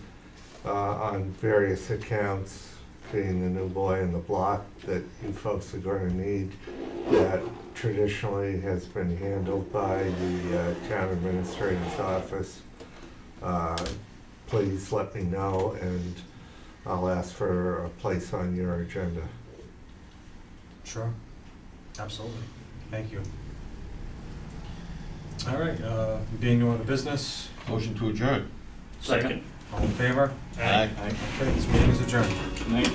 on various accounts, being the new boy in the block, that you folks are going to need, that traditionally has been handled by the town administrator's office, please let me know, and I'll ask for a place on your agenda. Sure, absolutely. Thank you. All right, being no other business, Motion to adjourn. Second. all in favor? Aye. Okay, this meeting is adjourned. Night.